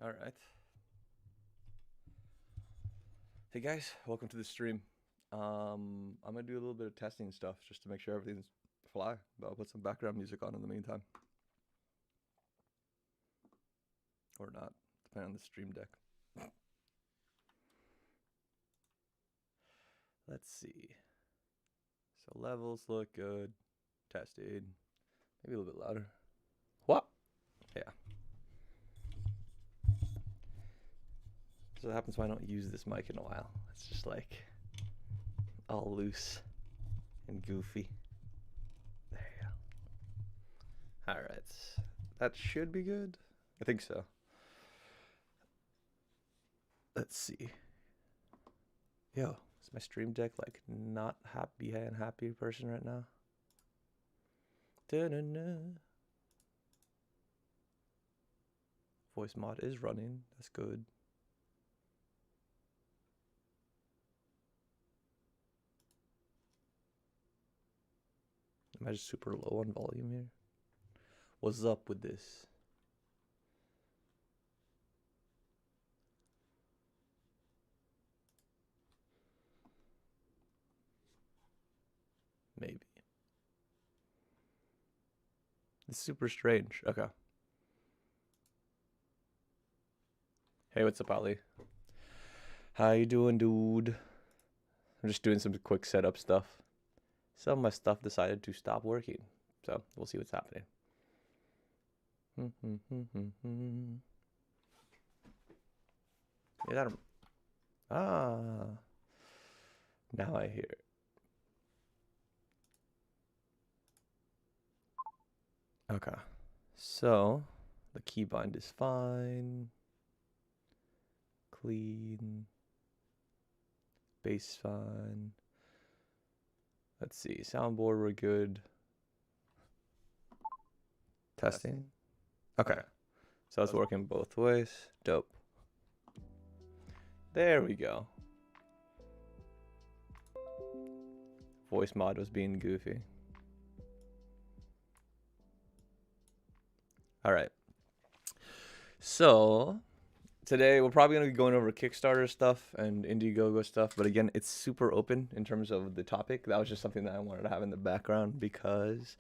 All right. Hey guys, welcome to the stream. I'm gonna do a little bit of testing stuff just to make sure everything's fly. But I'll put some background music on in the meantime, or not, depending on the stream deck. Let's see. So levels look good. Tested. Maybe a little bit louder. What? Yeah. So what happens when I don't use this mic in a while? It's just like all loose and goofy. There you go. All right. That should be good. I think so. Let's see. Yo, is my stream deck like not happy person right now? Da-na-na. Voice mod is running. That's good. Am I just super low on volume here? What's up with this? Maybe. It's super strange. Okay. Hey, what's up, Ali? How you doing, dude? I'm just doing some quick setup stuff. Some of my stuff decided to stop working, so we'll see what's happening. Is that a... Ah. Now I hear it. Okay. So, the keybind is fine. Clean. Bass fine. Let's see. Soundboard, we're good. Testing. Okay. So it's working both ways. Dope. There we go. Voice mod was being goofy. All right. So today we're probably going to be going over Kickstarter stuff and Indiegogo stuff. But again, it's super open in terms of the topic. That was just something that I wanted to have in the background because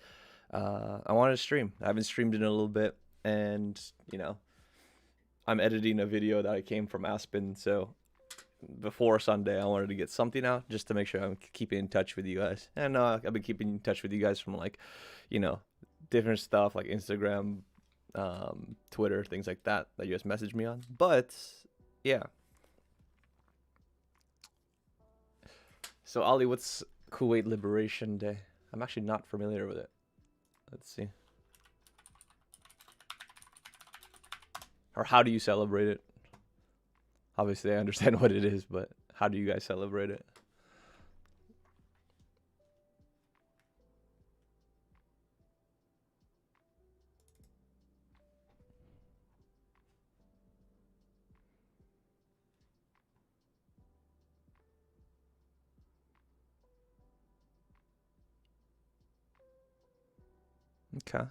I wanted to stream. I haven't streamed in a little bit. And, you know, I'm editing a video that I came from Aspen. So before Sunday, I wanted to get something out just to make sure I'm keeping in touch with you guys. And I've been keeping in touch with you guys from, like, you know, different stuff like Instagram, Twitter, things like that you guys message me on. But yeah. So Ali, what's Kuwait Liberation Day? I'm actually not familiar with it. Let's see. Or how do you celebrate it? Obviously I understand what it is, but how do you guys celebrate it? Okay.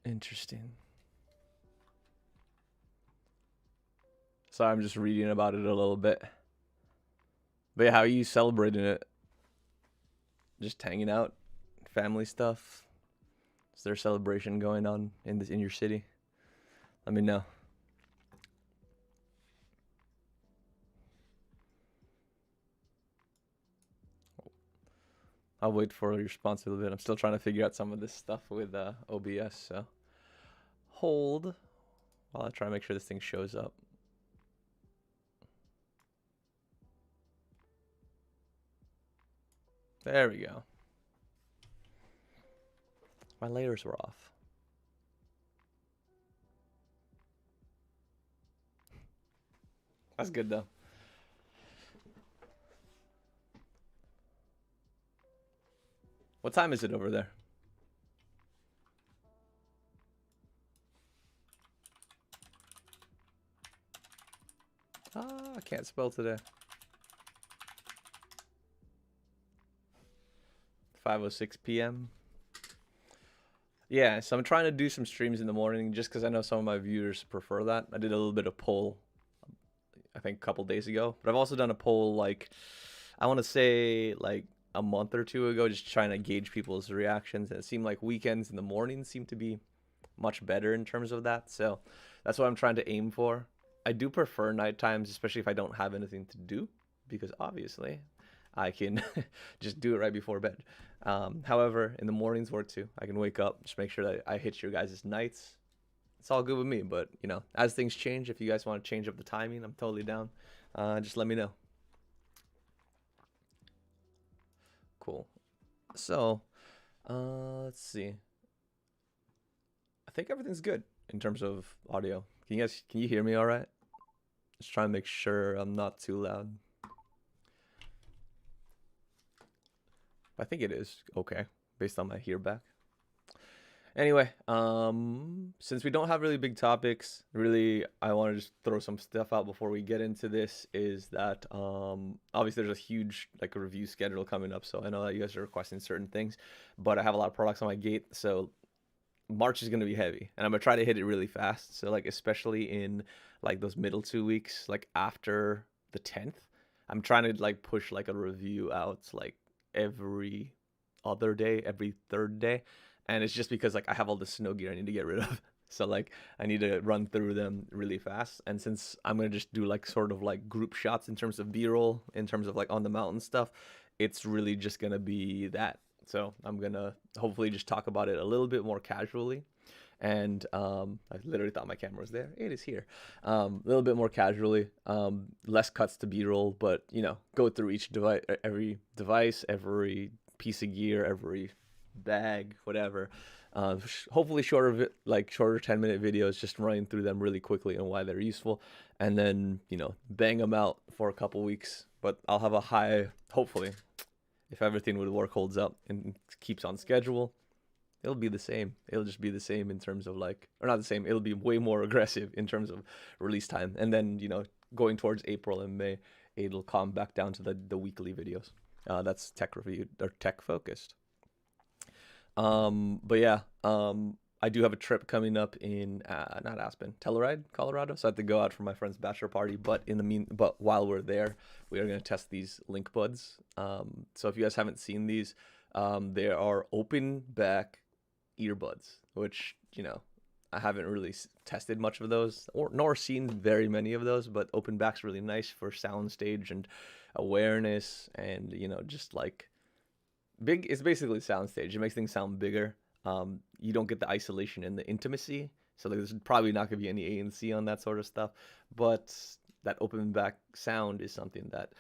Interesting. So I'm just reading about it a little bit. But yeah, how are you celebrating it? Just hanging out? Family stuff? Is there a celebration going on in your city? Let me know. I'll wait for your response a little bit. I'm still trying to figure out some of this stuff with OBS, so hold while I try to make sure this thing shows up. There we go. My layers were off. That's good though. What time is it over there? Ah, I can't spell today. 5:06 p.m. Yeah, so I'm trying to do some streams in the morning just because I know some of my viewers prefer that. I did a little bit of poll, I think, a couple days ago, but I've also done a poll like, I want to say like a month or two ago, just trying to gauge people's reactions. And it seemed like weekends in the morning seem to be much better in terms of that. So that's what I'm trying to aim for. I do prefer night times, especially if I don't have anything to do, because obviously I can just do it right before bed. However, in the mornings work too. I can wake up, just make sure that I hit your guys' nights. It's all good with me, but you know, as things change, if you guys want to change up the timing, I'm totally down. Just let me know. Cool. So, let's see. I think everything's good in terms of audio. Can you hear me all right? Just trying to make sure I'm not too loud. I think it is okay based on my hear back. Anyway, since we don't have really big topics, really, I want to just throw some stuff out before we get into this. Is that obviously there's a huge like a review schedule coming up, so I know that you guys are requesting certain things, but I have a lot of products on my gate, so March is gonna be heavy, and I'm gonna try to hit it really fast. So like especially in like those middle 2 weeks, like after the 10th, I'm trying to like push like a review out like every other day, every third day. And it's just because like I have all the snow gear I need to get rid of. So like I need to run through them really fast. And since I'm gonna just do like sort of like group shots in terms of B-roll, in terms of like on the mountain stuff, it's really just gonna be that. So I'm gonna hopefully just talk about it a little bit more casually. And I literally thought my camera was there. It is here. A little bit more casually, less cuts to B-roll, but you know, go through each device, every device, every piece of gear, every bag, whatever. Hopefully shorter 10-minute videos, just running through them really quickly and why they're useful, and then you know, bang them out for a couple weeks. But I'll have a high, hopefully, if everything with work holds up and keeps on schedule, it'll be the same. It'll just be the same in terms of like, or not the same, it'll be way more aggressive in terms of release time. And then, you know, going towards April and May, it'll calm back down to the weekly videos. That's tech review or tech focused. But yeah, I do have a trip coming up in not Aspen, Telluride, Colorado. So I have to go out for my friend's bachelor party. But while we're there, we are gonna test these link buds. So if you guys haven't seen these, they are open back earbuds, which you know I haven't really tested much of those, nor seen very many of those. But open back's really nice for soundstage and awareness, and you know, just like big. It's basically soundstage. It makes things sound bigger. You don't get the isolation and the intimacy, so there's probably not gonna be any ANC on that sort of stuff. But that open back sound is something that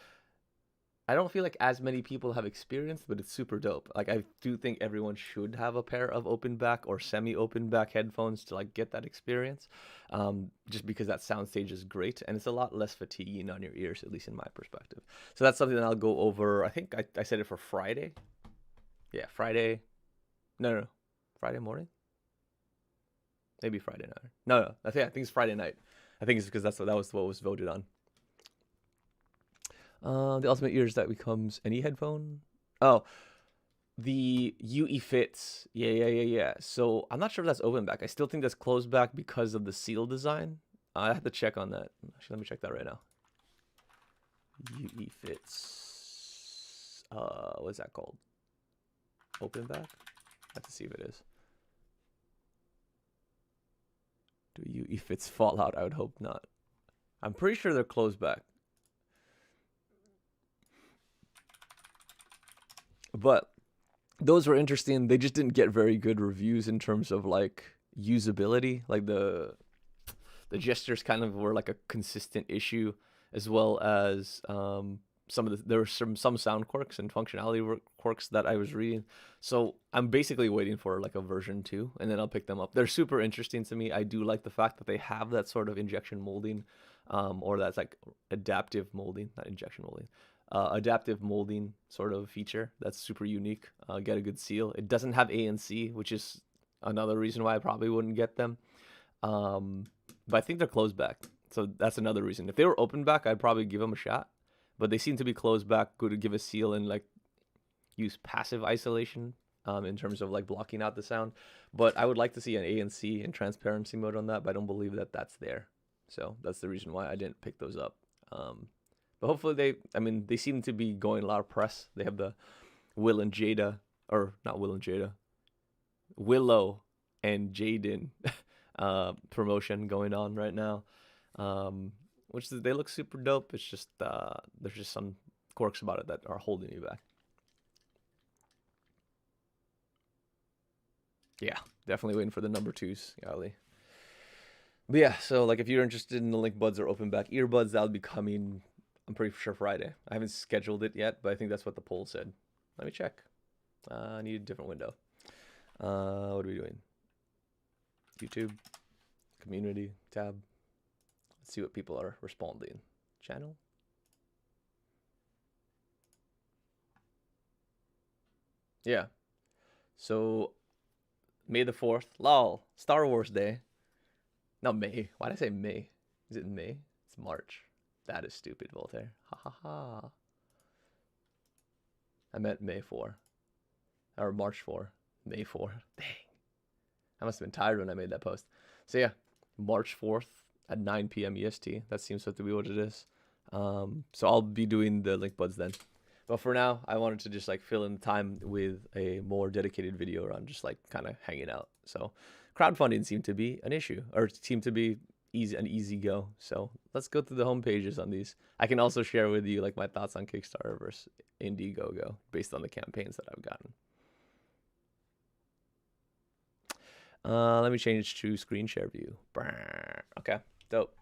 I don't feel like as many people have experienced, but it's super dope. Like I do think everyone should have a pair of open back or semi-open back headphones to like get that experience, just because that soundstage is great and it's a lot less fatiguing on your ears, at least in my perspective. So that's something that I'll go over. I think I said it for Friday. Yeah, Friday. No, Friday morning. Maybe Friday night. No. I think it's Friday night. I think it's because that was what was voted on. The ultimate ears that becomes any headphone. Oh, the UE fits. Yeah. So I'm not sure if that's open back. I still think that's closed back because of the seal design. I have to check on that. Actually, let me check that right now. UE fits. What's that called? Open back? I have to see if it is. Do UE fits fall out? I would hope not. I'm pretty sure they're closed back. But those were interesting. They just didn't get very good reviews in terms of like usability. Like the gestures kind of were like a consistent issue, as well as there were some sound quirks and functionality quirks that I was reading. So I'm basically waiting for like a version 2, and then I'll pick them up. They're super interesting to me. I do like the fact that they have that sort of injection molding, or that's like adaptive molding, not injection molding. Adaptive molding sort of feature that's super unique. Get a good seal. It doesn't have ANC, which is another reason why I probably wouldn't get them. But I think they're closed back, so that's another reason. If they were open back, I'd probably give them a shot. But they seem to be closed back. Go to give a seal and like use passive isolation. in terms of like blocking out the sound. But I would like to see an ANC and transparency mode on that, but I don't believe that that's there. So that's the reason why I didn't pick those up. But hopefully they seem to be going a lot of press. They have the Willow and Jaden promotion going on right now, which they look super dope. It's just there's just some quirks about it that are holding me back. Yeah, definitely waiting for the number 2s, golly. But yeah, so like if you're interested in the Link Buds or open back earbuds, that'll be coming, I'm pretty sure, Friday. I haven't scheduled it yet, but I think that's what the poll said. Let me check. I need a different window. What are we doing? YouTube, community tab. Let's see what people are responding. Channel. Yeah. So May the 4th. Lol. Star Wars Day. Not May. Why did I say May? Is it May? It's March. That is stupid, Voltaire. Ha ha ha. I meant May 4. Or March 4. May 4. Dang. I must have been tired when I made that post. So yeah, March 4th at 9 p.m. EST. That seems to be what it is. So I'll be doing the Link Buds then. But for now, I wanted to just like fill in the time with a more dedicated video around just like kind of hanging out. So crowdfunding seemed to be an issue, or seemed to be an easy go. So let's go through the home pages on these. I can also share with you like my thoughts on Kickstarter versus Indiegogo based on the campaigns that I've gotten. Let me change to screen share view. Okay, dope.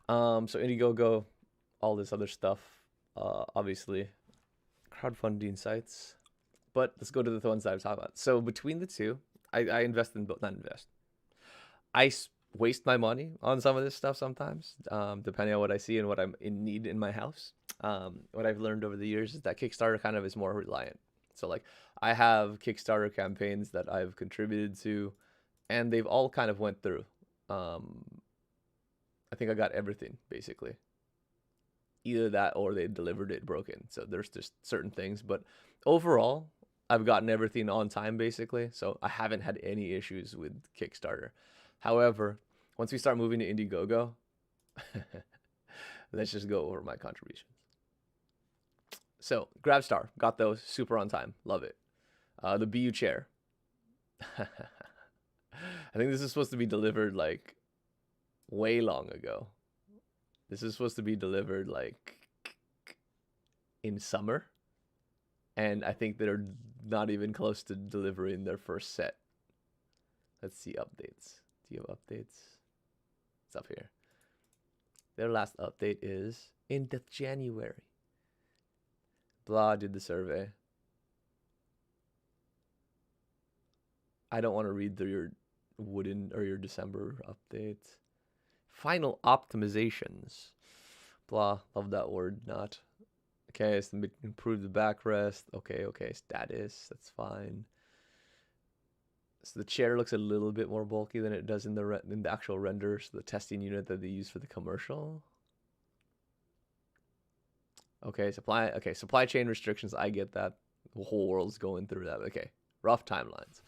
So Indiegogo, all this other stuff, obviously crowdfunding sites. But let's go to the ones that I've talked about. So between the two, I invest in both. Not invest. I waste my money on some of this stuff sometimes, depending on what I see and what I'm in need in my house. What I've learned over the years is that Kickstarter kind of is more reliant. So like I have Kickstarter campaigns that I've contributed to, and they've all kind of went through. I think I got everything basically. Either that or they delivered it broken. So there's just certain things, but overall, I've gotten everything on time basically. So I haven't had any issues with Kickstarter. However, once we start moving to Indiegogo, let's just go over my contributions. So GrabStar, got those, super on time, love it. The BU chair. I think this is supposed to be delivered like way long ago. This is supposed to be delivered like in summer. And I think they're not even close to delivering their first set. Let's see updates. Do you have updates? It's up here. Their last update is in January. Blah did the survey. I don't want to read through your wooden or your December updates. Final optimizations. Blah, love that word, not. Okay, so improve the backrest. Okay, status, that's fine. So the chair looks a little bit more bulky than it does in the actual render, so the testing unit that they use for the commercial. Okay, supply chain restrictions, I get that. The whole world's going through that. Okay, rough timelines.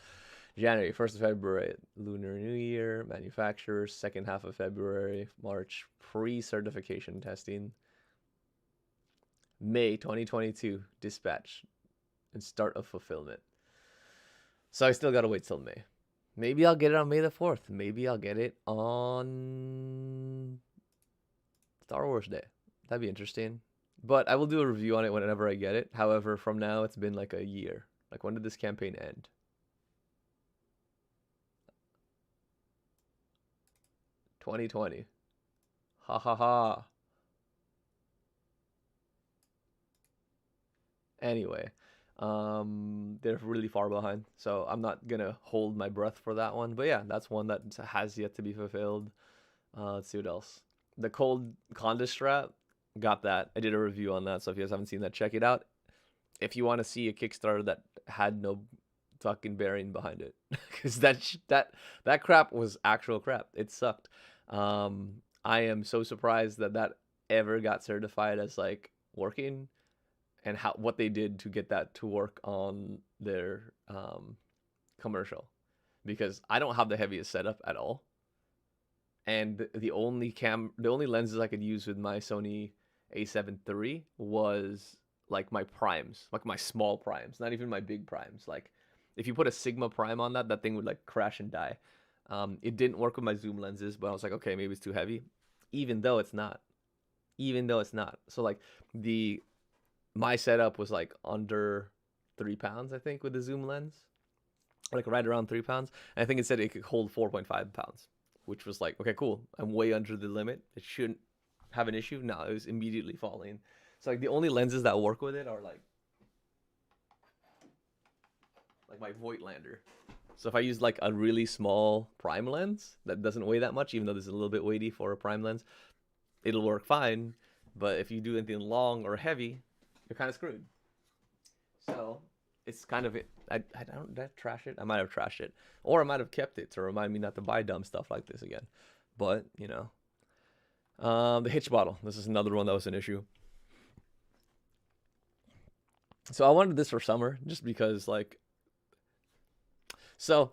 January, 1st of February, Lunar New Year, manufacturers, second half of February, March, pre-certification testing. May 2022, dispatch and start of fulfillment. So I still gotta wait till May. Maybe I'll get it on May the 4th. Maybe I'll get it on Star Wars Day. That'd be interesting. But I will do a review on it whenever I get it. However, from now, it's been like a year. Like, when did this campaign end? 2020. Ha ha ha. Anyway, they're really far behind, so I'm not gonna hold my breath for that one. But yeah, that's one that has yet to be fulfilled. Let's see what else. The cold Conda strap, got that. I did a review on that, so if you guys haven't seen that, check it out. If you want to see a Kickstarter that had no fucking bearing behind it, because that crap was actual crap. It sucked. I am so surprised that ever got certified as like working, and what they did to get that to work on their commercial, because I don't have the heaviest setup at all, and the only lenses I could use with my Sony A7 III was like my primes, like my small primes, not even my big primes. Like if you put a Sigma prime on that, that thing would like crash and die. It didn't work with my zoom lenses, but I was like, okay, maybe it's too heavy, even though it's not. So like my setup was like under 3 pounds, I think, with the zoom lens, like right around 3 pounds. And I think it said it could hold 4.5 pounds, which was like, okay, cool. I'm way under the limit. It shouldn't have an issue. No, it was immediately falling. So like the only lenses that work with it are like my Voigtlander. So if I use like a really small prime lens that doesn't weigh that much, even though this is a little bit weighty for a prime lens, it'll work fine. But if you do anything long or heavy, you're kind of screwed. So it's kind of it. Did I trash it? I might have trashed it, or I might have kept it to remind me not to buy dumb stuff like this again. But you know, the Hitch Bottle. This is another one that was an issue. So I wanted this for summer, just because like. So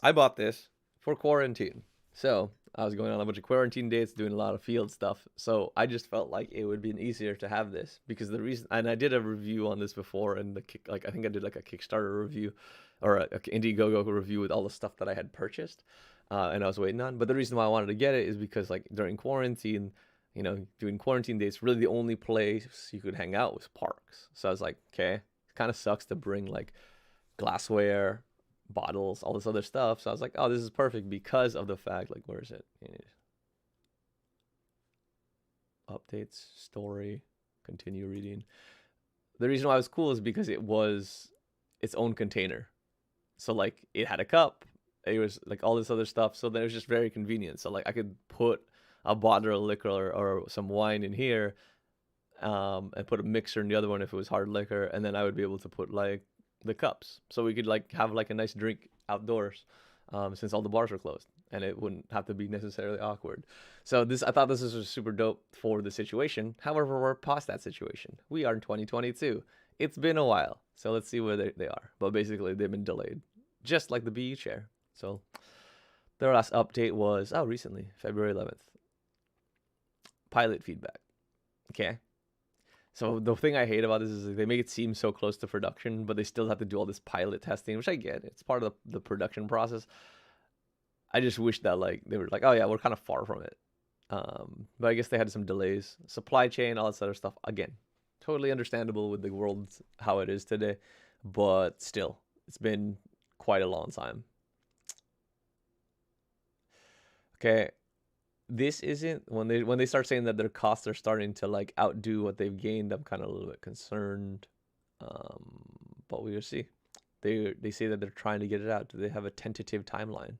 I bought this for quarantine. So I was going on a bunch of quarantine dates, doing a lot of field stuff. So I just felt like it would be easier to have this, because the reason, and I did a review on this before, and I think I did like a Kickstarter review or a Indiegogo review with all the stuff that I had purchased, and I was waiting on. But the reason why I wanted to get it is because like during quarantine, you know, doing quarantine dates, really the only place you could hang out was parks. So I was like, okay, it kind of sucks to bring like glassware, bottles, all this other stuff. So I was like, oh, this is perfect, because of the fact, like, where is it? Updates, story, continue reading. The reason why it was cool is because it was its own container. So like it had a cup, it was like all this other stuff. So then it was just very convenient. So like I could put a bottle of liquor or some wine in here, and put a mixer in the other one if it was hard liquor, and then I would be able to put like the cups, so we could like have like a nice drink outdoors, since all the bars were closed, and it wouldn't have to be necessarily awkward. So I thought this was super dope for the situation. However, we're past that situation. We are in 2022. It's been a while, so let's see where they are. But basically, they've been delayed, just like the BE chair. So their last update was recently, February 11th. Pilot feedback. Okay. So the thing I hate about this is they make it seem so close to production, but they still have to do all this pilot testing, which I get. It's part of the production process. I just wish that like they were like, oh yeah, we're kind of far from it. But I guess they had some delays, supply chain, all this other stuff. Again, totally understandable with the world how it is today, but still, it's been quite a long time. Okay. This isn't, when they start saying that their costs are starting to like outdo what they've gained, I'm kind of a little bit concerned. But we will see. They say that they're trying to get it out. Do they have a tentative timeline?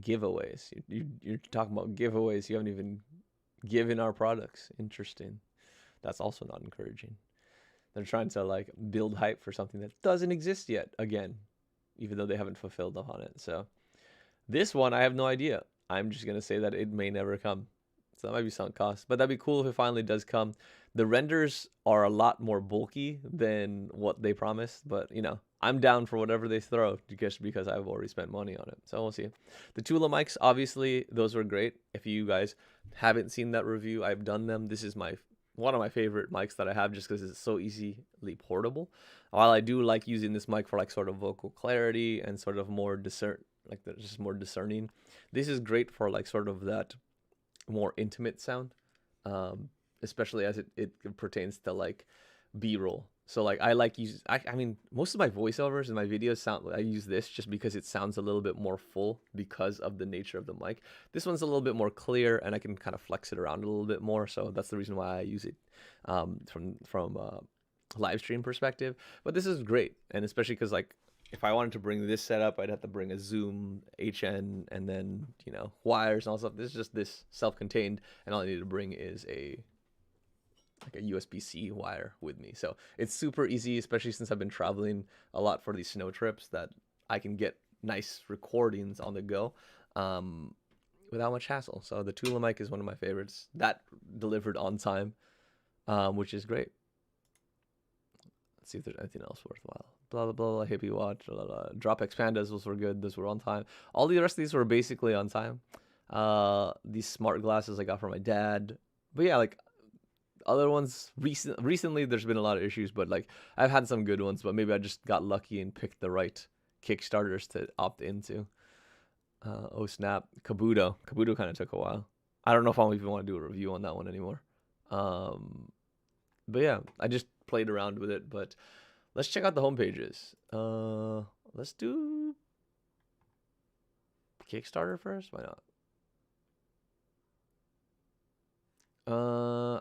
Giveaways. You're talking about giveaways. You haven't even given our products. Interesting. That's also not encouraging. They're trying to like build hype for something that doesn't exist yet, again, even though they haven't fulfilled on it. So this one, I have no idea. I'm just going to say that it may never come. So that might be sunk cost, but that'd be cool if it finally does come. The renders are a lot more bulky than what they promised, but you know, I'm down for whatever they throw, just because I've already spent money on it. So we'll see. The Tula Mics, obviously, those were great. If you guys haven't seen that review, I've done them. This is one of my favorite mics that I have, just because it's so easily portable. While I do like using this mic for like sort of vocal clarity and sort of more just more discerning, this is great for like sort of that more intimate sound, especially as it pertains to like B-roll. So like I mean most of my voiceovers and my videos I use this just because it sounds a little bit more full because of the nature of the mic. This one's a little bit more clear and I can kind of flex it around a little bit more, so that's the reason why I use it from a live stream perspective. But this is great, and especially because like if I wanted to bring this setup, I'd have to bring a Zoom HN and then, you know, wires and all stuff. This is just this self-contained, and all I need to bring is a USB-C wire with me. So it's super easy, especially since I've been traveling a lot for these snow trips, that I can get nice recordings on the go without much hassle. So the Tula mic is one of my favorites. That delivered on time, which is great. Let's see if there's anything else worthwhile. Blah, blah, blah, hippie watch, blah, blah, blah. Drop Expandas, those were good. Those were on time. All the rest of these were basically on time. These smart glasses I got from my dad. But yeah, like other ones, recently there's been a lot of issues, but like I've had some good ones, but maybe I just got lucky and picked the right Kickstarters to opt into. Oh snap, Kabuto kind of took a while. I don't know if I'll even want to do a review on that one anymore. But yeah, I just played around with it. But let's check out the home pages. Let's do Kickstarter first. Why not?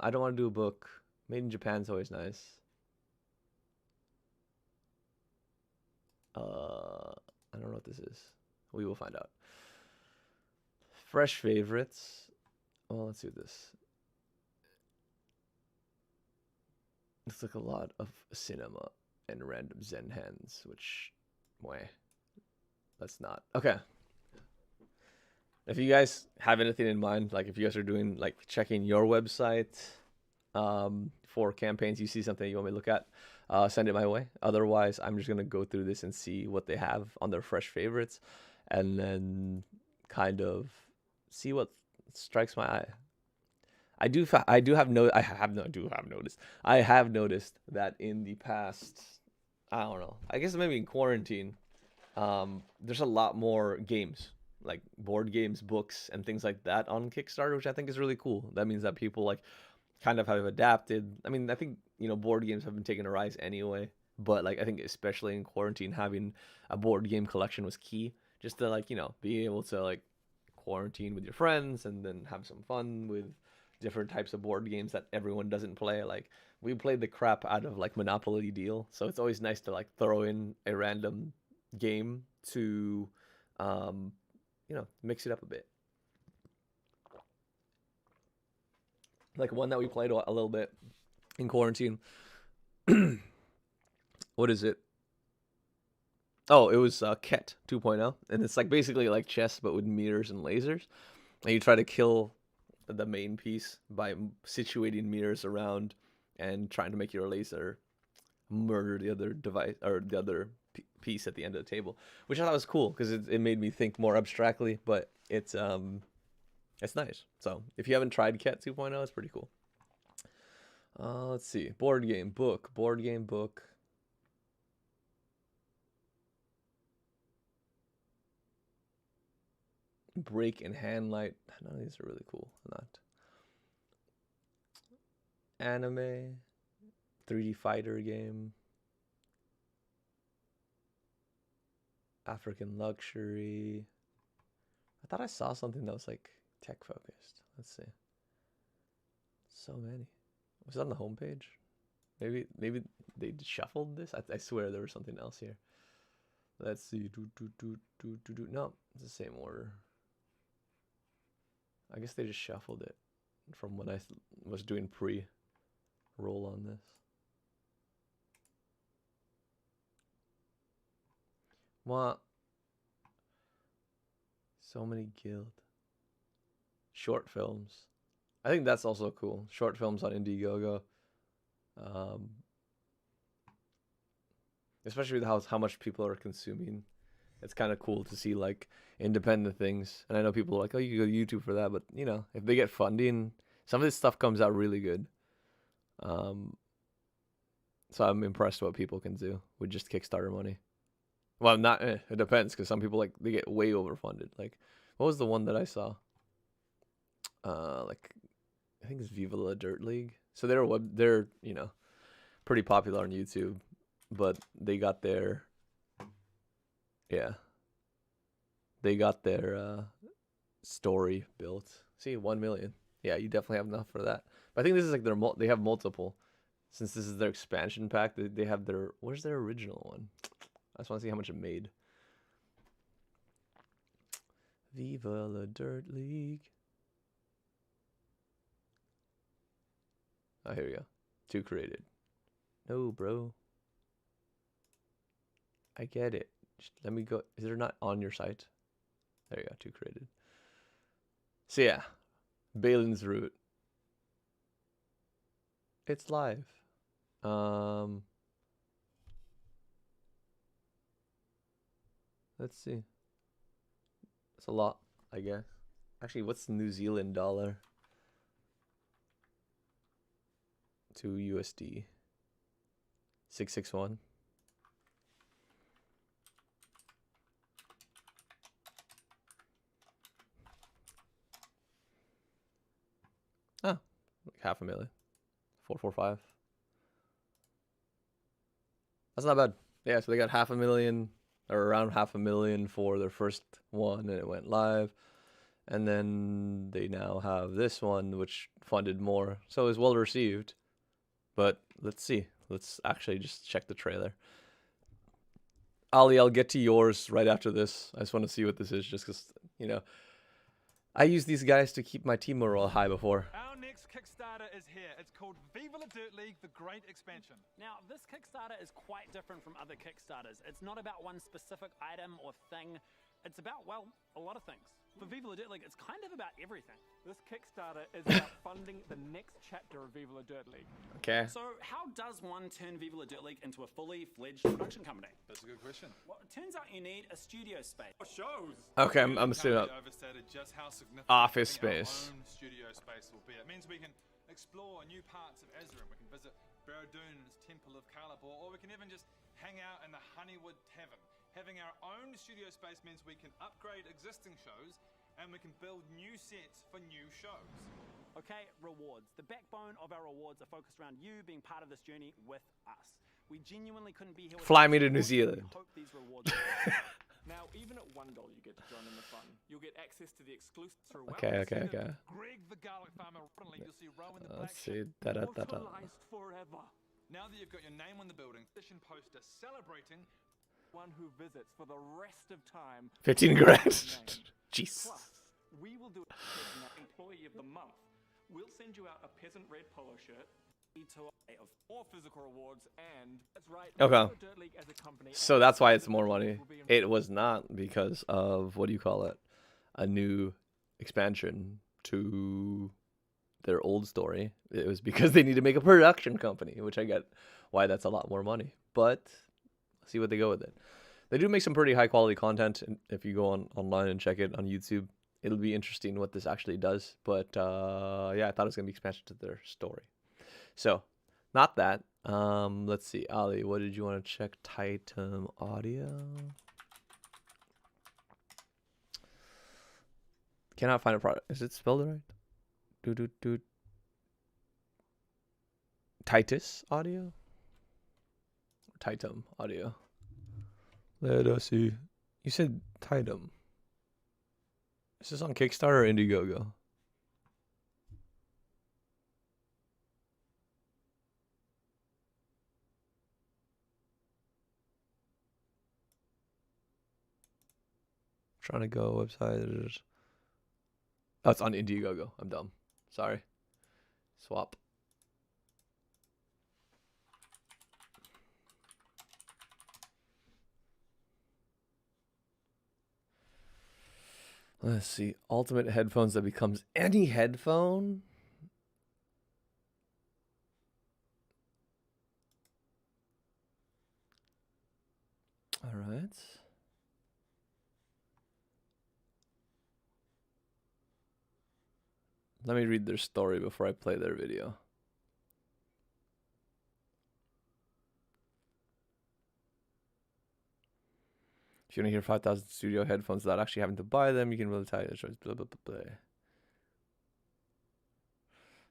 I don't want to do a book. Made in Japan's always nice. I don't know what this is. We will find out. Fresh favorites. Well, let's do this. Looks like a lot of cinema and random Zen hands, which, boy, let's not. Okay. If you guys have anything in mind, like if you guys are doing, like checking your website for campaigns, you see something you want me to look at, send it my way. Otherwise, I'm just going to go through this and see what they have on their fresh favorites and then kind of see what strikes my eye. I have noticed that in the past, I don't know, I guess maybe in quarantine, there's a lot more games, like board games, books, and things like that on Kickstarter, which I think is really cool. That means that people like kind of have adapted. I mean, I think, board games have been taking a rise anyway, but like I think especially in quarantine, having a board game collection was key, just to like, be able to like quarantine with your friends and then have some fun with different types of board games that everyone doesn't play. Like we played the crap out of like Monopoly Deal, so it's always nice to like throw in a random game to mix it up a bit. Like one that we played a little bit in quarantine. What is it? Oh, it was Ket 2.0, and it's like basically like chess but with mirrors and lasers, and you try to kill the main piece by situating mirrors around and trying to make your laser murder the other device or the other piece at the end of the table, which I thought was cool because it made me think more abstractly, but it's nice. So if you haven't tried Ket 2.0, it's pretty cool. Let's see. Board game book. Break and hand light. None of these are really cool. Not. Anime. 3D fighter game. African luxury. I thought I saw something that was like tech focused. Let's see. So many. Was it on the homepage? Maybe they shuffled this. I swear there was something else here. Let's see. No, it's the same order. I guess they just shuffled it from when I was doing pre-roll on this. What? So many guild. Short films. I think that's also cool. Short films on Indiegogo. Especially with how much people are consuming. It's kind of cool to see like independent things. And I know people are like, oh, you go to YouTube for that. But, if they get funding, some of this stuff comes out really good. So I'm impressed what people can do with just Kickstarter money. Well, not, it depends, because some people, like, they get way overfunded. Like, what was the one that I saw? Like, I think it's Viva La Dirt League. So they're, pretty popular on YouTube. But they got their... Yeah. They got their story built. See, 1 million. Yeah, you definitely have enough for that. But I think this is like they have multiple. Since this is their expansion pack, they have their... Where's their original one? I just want to see how much it made. Viva La Dirt League. Oh, here we go. 2 created. No, bro. I get it. Just let me go. Is it not on your site? There you go. 2 created. So yeah, Balin's route. It's live. Let's see. It's a lot, I guess. Actually, what's New Zealand dollar to USD? 661. Oh, like half a million. 445. That's not bad. Yeah, so they got half a million or around half a million for their first one, and it went live. And then they now have this one, which funded more. So it was well received. But let's see. Let's actually just check the trailer. Ali, I'll get to yours right after this. I just want to see what this is, just because, you know, I use these guys to keep my team morale high before. Our next Kickstarter is here. It's called Viva the Dirt League, the Great Expansion. Now, this Kickstarter is quite different from other Kickstarters. It's not about one specific item or thing. It's about, well, a lot of things. For Viva the Dirt League, it's kind of about everything. This Kickstarter is about funding the next chapter of Viva the Dirt League. Okay. So how does one turn Viva the Dirt League into a fully fledged production company? That's a good question. Well, it turns out you need a studio space. Shows. Okay, I'm assuming Overstated just how significant office having space. Our own studio space will be. It means we can explore new parts of Ezra. We can visit Beryllium's Temple of Kalabor, or we can even just hang out in the Honeywood Tavern. Having our own studio space means we can upgrade existing shows and we can build new sets for new shows. Okay, rewards. The backbone of our rewards are focused around you being part of this journey with us. We genuinely couldn't be here. Fly me to New Zealand. Hope these rewards. Now, even at $1, you get to join in the fun. You'll get access to the exclusive through Okay. Greg the Garlic Farmer. You'll see Rowan the Black Let's see. Sheep. Immortalized forever. Now that you've got your name on the building, petition poster celebrating one who visits for the rest of time. 15 grand. Jeez. Plus, we will do an employee of the month. We'll send you out a peasant red polo shirt. Of More physical rewards, and that's right. Okay. Dirt League as a company, So that's why it's more money. It was not because of, what do you call it, a new expansion to their old story. It was because they need to make a production company, which I get why that's a lot more money. But let's see what they go with it. They do make some pretty high quality content, and if you go online and check it on YouTube, it'll be interesting what this actually does. But yeah, I thought it was gonna be expansion to their story. So, not that. Let's see, Ali, what did you want to check? Titan audio. Cannot find a product. Is it spelled right? Titus audio. Titum audio. Let us see. You said Titum. Is this on Kickstarter or Indiegogo? Trying to go website. Oh, it's on Indiegogo. I'm dumb. Sorry. Swap. Let's see. Ultimate headphones that becomes any headphone. All right. Let me read their story before I play their video. If you want to hear 5,000 studio headphones without actually having to buy them, you can really tell your choice. Blah, blah, blah, blah.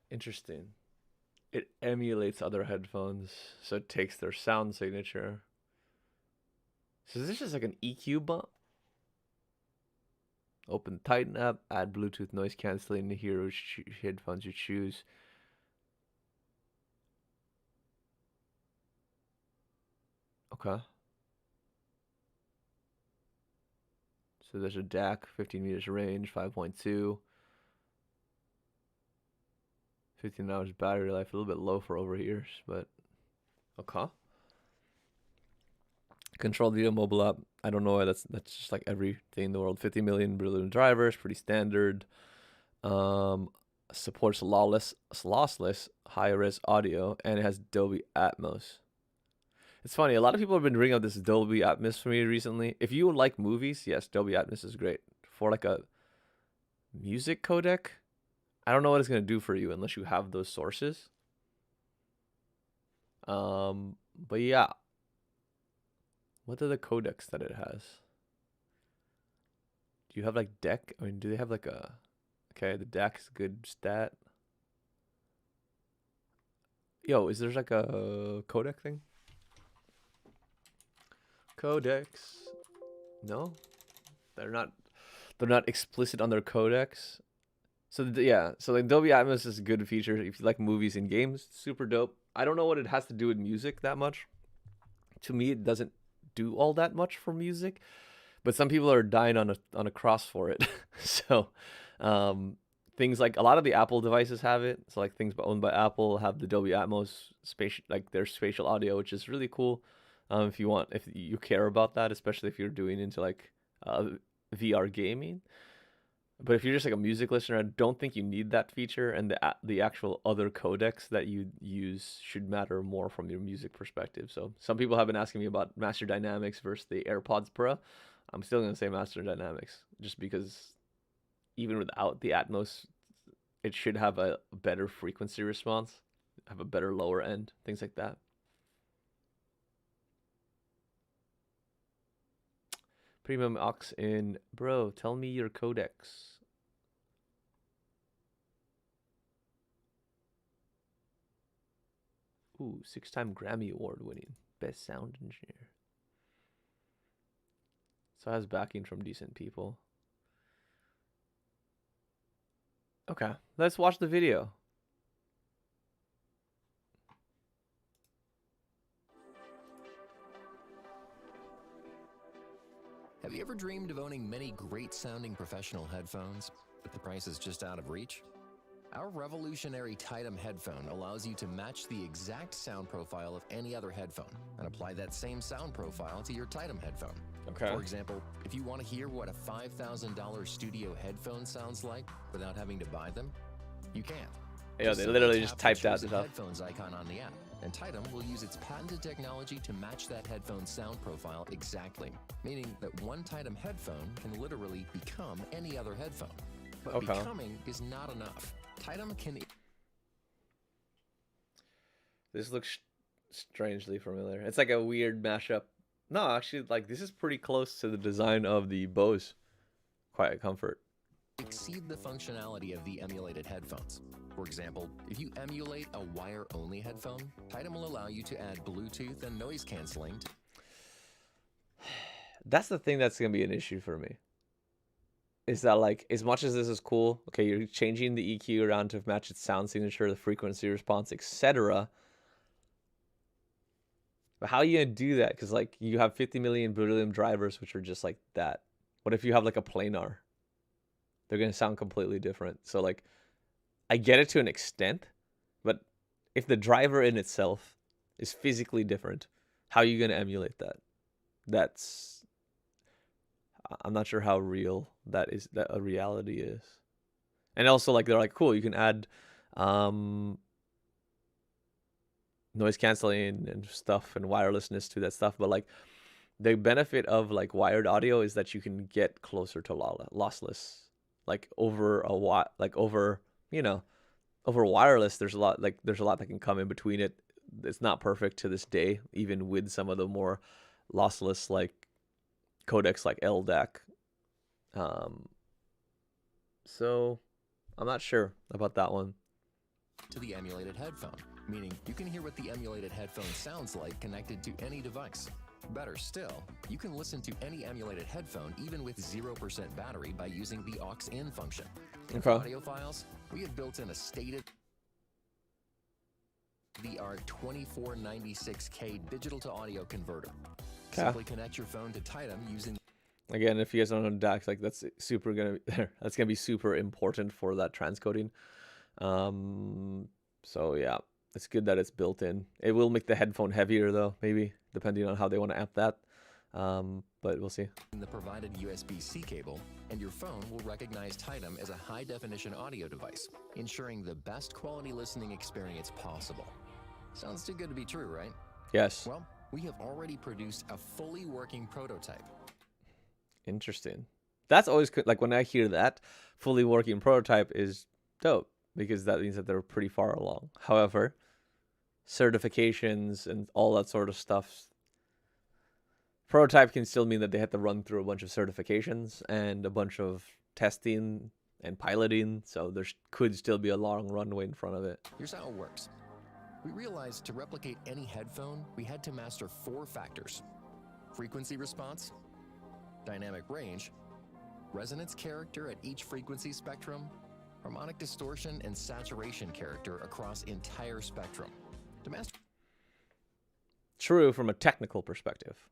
Interesting. It emulates other headphones, so it takes their sound signature. So this is like an EQ bump. Open the Titan app, add Bluetooth noise cancelling to hear which headphones you choose. Okay. So there's a DAC, 15 meters range, 5.2. 15 hours battery life, a little bit low for over ears, but okay. Control video mobile app. I don't know why that's just like everything in the world. 50 million Beryllium Drivers, pretty standard. Supports lossless high-res audio, and it has Dolby Atmos. It's funny, a lot of people have been bringing up this Dolby Atmos for me recently. If you like movies, yes, Dolby Atmos is great. For like a music codec, I don't know what it's going to do for you unless you have those sources. But yeah. What are the codecs that it has? Do you have like DEC? I mean, do they have like a... Okay, the DAC is a good stat. Yo, is there like a codec thing? Codecs. No? They're not explicit on their codecs. So yeah, so like Dolby Atmos is a good feature if you like movies and games. Super dope. I don't know what it has to do with music that much. To me, it doesn't do all that much for music, but some people are dying on a cross for it. So things like a lot of the Apple devices have it. So like things owned by Apple have the Dolby Atmos spatial, like their spatial audio, which is really cool. If you care about that, especially if you're doing into like VR gaming. But if you're just like a music listener, I don't think you need that feature, and the actual other codecs that you use should matter more from your music perspective. So some people have been asking me about Master Dynamics versus the AirPods Pro. I'm still going to say Master Dynamics, just because even without the Atmos, it should have a better frequency response, have a better lower end, things like that. Premium aux in, bro, tell me your codecs. Ooh, 6-time Grammy Award winning. Best sound engineer. So it has backing from decent people. Okay, let's watch the video. Have you ever dreamed of owning many great sounding professional headphones, but the price is just out of reach? Our revolutionary Titan headphone allows you to match the exact sound profile of any other headphone and apply that same sound profile to your Titan headphone. Okay. For example, if you want to hear what a $5,000 studio headphone sounds like without having to buy them, you can. Yeah, they literally just typed out the the headphones icon on the app, and Titan will use its patented technology to match that headphone sound profile exactly, meaning that one Titan headphone can literally become any other headphone. But becoming is not enough. Titan can... This looks strangely familiar. It's like a weird mashup. No, actually, like this is pretty close to the design of the Bose Quiet Comfort. exceed the functionality of the emulated headphones. For example, if you emulate a wire-only headphone, Titan will allow you to add Bluetooth and noise canceling. That's the thing that's going to be an issue for me. Is that, like, as much as this is cool, okay, you're changing the EQ around to match its sound signature, the frequency response, etc. But how are you going to do that? Because, like, you have 50 million Beryllium drivers, which are just like that. What if you have, like, a planar? They're going to sound completely different. So, like, I get it to an extent, but if the driver in itself is physically different, how are you going to emulate that? That's... I'm not sure how real that a reality is. And also, like, they're like, cool, you can add noise canceling and stuff and wirelessness to that stuff, but, like, the benefit of, like, wired audio is that you can get closer to lossless. Like, over wireless, there's a lot that can come in between it. It's not perfect to this day, even with some of the more lossless, like, codecs like LDAC. So I'm not sure about that one. To the emulated headphone, meaning you can hear what the emulated headphone sounds like connected to any device. Better still, you can listen to any emulated headphone even with 0% battery by using the aux-in function. For audio files, we have built in a state-of-the-art 2496K digital to audio converter. Simply connect your phone to Titan using... Again, if you guys don't know DAX, like, that's gonna be super important for that transcoding. So yeah, it's good that it's built in. It will make the headphone heavier though, maybe, depending on how they want to amp that. But but we'll see. the provided USB-C cable, and your phone will recognize Titan as a high-definition audio device, ensuring the best quality listening experience possible. Sounds too good to be true, right? Yes. Well, we have already produced a fully working prototype. Interesting. That's always like when I hear that fully working prototype is dope because that means that they're pretty far along. However, certifications and all that sort of stuff, prototype can still mean that they have to run through a bunch of certifications and a bunch of testing and piloting. So there could still be a long runway in front of it. Here's how it works. We realized to replicate any headphone, we had to master 4 factors: frequency response, dynamic range, resonance character at each frequency spectrum, harmonic distortion, and saturation character across entire spectrum. To master True from a technical perspective.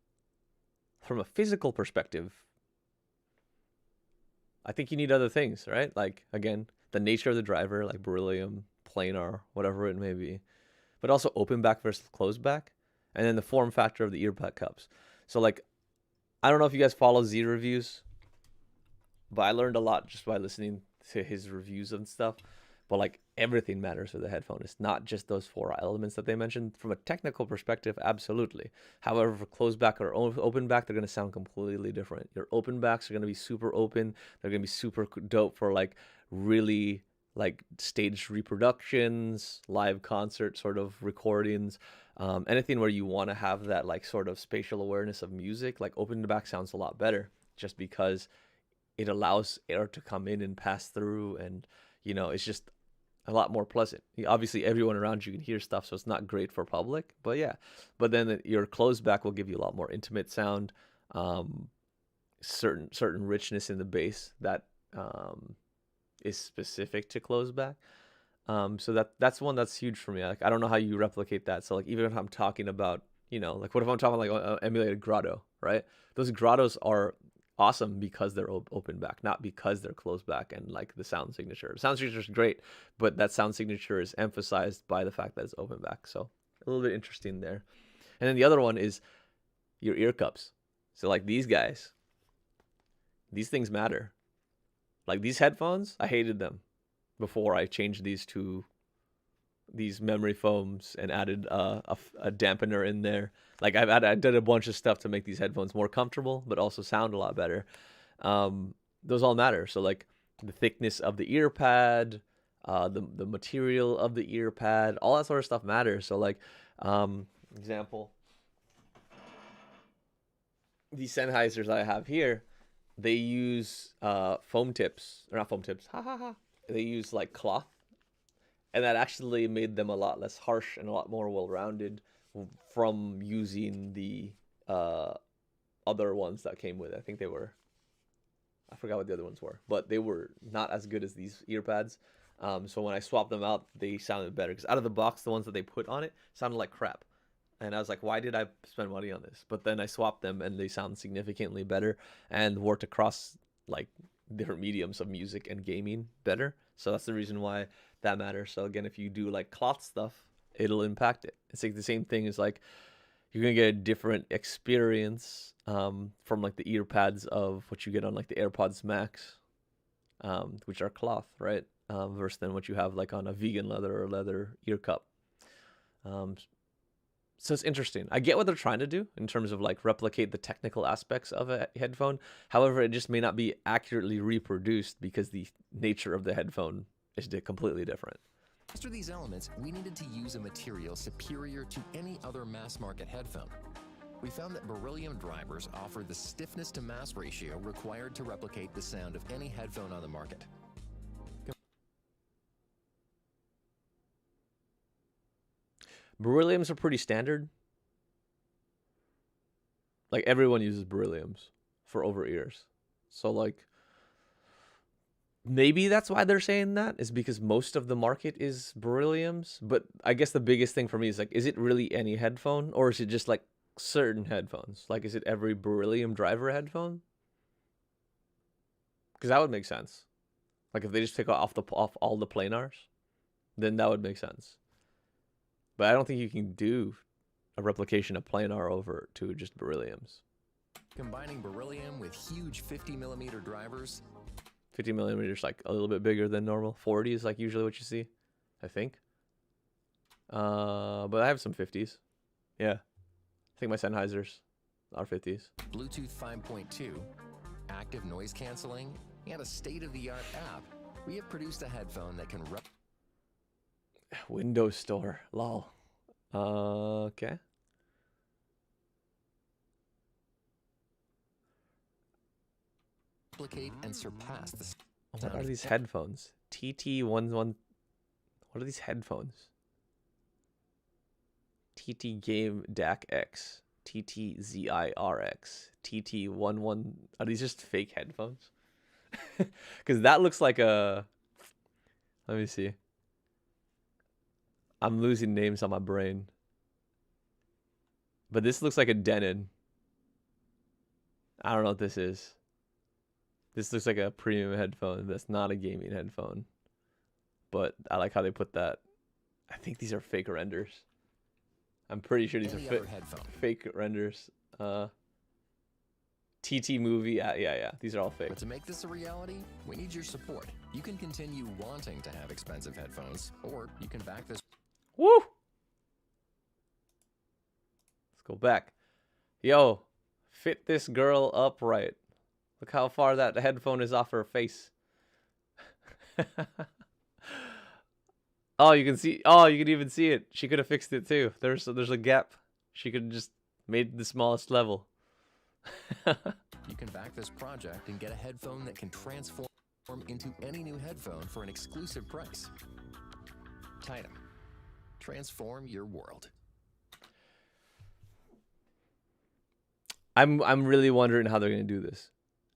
From a physical perspective, I think you need other things, right? Like, again, the nature of the driver, like beryllium, planar, whatever it may be. But also open back versus closed back. And then the form factor of the earbud cups. So, like, I don't know if you guys follow Z reviews, but I learned a lot just by listening to his reviews and stuff. But like everything matters with the headphone. It's not just those 4 elements that they mentioned. From a technical perspective, absolutely. However, for closed back or open back, they're going to sound completely different. Your open backs are going to be super open. They're going to be super dope for like really like staged reproductions, live concert sort of recordings, anything where you want to have that like sort of spatial awareness of music. Like open back sounds a lot better just because it allows air to come in and pass through, and you know, it's just a lot more pleasant. Obviously, everyone around you can hear stuff, so it's not great for public. But yeah, but then your closed back will give you a lot more intimate sound, certain richness in the bass that is specific to closed back. So that's one that's huge for me. Like I don't know how you replicate that. So like even if I'm talking about, you know, like what if I'm talking like emulated grotto, right? Those grottos are awesome because they're open back, not because they're closed back. And like the sound signature is great, but that sound signature is emphasized by the fact that it's open back. So a little bit interesting there. And then the other one is your ear cups. So like these guys, these things matter. Like these headphones, I hated them before I changed these to these memory foams and added a dampener in there. Like I did a bunch of stuff to make these headphones more comfortable, but also sound a lot better. Those all matter. So like the thickness of the ear pad, the material of the ear pad, all that sort of stuff matters. So like, example, these Sennheisers I have here, they use foam tips, or not foam tips, they use like cloth. And that actually made them a lot less harsh and a lot more well-rounded from using the other ones that came with it. I think they were, I forgot what the other ones were, but they were not as good as these ear pads. So when I swapped them out, they sounded better. Because out of the box, the ones that they put on it sounded like crap. And I was like, why did I spend money on this? But then I swapped them and they sound significantly better and worked across like different mediums of music and gaming better. So that's the reason why that matters. So again, if you do like cloth stuff, it'll impact it. It's like the same thing as like you're gonna get a different experience from like the ear pads of what you get on like the AirPods Max, which are cloth, right? Versus than what you have like on a vegan leather or leather ear cup. So it's interesting. I get what they're trying to do in terms of like replicate the technical aspects of a headphone. However, it just may not be accurately reproduced because the nature of the headphone is completely different. After these elements, we needed to use a material superior to any other mass market headphone. We found that Beryllium Drivers offer the stiffness to mass ratio required to replicate the sound of any headphone on the market. Berylliums are pretty standard. Like everyone uses berylliums for over ears. So like maybe that's why they're saying that, is because most of the market is berylliums. But I guess the biggest thing for me is like, is it really any headphone, or is it just like certain headphones? Like, is it every Beryllium driver headphone? Because that would make sense. Like if they just take off all the planars, then that would make sense. But I don't think you can do a replication of planar over to just berylliums. Combining beryllium with huge 50mm drivers, 50 millimeters, like a little bit bigger than normal. 40 is like usually what you see, I think. But I have some 50s. Yeah, I think my Sennheisers are 50s. Bluetooth 5.2, active noise canceling, and a state-of-the-art app, we have produced a headphone that can Windows Store, lol. Okay. replicate and surpass the What sound are of these headphones? TT11. What are these headphones? TT Game DAC X. TTZIRX. TT11. Are these just fake headphones? Because that looks like a. Let me see. I'm losing names on my brain. But this looks like a Denon. I don't know what this is. This looks like a premium headphone. That's not a gaming headphone. But I like how they put that. I think these are fake renders. I'm pretty sure these any are other headphone. fake renders. TT movie. Yeah. These are all fake. But to make this a reality, we need your support. You can continue wanting to have expensive headphones, or you can back this. Woo! Let's go back. Yo, fit this girl up right. Look how far that headphone is off her face. Oh, you can see. Oh, you can even see it. She could have fixed it too. There's a gap. She could have just made the smallest level. You can back this project and get a headphone that can transform into any new headphone for an exclusive price. Titan. Transform your world. I'm really wondering how they're gonna do this,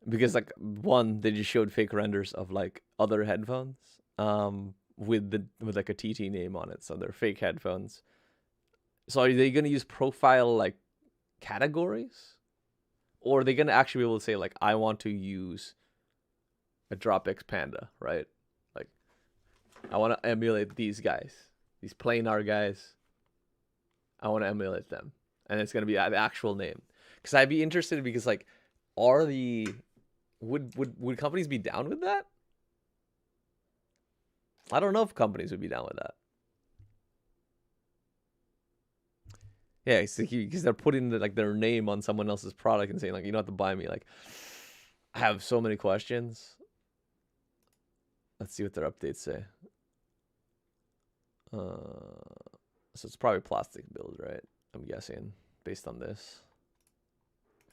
because like one, they just showed fake renders of like other headphones, with like a TT name on it, so they're fake headphones. So are they gonna use profile like categories, or are they gonna actually be able to say like, I want to use a DropX Panda, right? Like, I want to emulate these guys, these planar guys. I want to emulate them, and it's gonna be the actual name. Because I'd be interested, because like, would companies be down with that? I don't know if companies would be down with that. Yeah, because they're putting like their name on someone else's product and saying like, you don't have to buy me. Like, I have so many questions. Let's see what their updates say. So it's probably plastic build, right? I'm guessing based on this.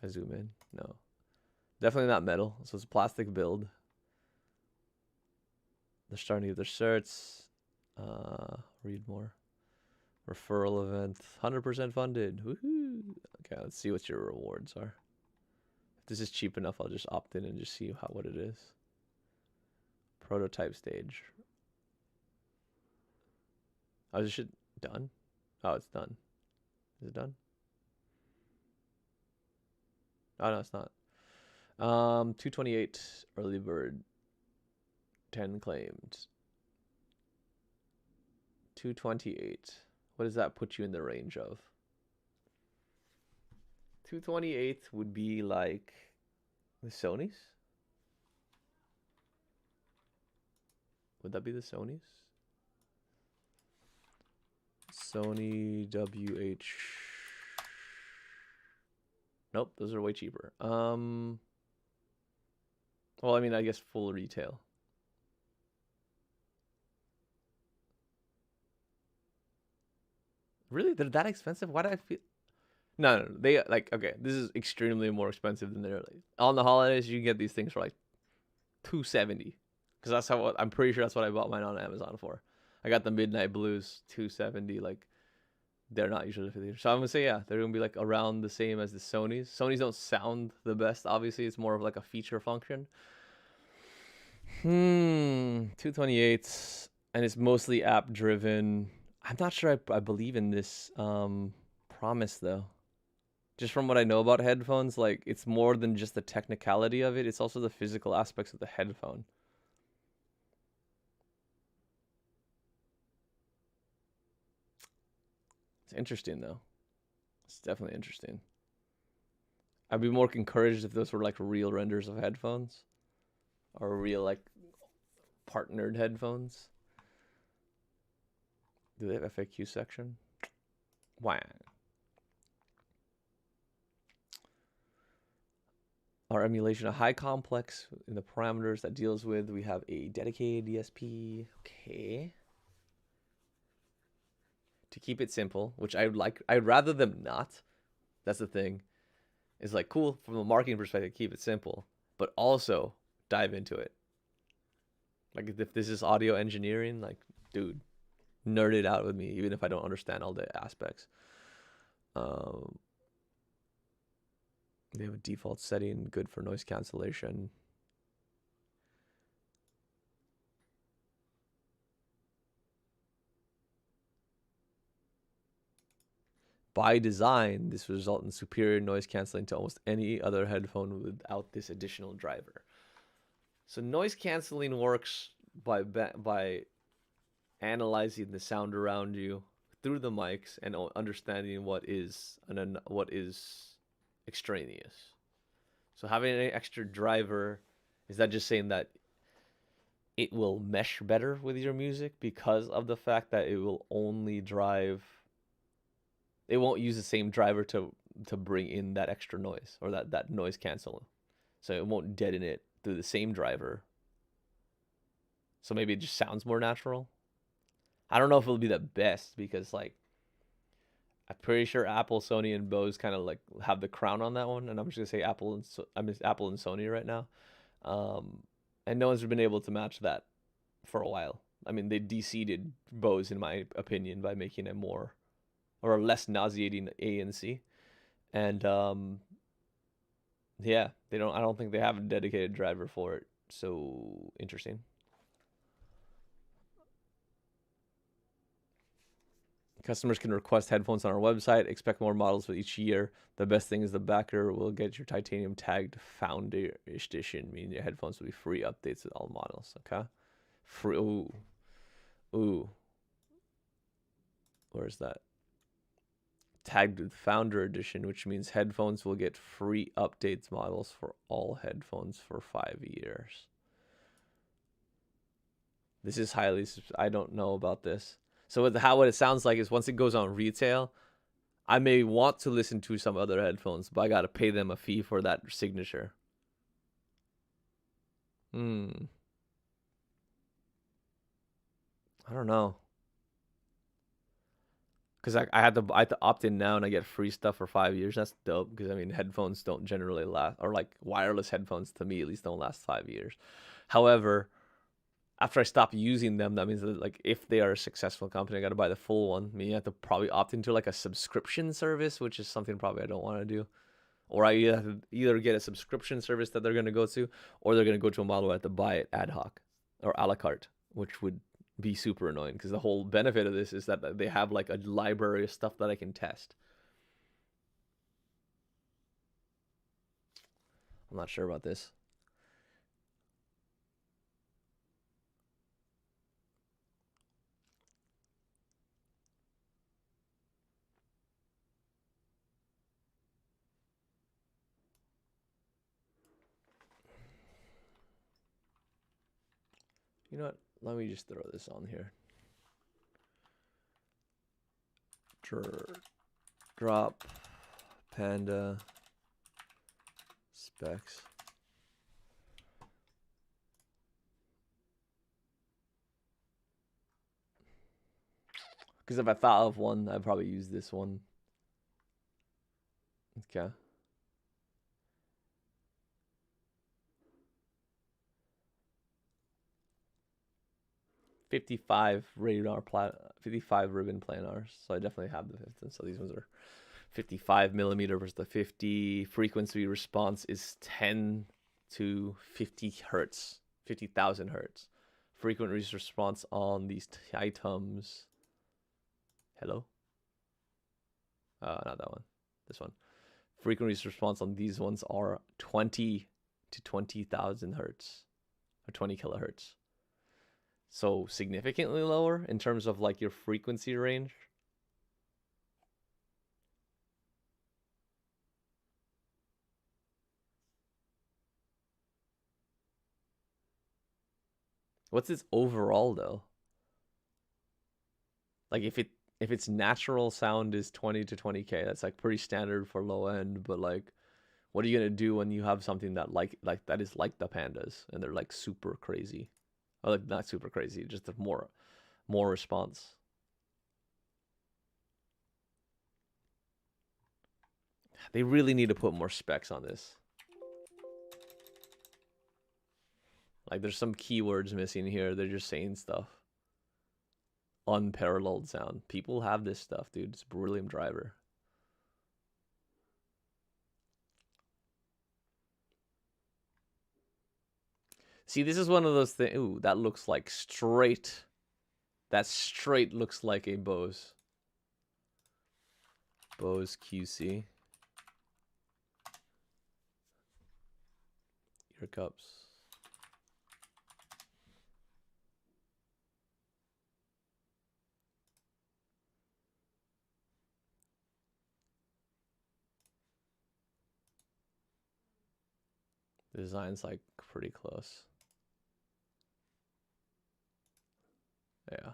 I zoom in. No, definitely not metal. So it's a plastic build. They're starting to get their certs. Read more. Referral event. 100% funded. Woohoo! Okay, let's see what your rewards are. If this is cheap enough, I'll just opt in and just see what it is. Prototype stage. Oh, is this shit done? Oh, it's done. Is it done? Oh, no, it's not. 228 early bird. 10 claimed. 228. What does that put you in the range of? 228 would be like the Sonys? Would that be the Sonys? Sony WH. Nope, those are way cheaper. Well, I mean, I guess full retail. Really? They're that expensive? Why do I feel... No. They, like, okay, this is extremely more expensive than they're like... On the holidays, you can get these things for like $270. Because that's how... I'm pretty sure that's what I bought mine on Amazon for. I got the Midnight Blues, $270. Like, they're not usually $50. So I'm going to say, yeah, they're going to be like around the same as the Sonys. Sonys don't sound the best, obviously. It's more of like a feature function. 228. And it's mostly app driven. I'm not sure I believe in this promise, though. Just from what I know about headphones, like, it's more than just the technicality of it. It's also the physical aspects of the headphone. It's interesting, though. It's definitely interesting. I'd be more encouraged if those were like real renders of headphones, or real like partnered headphones. Do they have FAQ section? Why? Our emulation, a high complex in the parameters that deals with. We have a dedicated DSP. Okay. To keep it simple, which I'd rather them not. That's the thing. It's like cool from a marketing perspective, keep it simple, but also dive into it. Like if this is audio engineering, like dude, nerd it out with me, even if I don't understand all the aspects. They have a default setting, good for noise cancellation. By design, this will result in superior noise canceling to almost any other headphone without this additional driver. So noise canceling works by analyzing the sound around you through the mics and understanding what is extraneous. So having an extra driver, is that just saying that it will mesh better with your music because of the fact that it will only drive, it won't use the same driver to bring in that extra noise or that noise cancel. So it won't deaden it through the same driver. So maybe it just sounds more natural. I don't know if it'll be the best because like I'm pretty sure Apple, Sony, and Bose kind of like have the crown on that one, and I'm just gonna say Apple and Sony right now, and no one's been able to match that for a while. I mean, they de-seeded Bose in my opinion by making a more or a less nauseating ANC, and yeah, they don't. I don't think they have a dedicated driver for it. So interesting. Customers can request headphones on our website. Expect more models with each year. The best thing is the backer will get your titanium tagged Founder Edition, meaning your headphones will be free updates with all models. Okay, free. Ooh. Where's that? Tagged with Founder Edition, which means headphones will get free updates models for all headphones for 5 years. This is highly. I don't know about this. So what it sounds like is once it goes on retail, I may want to listen to some other headphones, but I got to pay them a fee for that signature. I don't know. Because I had to opt in now and I get free stuff for 5 years. That's dope because, I mean, headphones don't generally last, or like wireless headphones to me at least don't last 5 years. However, after I stop using them, that means that like if they are a successful company, I got to buy the full one. I mean, you have to probably opt into like a subscription service, which is something probably I don't want to do. Or I either get a subscription service that they're going to go to, or they're going to go to a model where I have to buy it ad hoc or a la carte, which would be super annoying because the whole benefit of this is that they have like a library of stuff that I can test. I'm not sure about this. You know what? Let me just throw this on here. Drop Panda specs. Because if I thought of one, I'd probably use this one. Okay. $55 ribbon planars. So I definitely have the 50. So these ones are 55 millimeter versus the 50. Frequency response is 10 to 50 hertz, 50,000 hertz. Frequency response on these items. Hello? Not that one. This one. Frequency response on these ones are 20 to 20,000 hertz or 20 kilohertz. So significantly lower in terms of like your frequency range. What's its overall though? Like if its natural sound is 20 to 20K, that's like pretty standard for low end, but like what are you gonna do when you have something that like that is like the Pandas and they're like super crazy? Or like not super crazy, just a more response. They really need to put more specs on this. Like there's some keywords missing here. They're just saying stuff. Unparalleled sound. People have this stuff, dude. It's Beryllium Driver. See, this is one of those things. Ooh, that looks like straight. That straight looks like a Bose. Bose QC. Ear cups. The design's like pretty close. Yeah.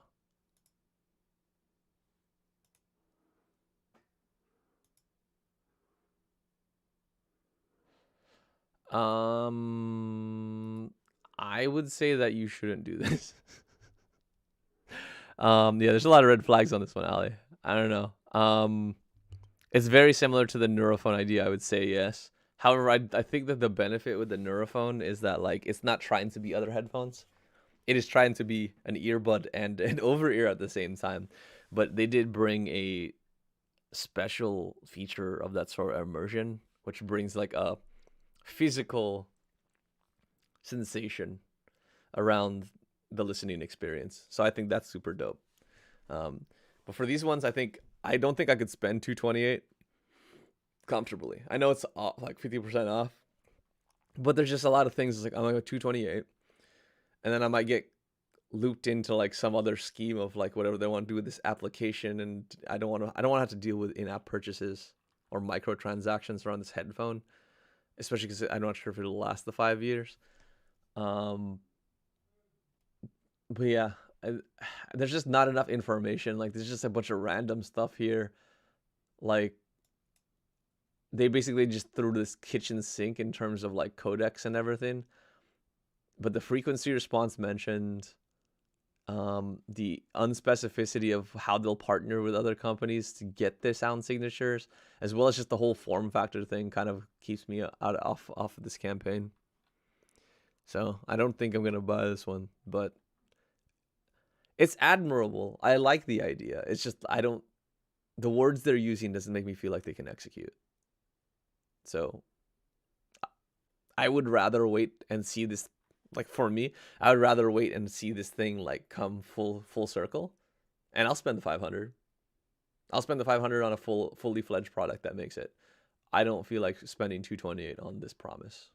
I would say that you shouldn't do this. Yeah, there's a lot of red flags on this one, Ali. I don't know. It's very similar to the Neurophone idea, I would say, yes. However, I think that the benefit with the Neurophone is that like it's not trying to be other headphones. It is trying to be an earbud and an over-ear at the same time. But they did bring a special feature of that sort of immersion, which brings like a physical sensation around the listening experience. So I think that's super dope. But for these ones, I don't think I could spend $228 comfortably. I know it's off, like 50% off, but there's just a lot of things. It's like I'm like $228, and then I might get looped into like some other scheme of like whatever they want to do with this application, and I don't want to have to deal with in-app purchases or microtransactions around this headphone, especially because I'm not sure if it'll last the 5 years. But yeah, there's just not enough information. Like there's just a bunch of random stuff here. Like they basically just threw this kitchen sink in terms of like codecs and everything. But the frequency response mentioned, the unspecificity of how they'll partner with other companies to get their sound signatures, as well as just the whole form factor thing kind of keeps me off of this campaign. So I don't think I'm gonna buy this one, but it's admirable. I like the idea. It's just the words they're using doesn't make me feel like they can execute. So I would rather wait and see this. Like for me, I would rather wait and see this thing like come full circle, and I'll spend the 500. I'll spend the 500 on a fully fledged product that makes it. I don't feel like spending 228 on this promise.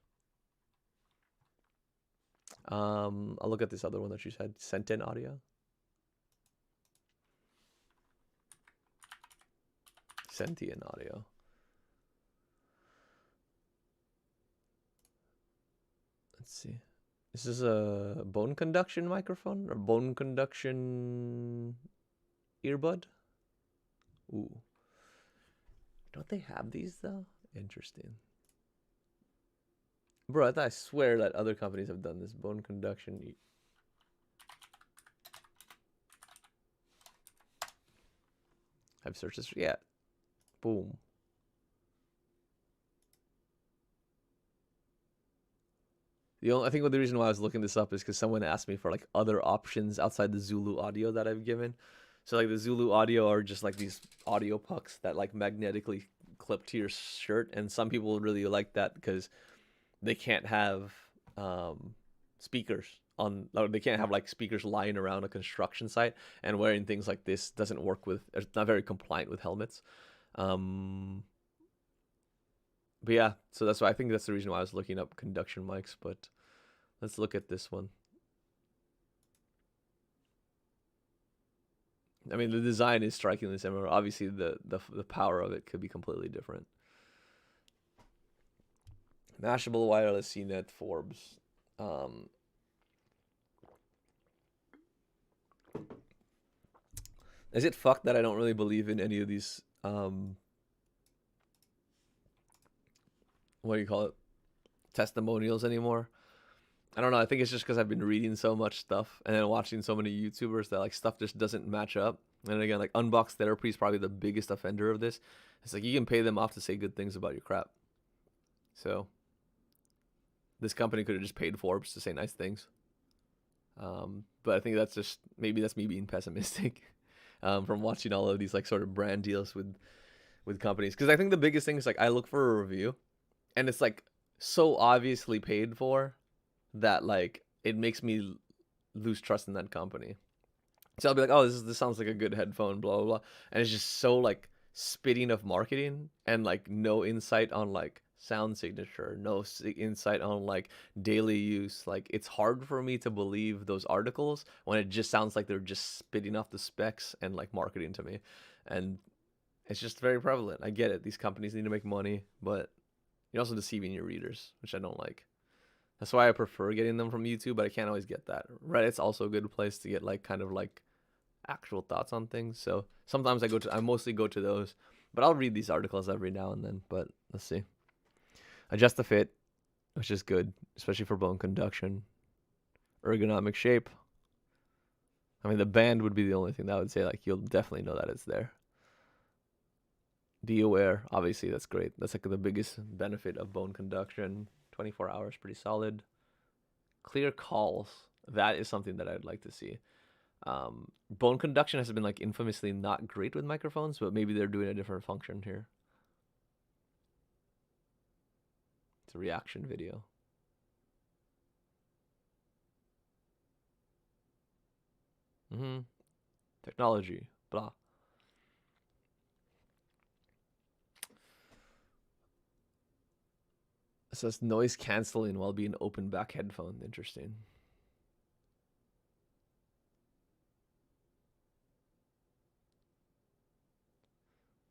I'll look at this other one that you said, Sentient Audio. Sentient Audio. Let's see. This is a bone conduction microphone or bone conduction earbud. Ooh. Don't they have these though? Interesting. Bro, I swear that other companies have done this bone conduction. I've searched this. Yeah. Boom. I think the reason why I was looking this up is because someone asked me for like other options outside the Zulu audio that I've given. So like the Zulu audio are just like these audio pucks that like magnetically clip to your shirt, and some people really like that because they can't have speakers on, or they can't have like speakers lying around a construction site, and wearing things like this doesn't work with, it's not very compliant with helmets. But yeah, so that's why I think that's the reason why I was looking up conduction mics. But let's look at this one. I mean, the design is strikingly similar. Obviously, the power of it could be completely different. Mashable wireless CNET Forbes. Is it fucked that I don't really believe in any of these what do you call it, testimonials anymore? I don't know. I think it's just because I've been reading so much stuff and then watching so many YouTubers that like stuff just doesn't match up. And again, like Unbox Therapy is probably the biggest offender of this. It's like you can pay them off to say good things about your crap. So this company could have just paid Forbes to say nice things. But I think that's just, maybe that's me being pessimistic from watching all of these like sort of brand deals with companies. Because I think the biggest thing is like I look for a review and it's like so obviously paid for that like it makes me lose trust in that company. So I'll be like, oh, this sounds like a good headphone, blah blah blah, and it's just so like spitting of marketing and like no insight on like sound signature, no insight on like daily use. Like it's hard for me to believe those articles when it just sounds like they're just spitting off the specs and like marketing to me, and it's just very prevalent. I get it, these companies need to make money, but you're also deceiving your readers, which I don't like. That's why I prefer getting them from YouTube, but I can't always get that. Reddit's also a good place to get like kind of like actual thoughts on things. So sometimes I mostly go to those, but I'll read these articles every now and then. But let's see. Adjust the fit, which is good, especially for bone conduction. Ergonomic shape. I mean, the band would be the only thing that I would say like you'll definitely know that it's there. Be aware, obviously that's great. That's like the biggest benefit of bone conduction. 24 hours, pretty solid. Clear calls, that is something that I'd like to see. Bone conduction has been like infamously not great with microphones, but maybe they're doing a different function here. It's a reaction video. Technology, blah. It says noise canceling while being open back headphone. Interesting.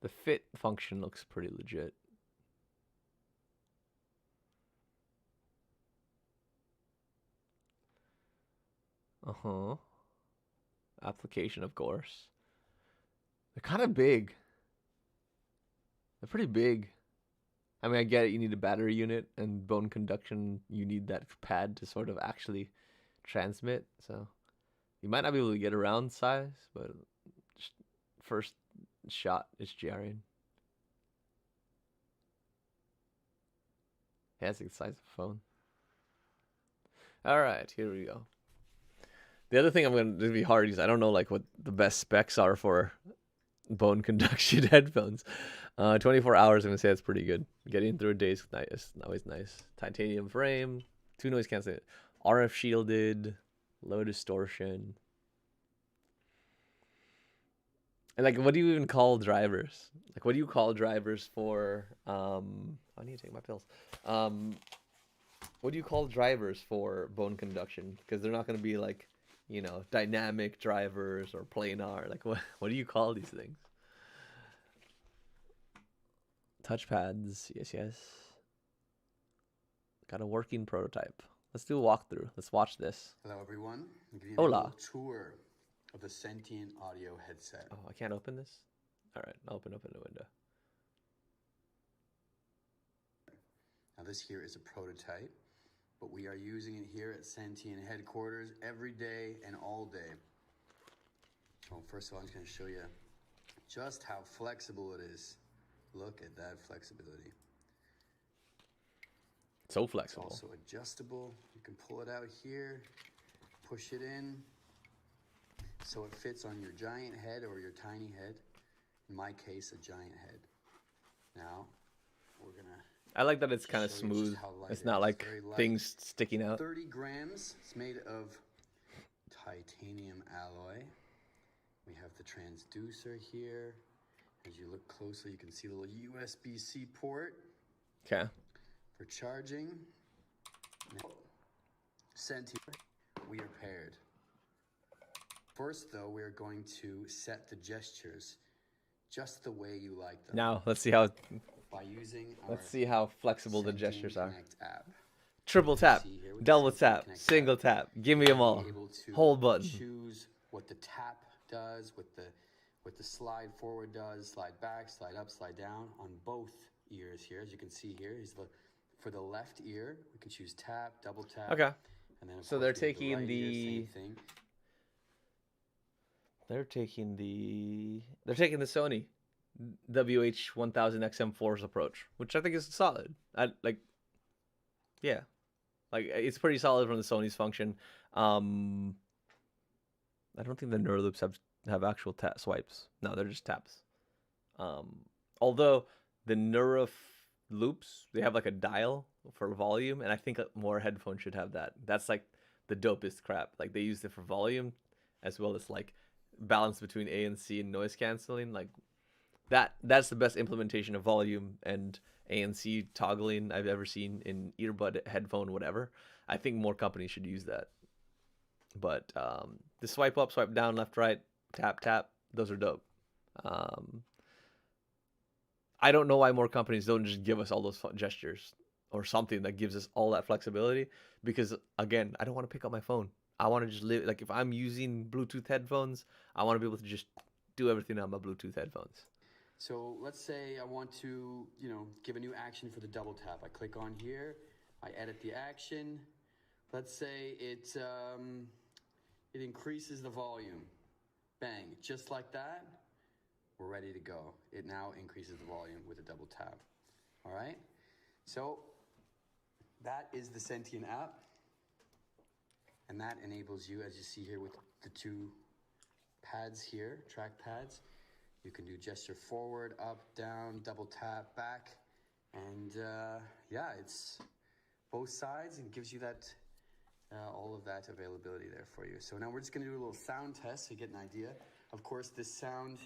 The fit function looks pretty legit. Application, of course. They're kind of big. They're pretty big. I mean, I get it, you need a battery unit, and bone conduction, you need that pad to sort of actually transmit. So you might not be able to get around size, but first shot is jarring. Yeah, it's like the size of a phone. All right, here we go. The other thing I'm going to be hard is I don't know like what the best specs are for bone conduction headphones. 24 hours, I'm going to say that's pretty good. Getting through a day is always nice. Titanium frame, 2 noise canceling, RF shielded, low distortion. And like, what do you even call drivers? Like, what do you call drivers for? I need to take my pills. What do you call drivers for bone conduction? Because they're not going to be like, you know, dynamic drivers or planar. Like, what do you call these things? Touchpads, yes. Got a working prototype. Let's do a walkthrough. Let's watch this. Hello, everyone. I'm giving you Hola. a little tour of the Sentient audio headset. Oh, I can't open this? All right, I'll open the window. Now, this here is a prototype, but we are using it here at Sentient headquarters every day and all day. So first of all, I'm just going to show you just how flexible it is. Look at that flexibility. So It's flexible. also adjustable. You can pull it out here, push it in, so it fits on your giant head or your tiny head. In my case, a giant head. Now, we're gonna. I like that it's kind of show you just smooth. how light It's it not is. like Very light. things sticking out. 30 grams. It's made of titanium alloy. We have the transducer here. As you look closely, you can see the little Usbc port Okay. for charging. Now, Sentient, we are paired. First, though, we're going to set the gestures just the way you like them. Now let's see how flexible the Sentient gestures are. Connect app. Triple tap, See here with the double Sentient tap, Connect single app. tap. Give me them all. Be able to Hold button. choose what the tap does, what the what the slide forward does, slide back, slide up, slide down on both ears here. As you can see here, for the left ear, we can choose tap, double tap. Okay. And then of So course, they're we have the taking right ear, the same thing. they're taking the Sony WH-1000XM4's approach, which I think is solid. Yeah, like it's pretty solid from the Sony's function. I don't think the Neuraloops have actual tap swipes. No, they're just taps. Although the Neuraloops, they have like a dial for volume, and I think more headphones should have that. That's like the dopest crap. Like they use it for volume as well as like balance between ANC and noise canceling. Like that's the best implementation of volume and ANC toggling I've ever seen in earbud, headphone, whatever. I think more companies should use that. But the swipe up, swipe down, left, right, tap, tap, those are dope. I don't know why more companies don't just give us all those gestures or something that gives us all that flexibility. Because again, I don't want to pick up my phone. I want to just live, like if I'm using Bluetooth headphones, I want to be able to just do everything on my Bluetooth headphones. So let's say I want to, give a new action for the double tap. I click on here, I edit the action. Let's say it increases the volume. Bang, just like that, we're ready to go. It now increases the volume with a double tap. All right? So that is the Sentient app. And that enables you, as you see here with the two pads here, track pads, you can do gesture forward, up, down, double tap, back. And yeah, it's both sides and gives you that all of that availability there for you. So now we're just gonna do a little sound test to get an idea. Of course, this sound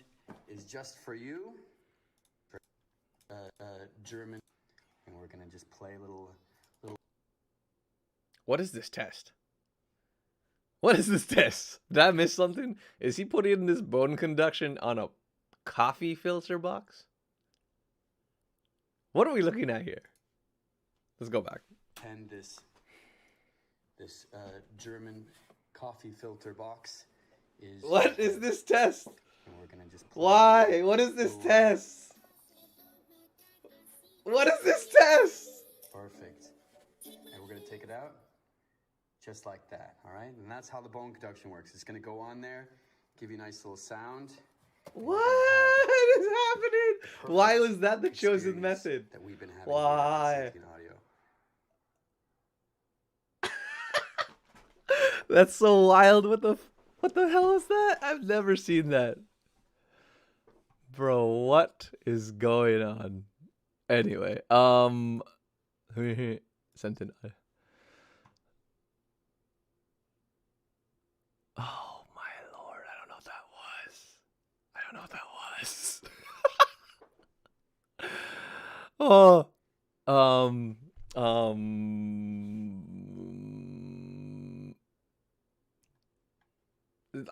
is just for you, German, and we're gonna just play a little. What is this test? What is this test? Did I miss something? Is he putting in this bone conduction on a coffee filter box? What are we looking at here? Let's go back. And this German coffee filter box is. What is this test? And we're gonna just play. Why? What is this test? What is this test? Perfect. And we're gonna take it out just like that, all right? And that's how the bone conduction works. It's gonna go on there, give you a nice little sound. What is happening? Why was that the chosen method? That we've been having Why? here at Sentient Audio. That's so wild. What the hell is that? I've never seen that. Bro, what is going on? Anyway, Sentient. Oh my lord, I don't know what that was. I don't know what that was.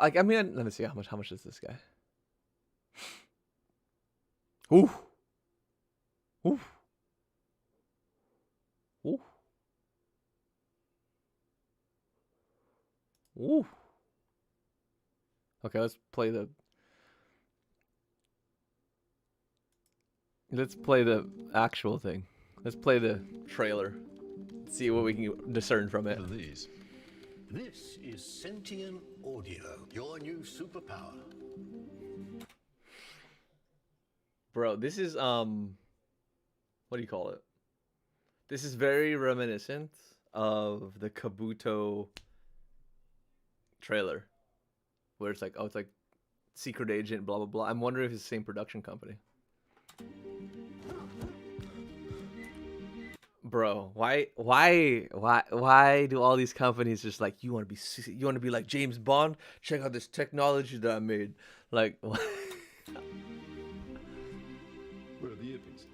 Like, I mean, let me see how much is this guy? Ooh. Ooh. Ooh. Ooh. Okay, let's play the actual thing. Let's play the trailer. See what we can discern from it. These. This is Sentient Audio, your new superpower. Bro, this is what do you call it? This is very reminiscent of the Kabuto trailer, where it's like, oh, it's like secret agent, blah blah blah. I'm wondering if it's the same production company. Bro, why do all these companies just like, you want to be like James Bond? Check out this technology that I made. Like, Where are the earpieces?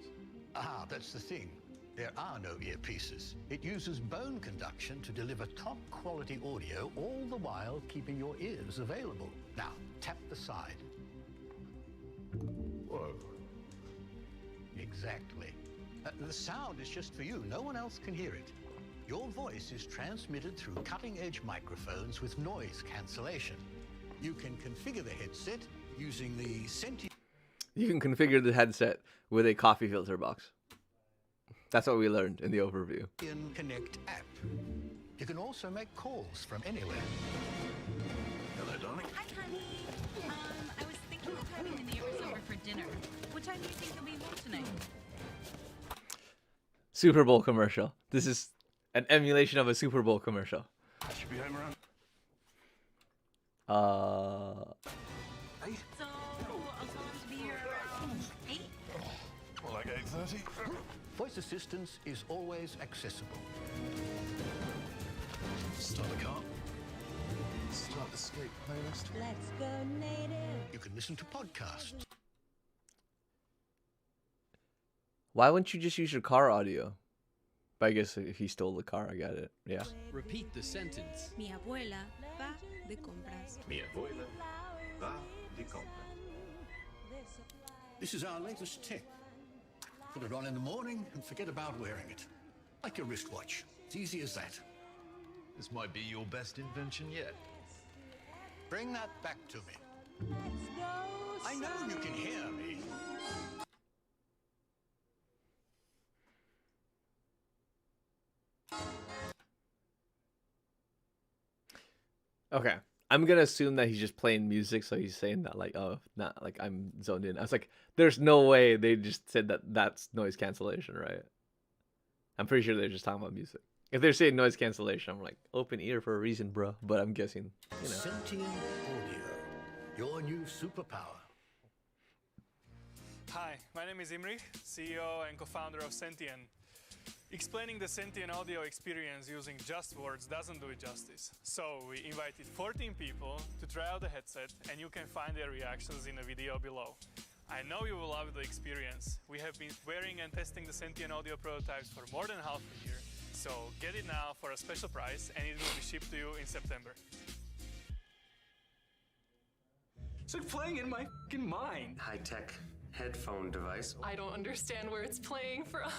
Ah, that's the thing. There are no earpieces. It uses bone conduction to deliver top quality audio, all the while keeping your ears available. Now, tap the side. Whoa. Exactly. The sound is just for you. No one else can hear it. Your voice is transmitted through cutting-edge microphones with noise cancellation. You can configure the headset using the sentient You can configure the headset with a coffee filter box. That's what we learned in the overview. Connect app. You can also make calls from anywhere. Hello, darling. Hi, honey. I was thinking of having the neighbors over for dinner. What time do you think you'll be home tonight? Super Bowl commercial. This is an emulation of a Super Bowl commercial. I should be home around. So I'll tell them to be here around 8. More like 8:30. Voice assistance is always accessible. Start the car. Start the skate playlist. Let's go native. You can listen to podcasts. Why wouldn't you just use your car audio? But I guess if he stole the car, I got it. Yeah. Repeat the sentence. Mi abuela va de compras. Mi abuela va de compras. This is our latest tech. Put it on in the morning and forget about wearing it. Like a wristwatch. It's easy as that. This might be your best invention yet. Bring that back to me. I know you can hear me. Okay. I'm gonna assume that he's just playing music, so he's saying that like, oh, not like I'm zoned in. I was like, there's no way they just said that that's noise cancellation, right? I'm pretty sure they're just talking about music. If they're saying noise cancellation, I'm like, open ear for a reason, bro. But I'm guessing, you know. Sentient audio. Your new superpower. Hi, my name is Imrich, CEO and co-founder of Sentient. Explaining the Sentient audio experience using just words doesn't do it justice. So we invited 14 people to try out the headset, and you can find their reactions in the video below. I know you will love the experience. We have been wearing and testing the Sentient audio prototypes for more than half a year. So get it now for a special price, and it will be shipped to you in September. It's like playing in my fucking mind. High-tech headphone device. I don't understand where it's playing from.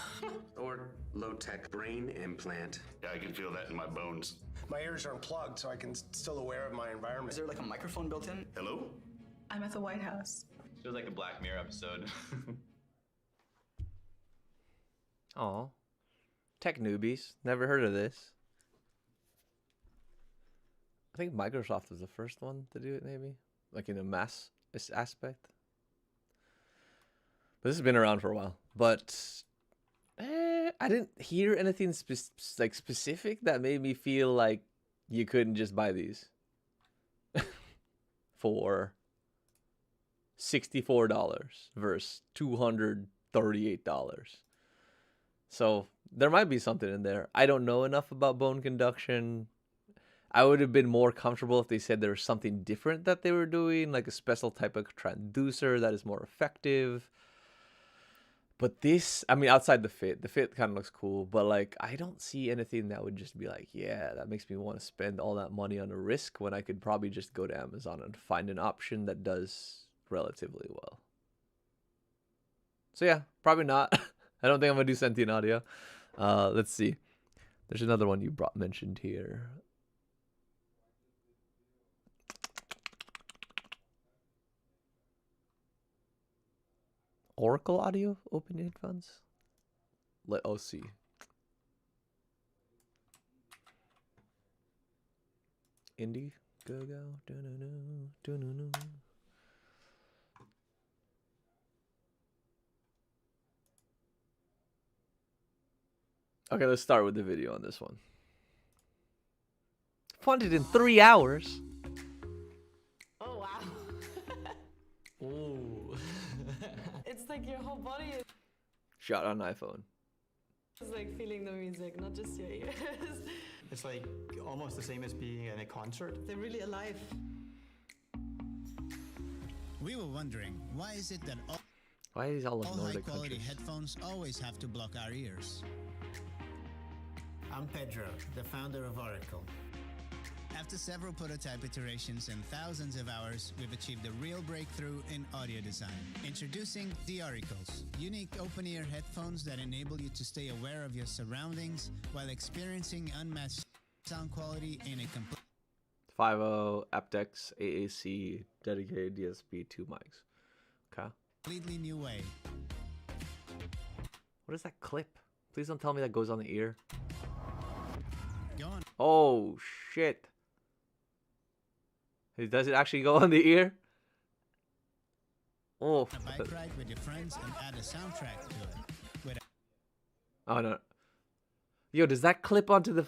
Or low-tech brain implant. Yeah, I can feel that in my bones. My ears are unplugged, so I can still aware of my environment. Is there like a microphone built in? Hello? I'm at the White House. Feels like a Black Mirror episode. Aw. Tech newbies. Never heard of this. I think Microsoft was the first one to do it, maybe. Like in a mass aspect. But this has been around for a while. But I didn't hear anything specific that made me feel like you couldn't just buy these for $64 versus $238. So there might be something in there. I don't know enough about bone conduction. I would have been more comfortable if they said there was something different that they were doing, like a special type of transducer that is more effective. But this, I mean, outside the fit kind of looks cool, but like, I don't see anything that would just be like, yeah, that makes me want to spend all that money on a risk when I could probably just go to Amazon and find an option that does relatively well. So yeah, probably not. I don't think I'm gonna do Sentient audio. Let's see. There's another one you mentioned here. Oracle Audio open headphones. Let us see. Indiegogo. Okay, let's start with the video on this one. Funded in 3 hours. Oh, wow. Ooh. It's like your whole body Shot on iPhone. is like feeling the music, not just your ears. It's like almost the same as being in a concert. They're really alive. We were wondering, why is it that Why is all of Nordic high-quality countries? headphones always have to block our ears? I'm Pedro, the founder of Oracle. After several prototype iterations and thousands of hours, we've achieved a real breakthrough in audio design. Introducing the Oracles, unique open-ear headphones that enable you to stay aware of your surroundings while experiencing unmatched sound quality in a complete 5.0 aptX AAC dedicated DSP 2 mics. Okay. Completely new way. What is that clip? Please don't tell me that goes on the ear. Go on. Oh shit. Does it actually go on the ear? Oh. A bike ride with your friends and add a soundtrack to it. With Oh no. Yo, does that clip onto the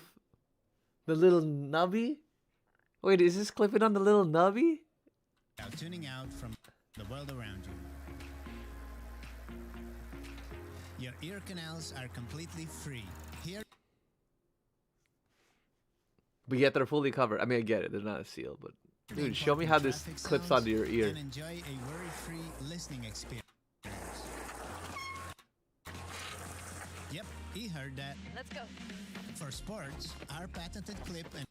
little nubby? Wait, is this clipping on the little nubby? Now tuning out from the world around you. Your ear canals are completely free. Here, But yet they're fully covered. I mean, I get it. They're not a seal, but dude, show me how this clips onto your ear. and enjoy a worry-free listening experience. Yep, he heard that. Let's go. For sports, our patented clip and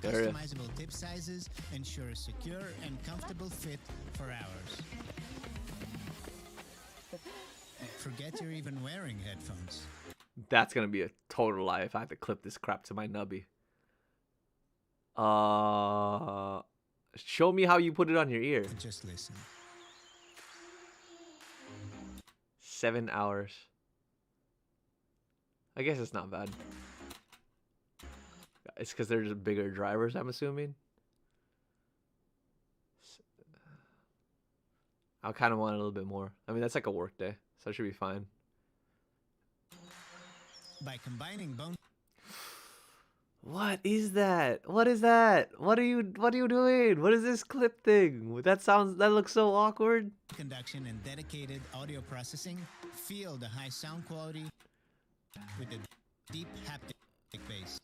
There it is. customizable tip sizes ensure a secure and comfortable fit for hours. Forget you're even wearing headphones. That's gonna be a total lie if I have to clip this crap to my nubby. Show me how you put it on your ear. Just listen. 7 hours. I guess it's not bad. It's because they're just bigger drivers, I'm assuming. I kind of want a little bit more. I mean, that's like a work day, so it should be fine. By combining bone. What is that? What is that? What are you doing? What is this clip thing? That looks so awkward. Conduction and dedicated audio processing, feel the high sound quality with the deep haptic bass.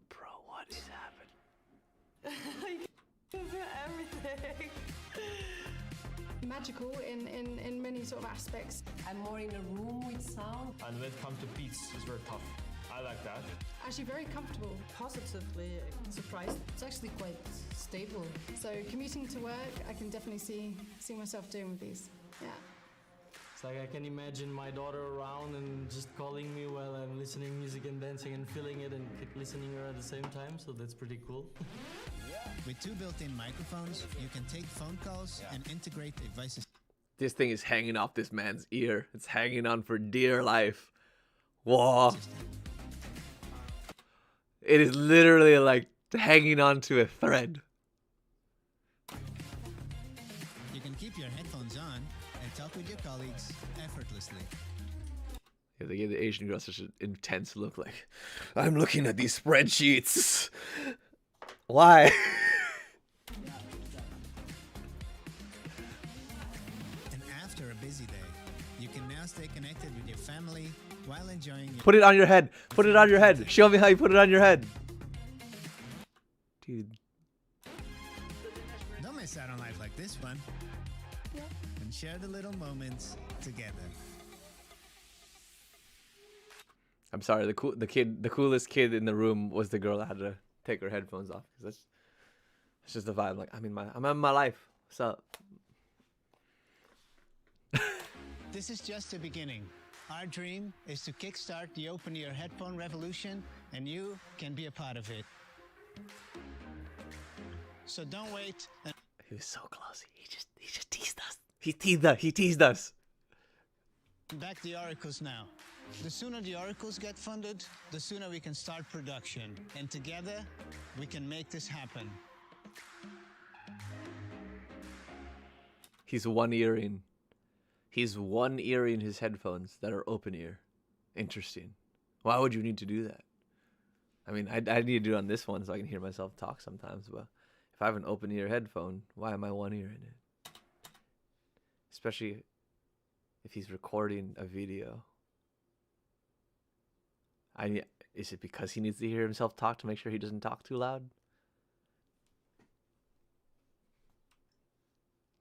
Bro, what is happening? You can do everything. Magical in many sort of aspects. I'm more in a room with sound. And when it comes to beats, it's very tough. I like that. Actually very comfortable. Positively surprised. It's actually quite stable. So commuting to work, I can definitely see myself doing with these. Yeah. It's like I can imagine my daughter around and just calling me while I'm listening music and dancing and feeling it and listening her at the same time, so that's pretty cool. With 2 built-in microphones, you can take phone calls and integrate devices. This thing is hanging off this man's ear. It's hanging on for dear life. Whoa. It is literally like hanging onto a thread. You can keep your headphones on and talk with your colleagues effortlessly. Yeah, they gave the Asian girl such an intense look like, I'm looking at these spreadsheets. Why? And after a busy day, you can now stay connected with your family while enjoying your... Put it on your head. Put it on your head. Show me how you put it on your head. Dude. Don't miss out on life like this one. And share the little moments together. I'm sorry, the coolest kid in the room was the girl that had to take her headphones off. That's just the vibe. Like, I'm in my life. What's up? This is just the beginning. Our dream is to kickstart the open-ear headphone revolution, and you can be a part of it. So don't wait. He was so close. He just teased us. He teased us. Back the oracles now. The sooner the oracles get funded, the sooner we can start production. And together, we can make this happen. He's one earring. He's one earring his headphones that are open ear. Interesting. Why would you need to do that? I mean, I need to do it on this one so I can hear myself talk sometimes, but if I have an open ear headphone, why am I one ear in it? Especially if he's recording a video. Is it because he needs to hear himself talk to make sure he doesn't talk too loud?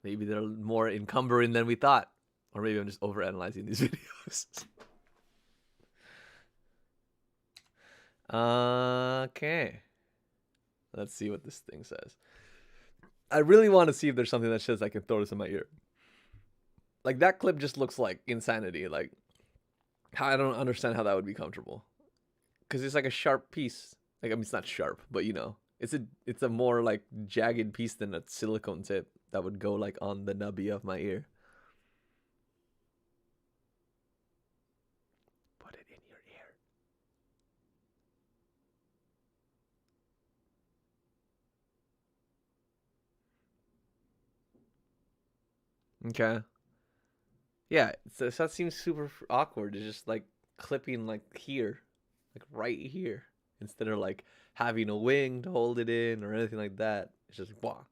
Maybe they're more encumbering than we thought. Or maybe I'm just overanalyzing these videos. Okay. Let's see what this thing says. I really want to see if there's something that says I can throw this in my ear. Like, that clip just looks like insanity. Like, I don't understand how that would be comfortable. Because it's like a sharp piece. Like, I mean, it's not sharp, but you know, It's a more like jagged piece than a silicone tip that would go like on the nubby of my ear. Put it in your ear. Okay. Yeah, so that seems super awkward. It's just like clipping like here, like right here, instead of like having a wing to hold it in or anything like that. It's just blah.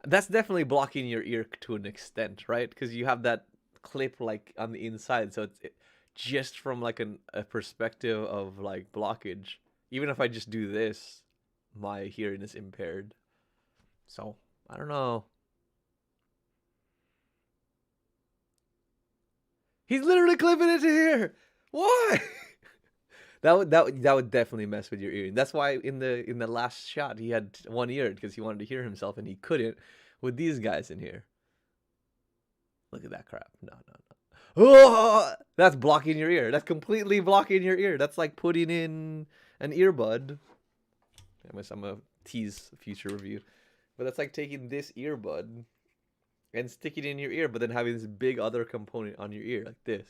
That's definitely blocking your ear to an extent, right? Because you have that clip like on the inside, so it's just from like a perspective of like blockage. Even if I just do this, my hearing is impaired. So I don't know. He's literally clipping it to here. Why? that would definitely mess with your ear. That's why in the last shot he had one ear because he wanted to hear himself and he couldn't with these guys in here. Look at that crap. No. Oh, that's blocking your ear. That's completely blocking your ear. That's like putting in an earbud. I'm gonna tease future review, but that's like taking this earbud and stick it in your ear, but then having this big other component on your ear like this.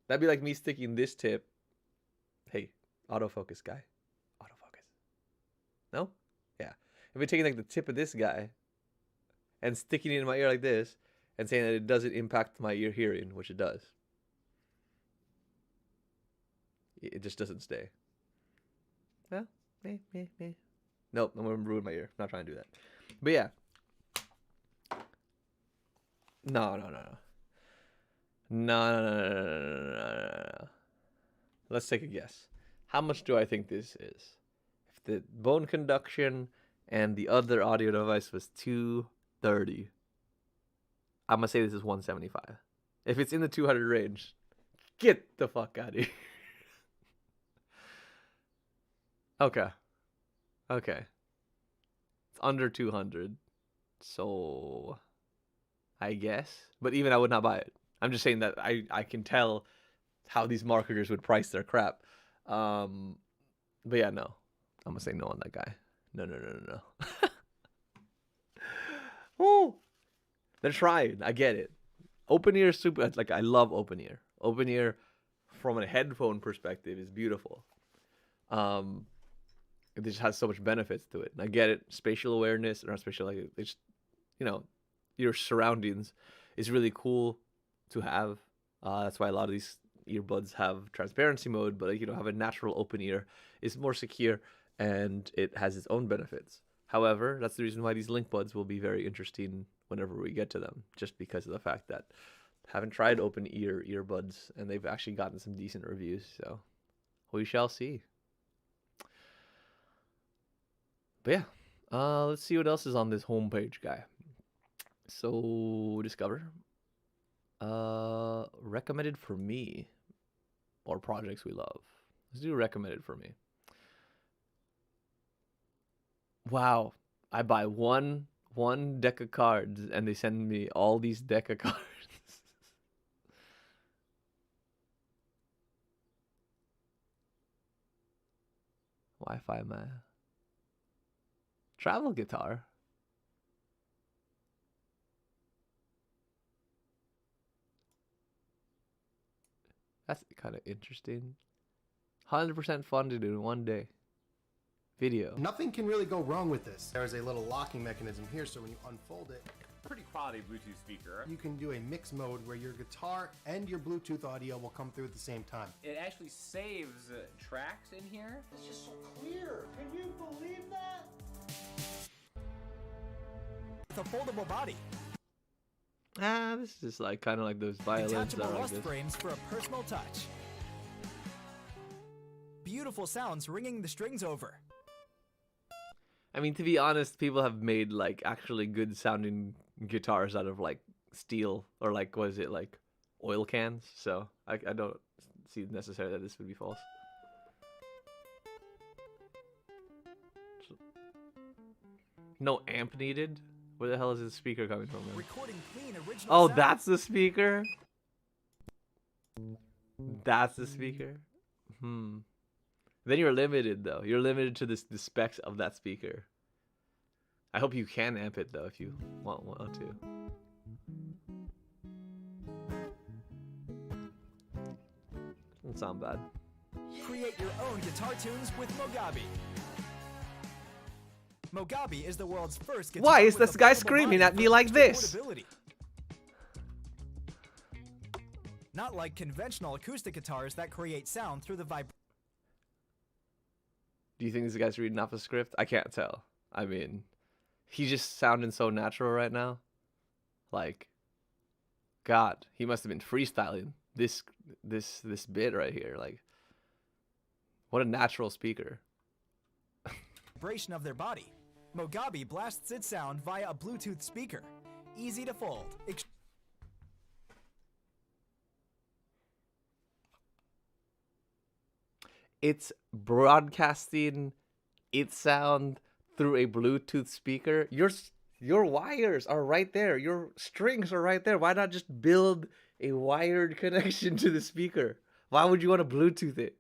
That'd be like me sticking this tip. Hey, autofocus guy. Autofocus. No? Yeah. If we're taking like the tip of this guy and sticking it in my ear like this and saying that it doesn't impact my ear hearing, which it does. It just doesn't stay. Well, nope, I'm gonna ruin my ear. I'm not trying to do that. But yeah. No. Let's take a guess. How much do I think this is? If the bone conduction and the other audio device was 230, I'm gonna say this is 175. If it's in the 200 range, get the fuck out of here. Okay. It's under 200, so I guess. But even I would not buy it. I'm just saying that I can tell how these marketers would price their crap. But yeah, no. I'm gonna say no on that guy. No. Woo! They're trying. I get it. Open ear super. Like I love open ear. Open ear from a headphone perspective is beautiful. It just has so much benefits to it. And I get it. Spatial awareness, or not spatial, like it's, your surroundings is really cool to have. That's why a lot of these earbuds have transparency mode, but have a natural open ear is more secure and it has its own benefits. However, that's the reason why these link buds will be very interesting whenever we get to them, just because of the fact that I haven't tried open ear earbuds and they've actually gotten some decent reviews, so we shall see. But yeah, let's see what else is on this homepage, guy. So discover recommended for me or projects we love. Let's do recommended for me. Wow, I buy one deck of cards and they send me all these deck of cards. Wi-Fi man. Travel guitar. That's kind of interesting. 100% funded in one day. Video. Nothing can really go wrong with this. There is a little locking mechanism here, so when you unfold it, pretty quality Bluetooth speaker. You can do a mix mode where your guitar and your Bluetooth audio will come through at the same time. It actually saves tracks in here. It's just so clear. Can you believe that? With a foldable body. This is like kind of like those violins that Detachable are like rust this. frames for a personal touch. Beautiful sounds ringing the strings over. I mean, to be honest, people have made like actually good sounding guitars out of like steel or like, what is it, like oil cans. So I don't see necessarily that this would be false. No amp needed? Where the hell is this speaker coming from? Man? Recording clean original Oh, sound. that's the speaker? That's the speaker? Then you're limited though. You're limited to the specs of that speaker. I hope you can amp it though if you want to. Doesn't sound bad. Create your own guitar tunes with Mogabi. Mogabi is the world's first guitar. Why is with this a guy foldable screaming body at me for like extra this? portability. Not like conventional acoustic guitars that create sound through the vibration. Do you think this guy's reading off a script? I can't tell. I mean, he's just sounding so natural right now. Like, God, he must have been freestyling this bit right here. Like, what a natural speaker. Vibration of their body. Mogabi blasts its sound via a Bluetooth speaker. Easy to fold. It's broadcasting its sound through a Bluetooth speaker. Your wires are right there. Your strings are right there. Why not just build a wired connection to the speaker? Why would you want to Bluetooth it?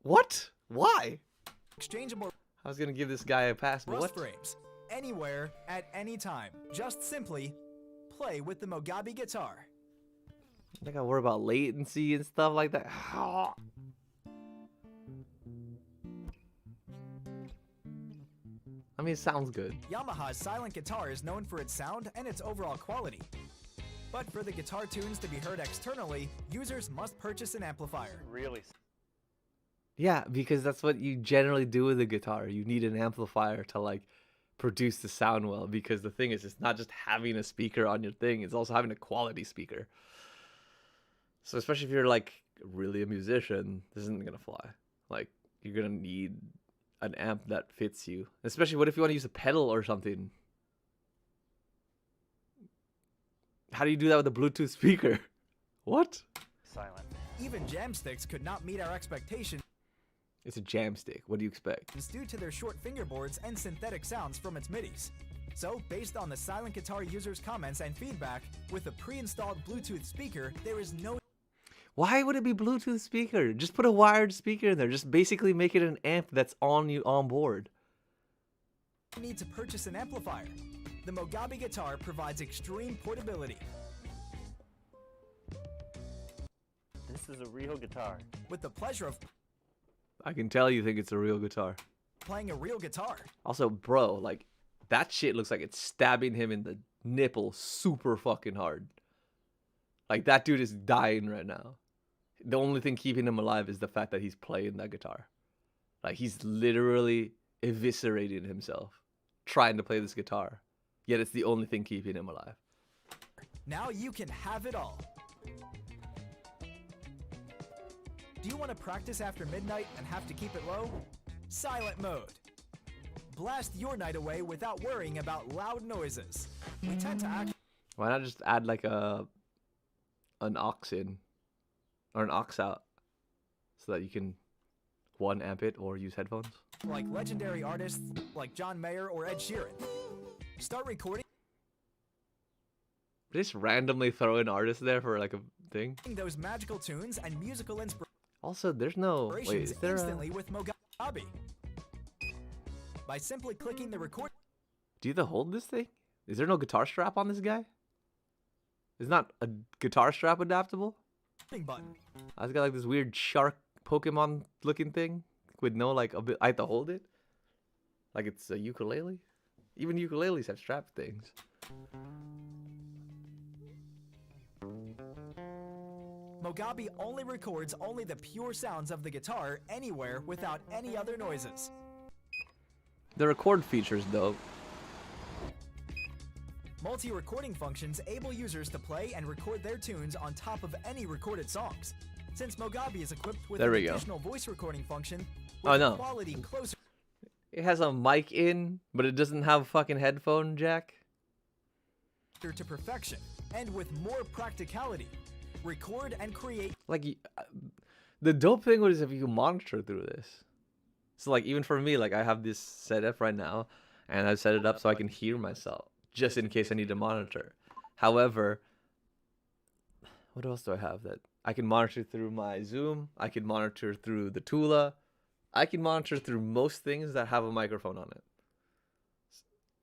What? Why? Exchangeable. I was gonna give this guy a pass, but what? Frames. Anywhere, at any time. Just simply play with the Mogabi guitar. I gotta worry about latency and stuff like that. I mean, it sounds good. Yamaha's silent guitar is known for its sound and its overall quality. But for the guitar tunes to be heard externally, users must purchase an amplifier. Really? Yeah, because that's what you generally do with a guitar. You need an amplifier to like produce the sound well, because the thing is, it's not just having a speaker on your thing, it's also having a quality speaker. So especially if you're like really a musician, this isn't gonna fly. Like, you're gonna need an amp that fits you. Especially what if you want to use a pedal or something? How do you do that with a Bluetooth speaker? What? Silent. Even jamsticks could not meet our expectations. It's a jamstick. What do you expect? Due to their short fingerboards and synthetic sounds from its midis. So, based on the silent guitar users' comments and feedback, with a pre-installed Bluetooth speaker, there is no... Why would it be Bluetooth speaker? Just put a wired speaker in there. Just basically make it an amp that's on board. You need to purchase an amplifier. The Mogabi guitar provides extreme portability. This is a real guitar. With the pleasure of I can tell you think it's a real guitar. playing a real guitar. Also, bro, like, that shit looks like it's stabbing him in the nipple super fucking hard. Like, that dude is dying right now. The only thing keeping him alive is the fact that he's playing that guitar. Like, he's literally eviscerating himself trying to play this guitar. Yet it's the only thing keeping him alive. Now you can have it all. Do you want to practice after midnight and have to keep it low? Silent mode. Blast your night away without worrying about loud noises. We tend to act Why not just add like an aux in or an aux out so that you can one amp it or use headphones? like legendary artists like John Mayer or Ed Sheeran. Start recording Just randomly throw in artists there for like a thing. those magical tunes and musical Also, there's no wait. inspirations Is there instantly with Mogabi. By simply clicking the record do you have to hold this thing? Is there no guitar strap on this guy? Is not a guitar strap adaptable? button. I got like this weird shark Pokemon looking thing with no like a bit. I have to hold it like it's a ukulele. Even ukuleles have strap things. Mogabi only records only the pure sounds of the guitar anywhere without any other noises. The record features though. Multi-recording functions able users to play and record their tunes on top of any recorded songs. Since Mogabi is equipped with There an we go. additional voice recording function, Oh, with no. quality closer It has a mic in, but it doesn't have a fucking headphone jack. to perfection, and with more practicality. Record and create Like, the dope thing is if you can monitor through this. So like, even for me, like I have this set up right now, and I've set it up so I can hear myself, just in case I need to monitor. However, what else do I have that I can monitor through my Zoom. I can monitor through the Tula. I can monitor through most things that have a microphone on it.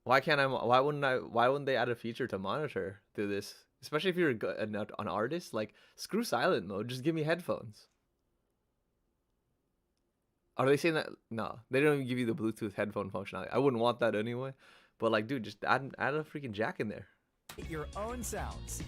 Why can't I? Why wouldn't they add a feature to monitor through this? Especially if you're an artist, like screw silent mode. Just give me headphones. Are they saying that? No, they don't even give you the Bluetooth headphone functionality. I wouldn't want that anyway. But like, dude, just add a freaking jack in there. Your own sounds.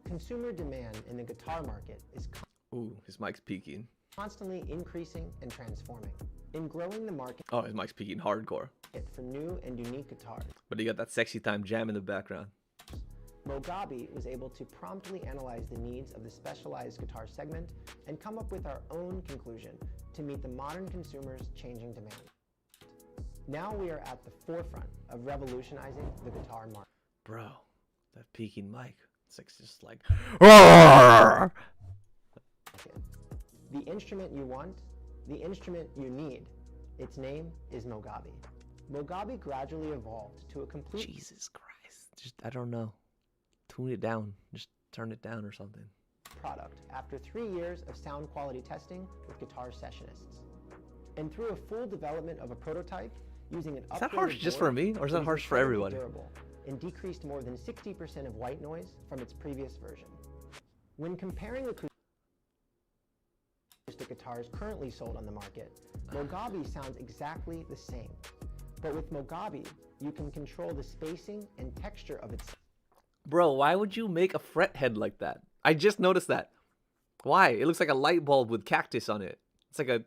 Consumer demand in the guitar market is Ooh, his mic's peaking. constantly increasing and transforming. In growing the market Oh, his mic's peaking hardcore. for new and unique guitars, But you got that sexy time jam in the background. Mogabi was able to promptly analyze the needs of the specialized guitar segment and come up with our own conclusion to meet the modern consumer's changing demand. Now we are at the forefront of revolutionizing the guitar market. Bro, that peaking mic. It's just like... The instrument you want, the instrument you need, its name is Mogabi. Mogabi gradually evolved to a complete... Jesus Christ. Just, I don't know. Tune it down. Just turn it down or something. ...product after 3 years of sound quality testing with guitar sessionists. And through a full development of a prototype using an Is that harsh just for me, or is that harsh for everybody? Durable and decreased more than 60% of white noise from its previous version. When comparing acoustic guitars currently sold on the market, Mogabi sounds exactly the same. But with Mogabi, you can control the spacing and texture of its... Bro, why would you make a fret head like that? I just noticed that. Why? It looks like a light bulb with cactus on it. It's like a...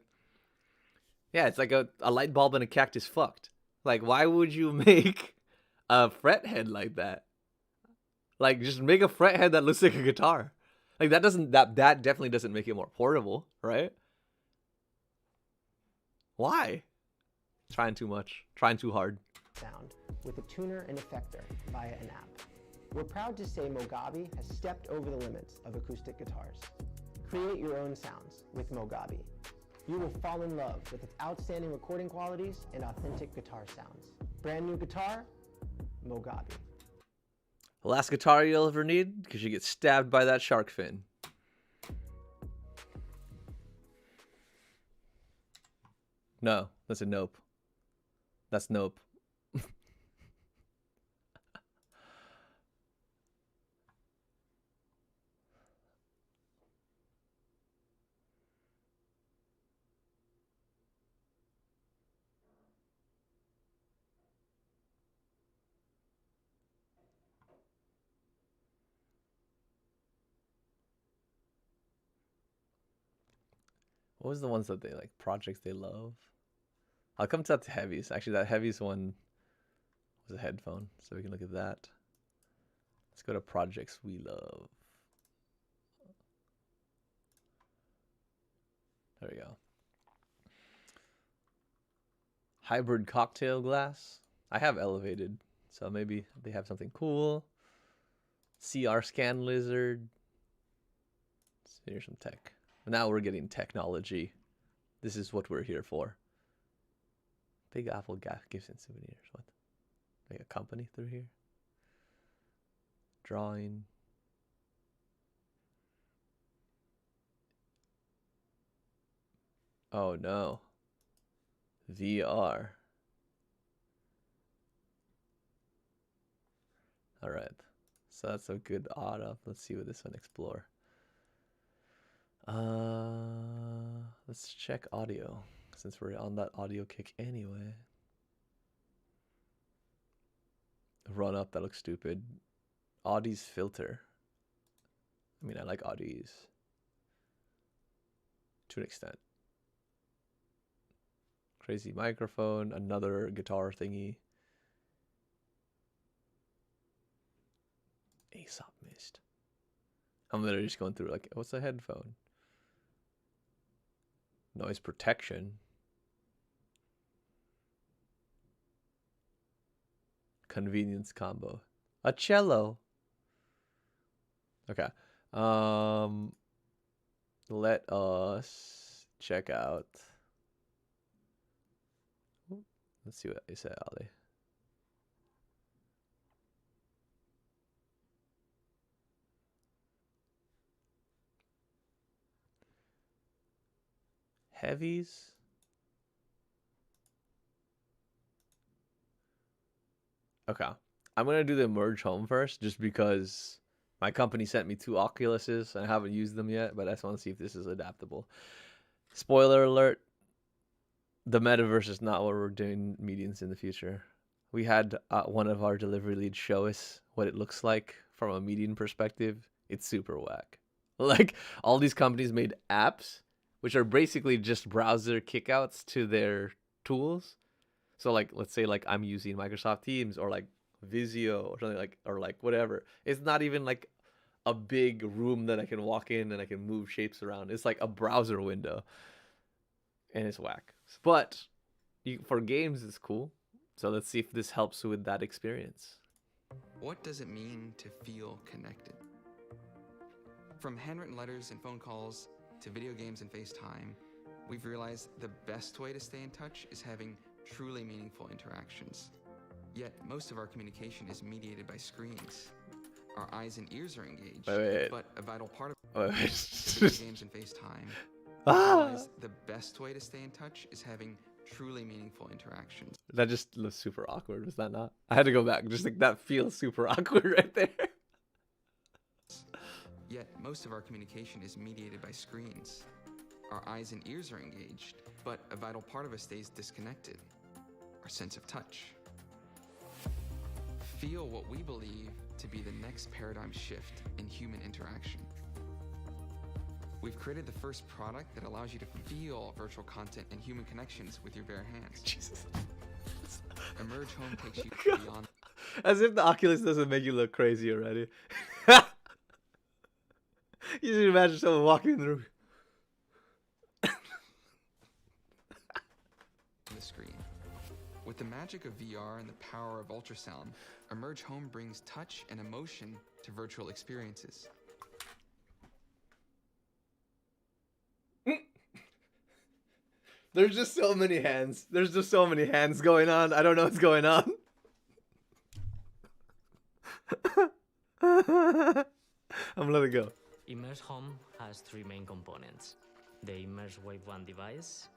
Yeah, it's like a light bulb and a cactus fucked. Like, why would you make a fret head like that? Like, just make a fret head that looks like a guitar. Like, that definitely doesn't make it more portable, right? Why? Trying too much. Trying too hard. Sound with a tuner and effector via an app. We're proud to say Mogabi has stepped over the limits of acoustic guitars. Create your own sounds with Mogabi. You will fall in love with its outstanding recording qualities and authentic guitar sounds. Brand new guitar, Mogabi. The last guitar you'll ever need, because you get stabbed by that shark fin. No, that's a nope. That's nope. What was the ones that they like, projects they love? I'll come to that to Heavies. Actually, that Heavies one was a headphone, so we can look at that. Let's go to projects we love. There we go. Hybrid cocktail glass. I have elevated, so maybe they have something cool. CR scan lizard. So here's some tech. Now we're getting technology. This is what we're here for. Big Apple gifts and souvenirs. What? Like a company through here? Drawing. Oh no. VR. Alright. So that's a good odd up. Let's see what this one explore. Let's check audio, since we're on that audio kick anyway. Run up, that looks stupid. Audi's filter. I mean, I like Audi's to an extent. Crazy microphone, another guitar thingy. Aesop mist. I'm literally just going through like, what's a headphone? Noise protection. Convenience combo. A cello. Okay. Let us check out. Let's see what they say, Ali. Heavies. Okay. I'm going to do the Emerge Home first just because my company sent me 2 Oculuses and I haven't used them yet, but I just want to see if this is adaptable. Spoiler alert, the metaverse is not what we're doing meetings in the future. We had one of our delivery leads show us what it looks like from a meeting perspective. It's super whack. Like, all these companies made apps, which are basically just browser kickouts to their tools. So, like, let's say, like, I'm using Microsoft Teams or, like, Visio or something like, or, like, whatever. It's not even, like, a big room that I can walk in and I can move shapes around. It's like a browser window. And it's whack. But for games, it's cool. So let's see if this helps with that experience. What does it mean to feel connected? From handwritten letters and phone calls to video games and FaceTime, we've realized the best way to stay in touch is having truly meaningful interactions. Yet most of our communication is mediated by screens. Our eyes and ears are engaged, but a vital part of video games and FaceTime. Realize the best way to stay in touch is having truly meaningful interactions. That just looks super awkward, was that not? I had to go back. Just like that feels super awkward right there. Yet most of our communication is mediated by screens. Our eyes and ears are engaged, but a vital part of us stays disconnected. Our sense of touch. Feel what we believe to be the next paradigm shift in human interaction. We've created the first product that allows you to feel virtual content and human connections with your bare hands. Jesus. Emerge Home takes you beyond. As if the Oculus doesn't make you look crazy already. You should imagine someone walking in the room. The screen. With the magic of VR and the power of ultrasound, Emerge Home brings touch and emotion to virtual experiences. There's just so many hands. There's just so many hands going on. I don't know what's going on. I'm gonna let it go. Immerse Home has 3 main components: the Immerse Wave 1 device,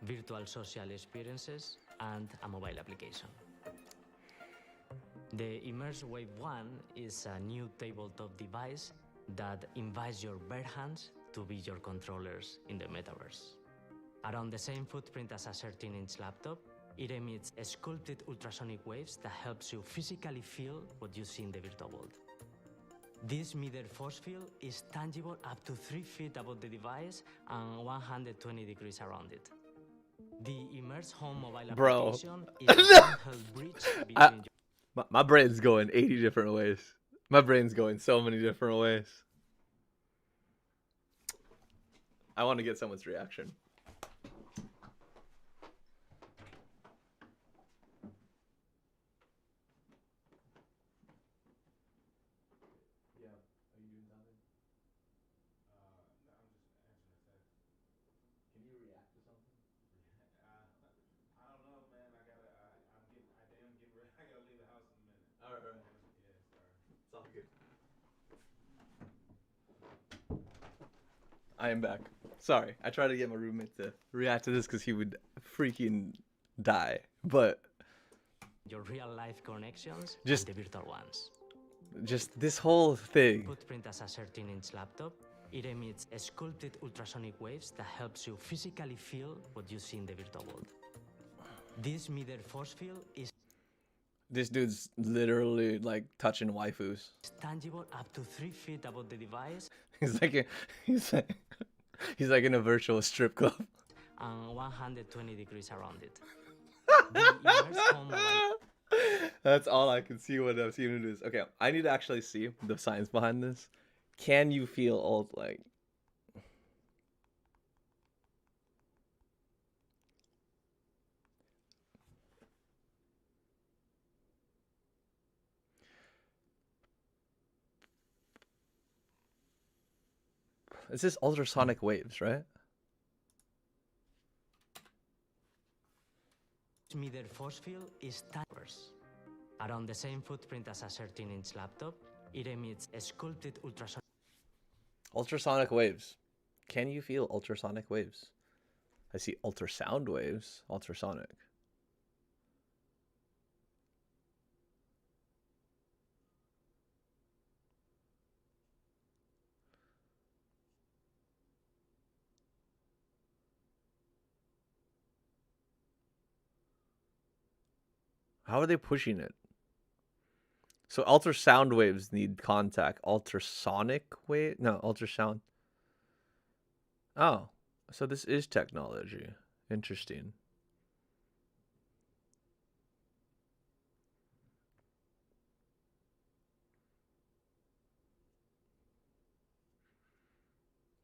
virtual social experiences, and a mobile application. The Immerse Wave 1 is a new tabletop device that invites your bare hands to be your controllers in the metaverse. Around the same footprint as a 13-inch laptop, it emits sculpted ultrasonic waves that helps you physically feel what you see in the virtual world. This mirror force field is tangible up to 3 feet above the device and 120 degrees around it. The Immerse Home mobile application is a handheld bridge between my brain's going 80 different ways. My brain's going so many different ways. I want to get someone's reaction. I am back. Sorry, I tried to get my roommate to react to this because he would freaking die. But your real life connections just and the virtual ones. Just this whole thing. Footprint as a 13-inch laptop, it emits sculpted ultrasonic waves that helps you physically feel what you see in the virtual world. This mirror force field is this dude's literally like touching waifus. Tangible up to 3 feet above the device. He's like in a virtual strip club. And 120 degrees around it. The Immerse Home That's all I can see when I'm seeing this. Okay, I need to actually see the science behind this. Can you feel all like? This is ultrasonic waves, right? Mirror force field is diverse. Around the same footprint as a 13-inch laptop, it emits sculpted ultrasonic. Ultrasonic waves. Can you feel ultrasonic waves? I see ultrasound waves, ultrasonic. How are they pushing it? So ultrasound waves need contact. Ultrasonic wave? No, ultrasound. Oh, so this is technology. Interesting.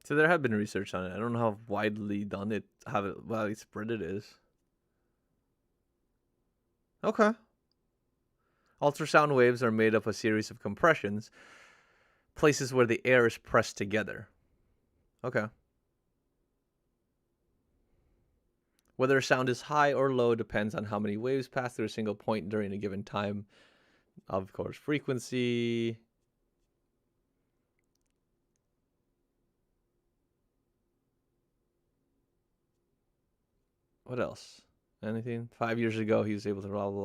So there have been research on it. I don't know how widely done it, how widely spread it is. Okay. Ultrasound waves are made up of a series of compressions, places where the air is pressed together. Okay. Whether sound is high or low depends on how many waves pass through a single point during a given time. Of course, frequency. What else? Anything? 5 years ago, he was able to blah, blah,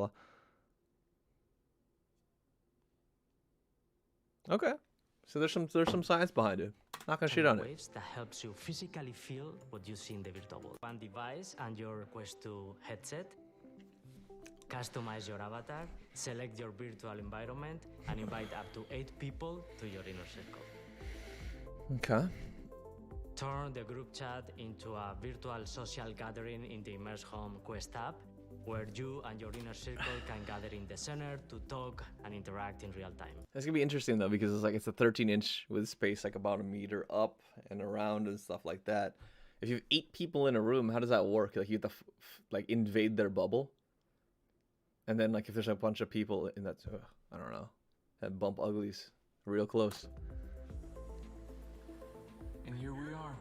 blah. Okay. So there's some science behind it. Not gonna shit on it. Waves that helps you physically feel what you see in the virtual world. One device and your Quest 2 headset. Customize your avatar, select your virtual environment, and invite up to 8 people to your inner circle. Okay. Turn the group chat into a virtual social gathering in the Immerse Home Quest app, where you and your inner circle can gather in the center to talk and interact in real time. That's gonna be interesting though, because it's a 13-inch with space like about a meter up and around and stuff like that. If you have 8 people in a room, how does that work? Like you have to like invade their bubble, and then like if there's a bunch of people in that, I don't know, that bump uglies real close. And here we are.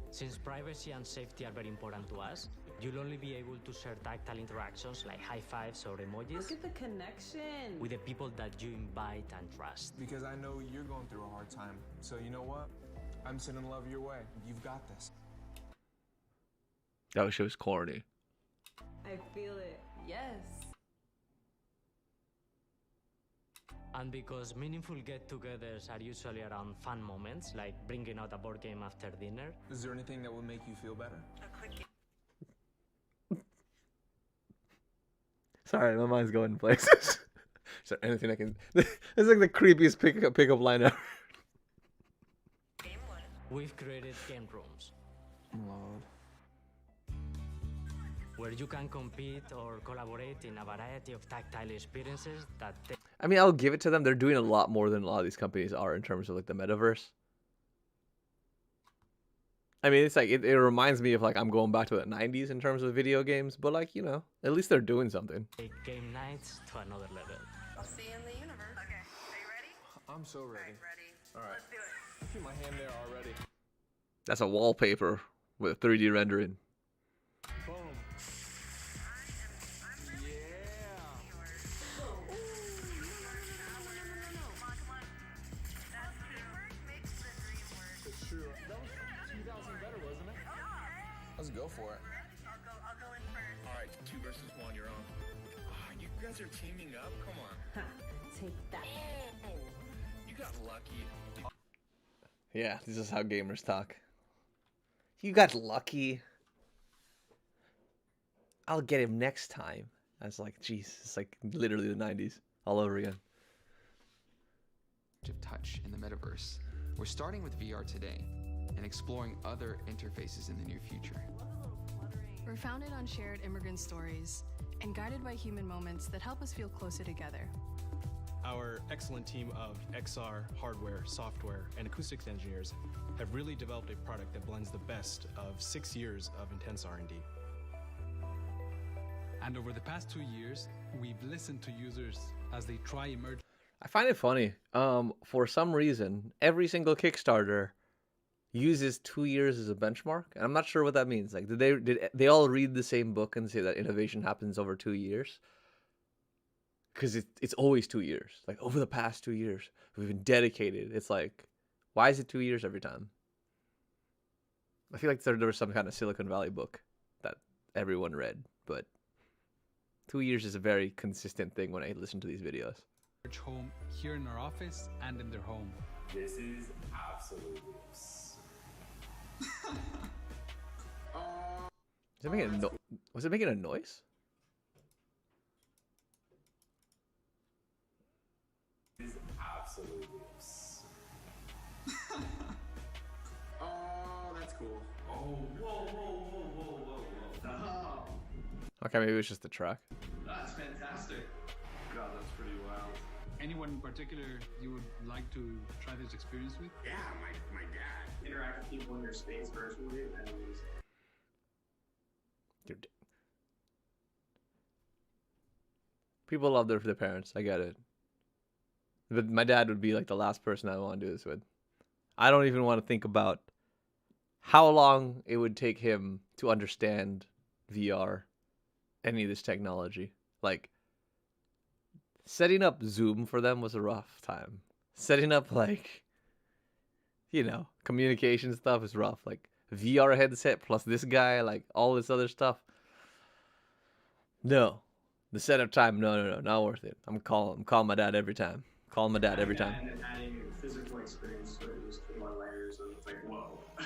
Since privacy and safety are very important to us, you'll only be able to share tactile interactions like high fives or emojis. Look at the connection. With the people that you invite and trust. Because I know you're going through a hard time. So you know what? I'm sending love your way. You've got this. That shit was corny. I feel it. Yes. And because meaningful get-togethers are usually around fun moments, like bringing out a board game after dinner. Is there anything that will make you feel better? Sorry, my mind's going places. Is there anything I can... It's like the creepiest pickup line ever. We've created game rooms. Lord. Where you can compete or collaborate in a variety of tactile experiences that... I mean, I'll give it to them. They're doing a lot more than a lot of these companies are in terms of like the metaverse. I mean, it's like, it reminds me of like, I'm going back to the 90s in terms of video games, but like, you know, at least they're doing something. Take game nights to another level. I'll see you in the universe. Okay. Are you ready? I'm so ready. Ready. All right. Let's do it. Keep my hand there already. That's a wallpaper with 3D rendering. Boom. Let's go for it. I'll go in first. All right, 2 versus 1, you're on. Oh, you guys are teaming up? Come on. Take that. Oh, you got lucky. Yeah, this is how gamers talk. You got lucky. I'll get him next time. I was like, geez, it's like literally the 90s all over again. Touch in the metaverse. We're starting with VR today and exploring other interfaces in the near future. We're founded on shared immigrant stories and guided by human moments that help us feel closer together. Our excellent team of XR, hardware, software, and acoustics engineers have really developed a product that blends the best of 6 years of intense R&D. And over the past 2 years, we've listened to users as they try emerge. I find it funny. For some reason, every single Kickstarter uses 2 years as a benchmark, and I'm not sure what that means. Like, did they all read the same book and say that innovation happens over 2 years? Because it's always 2 years. Like, over the past 2 years, we've been dedicated. It's like, why is it 2 years every time? I feel like there was some kind of Silicon Valley book that everyone read, but 2 years is a very consistent thing when I listen to these videos. Home here in our office and in their home. This is absolutely Is it making was it making a noise? This is absolutely Oh, that's cool. Oh, whoa. Okay, maybe it's just the track. That's fantastic. God, that's pretty wild. Anyone in particular you would like to try this experience with? Yeah, my dad. Interact with people in your space virtually, and it was... People love their parents. I get it. But my dad would be like the last person I want to do this with. I don't even want to think about how long it would take him to understand VR, any of this technology. Like, setting up Zoom for them was a rough time. Setting up, like, you know, communication stuff is rough. Like, VR headset plus this guy, like, all this other stuff. No. The setup time, no, not worth it. I'm calling my dad every time. Calling my dad every time. And then adding physical experience to it, just more layers, and it's like, whoa. I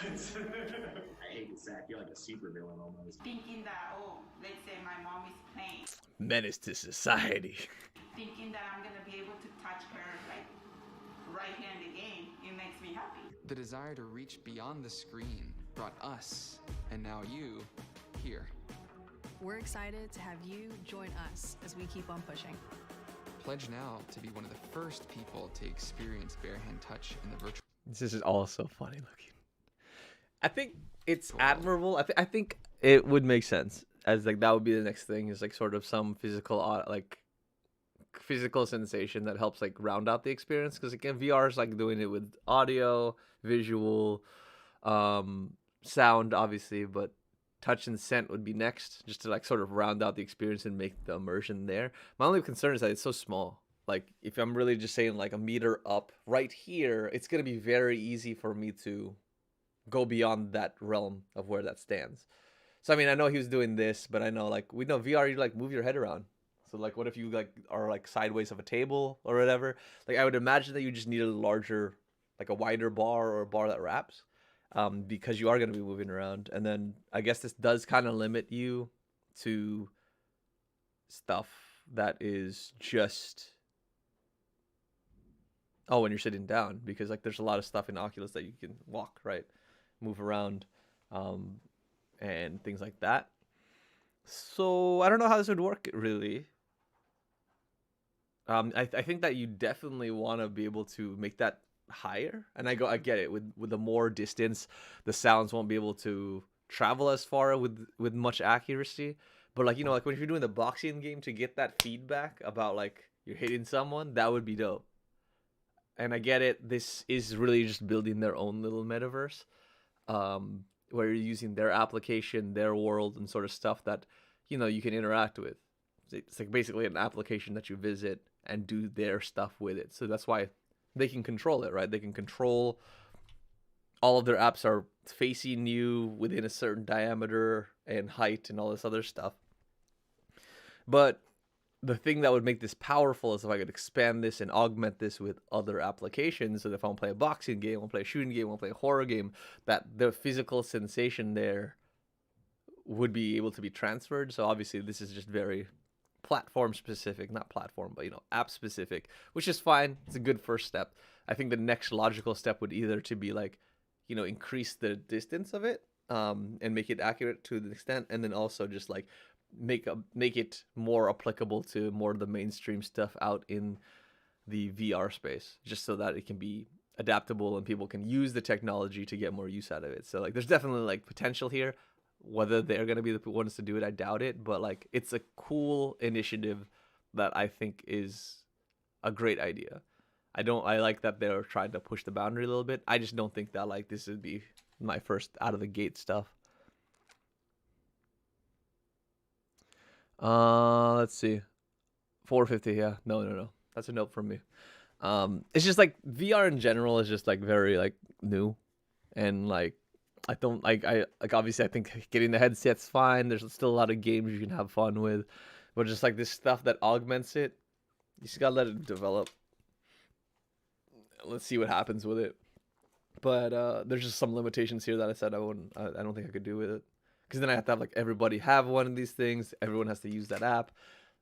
hate it, Zach. You're like a super villain almost. Thinking that, oh, let's say my mom is playing. Menace to society. Thinking that I'm going to be able to touch her, like, right here in the game, it makes me happy. The desire to reach beyond the screen brought us, and now you, here. We're excited to have you join us as we keep on pushing. Pledge now to be one of the first people to experience bare hand touch in the virtual. This is all so funny looking. I think it's admirable. I think it would make sense as like that would be the next thing is like sort of some physical sensation that helps like round out the experience, because again VR is like doing it with audio, visual, sound obviously, but touch and scent would be next, just to like sort of round out the experience and make the immersion there. My only concern is that it's so small. Like if I'm really just saying like a meter up right here, it's going to be very easy for me to go beyond that realm of where that stands. So I mean, I know he was doing this, but I know like we know VR, you like move your head around. So like what if you like are like sideways of a table or whatever? Like I would imagine that you just need a larger, like a wider bar or a bar that wraps. Because you are going to be moving around. And then I guess this does kind of limit you to stuff that is just, when you're sitting down, because like there's a lot of stuff in Oculus that you can walk, right? Move around, and things like that. So I don't know how this would work really. I think that you definitely want to be able to make that higher, and I get it, with the more distance the sounds won't be able to travel as far with much accuracy, but like, you know, like when you're doing the boxing game, to get that feedback about like you're hitting someone, that would be dope. And I get it, this is really just building their own little metaverse, where you're using their application, their world, and sort of stuff that, you know, you can interact with. It's like basically an application that you visit and do their stuff with it. So that's why they can control it, right? They can control all of their apps are facing you within a certain diameter and height and all this other stuff. But the thing that would make this powerful is if I could expand this and augment this with other applications. So if I want to play a boxing game, I want to play a shooting game, I want to play a horror game, that the physical sensation there would be able to be transferred. So obviously this is just very platform specific, not platform, but, you know, app specific, which is fine. It's a good first step. I think the next logical step would either to be like, you know, increase the distance of it, and make it accurate to the extent, and then also just like make it more applicable to more of the mainstream stuff out in the VR space, just so that it can be adaptable and people can use the technology to get more use out of it. So like there's definitely like potential here. Whether they're going to be the ones to do it, I doubt it, but like it's a cool initiative that I think is a great idea. I like that they're trying to push the boundary a little bit. I just don't think that like this would be my first out of the gate stuff. Let's see. 450, yeah. No. That's a note from me. It's just like VR in general is just like very like new, and like I don't I obviously I think getting the headset's fine. There's still a lot of games you can have fun with, but just like this stuff that augments it, you just gotta let it develop. Let's see what happens with it. But there's just some limitations here that I said I don't think I could do with it, because then I have to have like everybody have one of these things. Everyone has to use that app.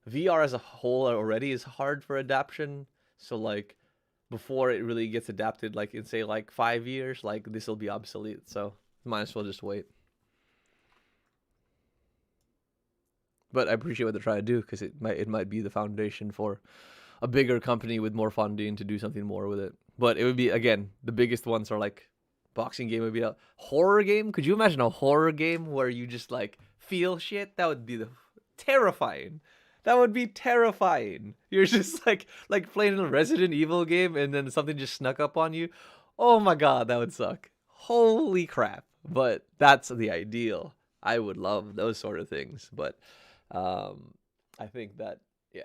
VR as a whole already is hard for adaptation. So like before it really gets adapted, like in say like 5 years, like this will be obsolete. So might as well just wait. But I appreciate what they're trying to do, because it might be the foundation for a bigger company with more funding to do something more with it. But it would be, again, the biggest ones are like boxing game would be a horror game. Could you imagine a horror game where you just like feel shit? That would be terrifying. That would be terrifying. You're just like playing a Resident Evil game and then something just snuck up on you. Oh my god, that would suck. Holy crap. But that's the ideal. I would love those sort of things. But I think that, yeah.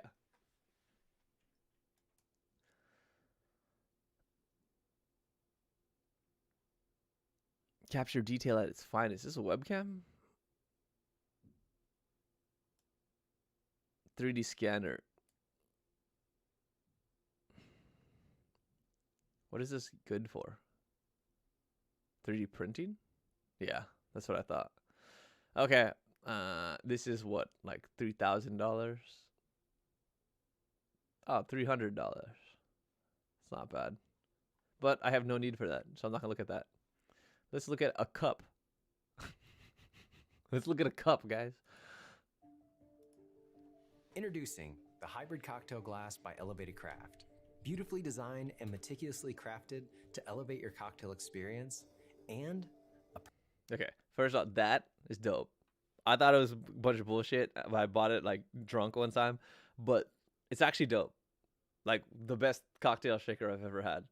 Capture detail at its finest. Is this a webcam? 3D scanner. What is this good for? 3D printing? Yeah, that's what I thought. Okay, this is what, like $3,000? Oh, $300. It's not bad. But I have no need for that, so I'm not gonna look at that. Let's look at a cup. Let's look at a cup, guys. Introducing the Hybrid Cocktail Glass by Elevated Craft. Beautifully designed and meticulously crafted to elevate your cocktail experience and Okay, first off, that is dope. I thought it was a bunch of bullshit. I bought it like drunk one time, but it's actually dope. Like the best cocktail shaker I've ever had.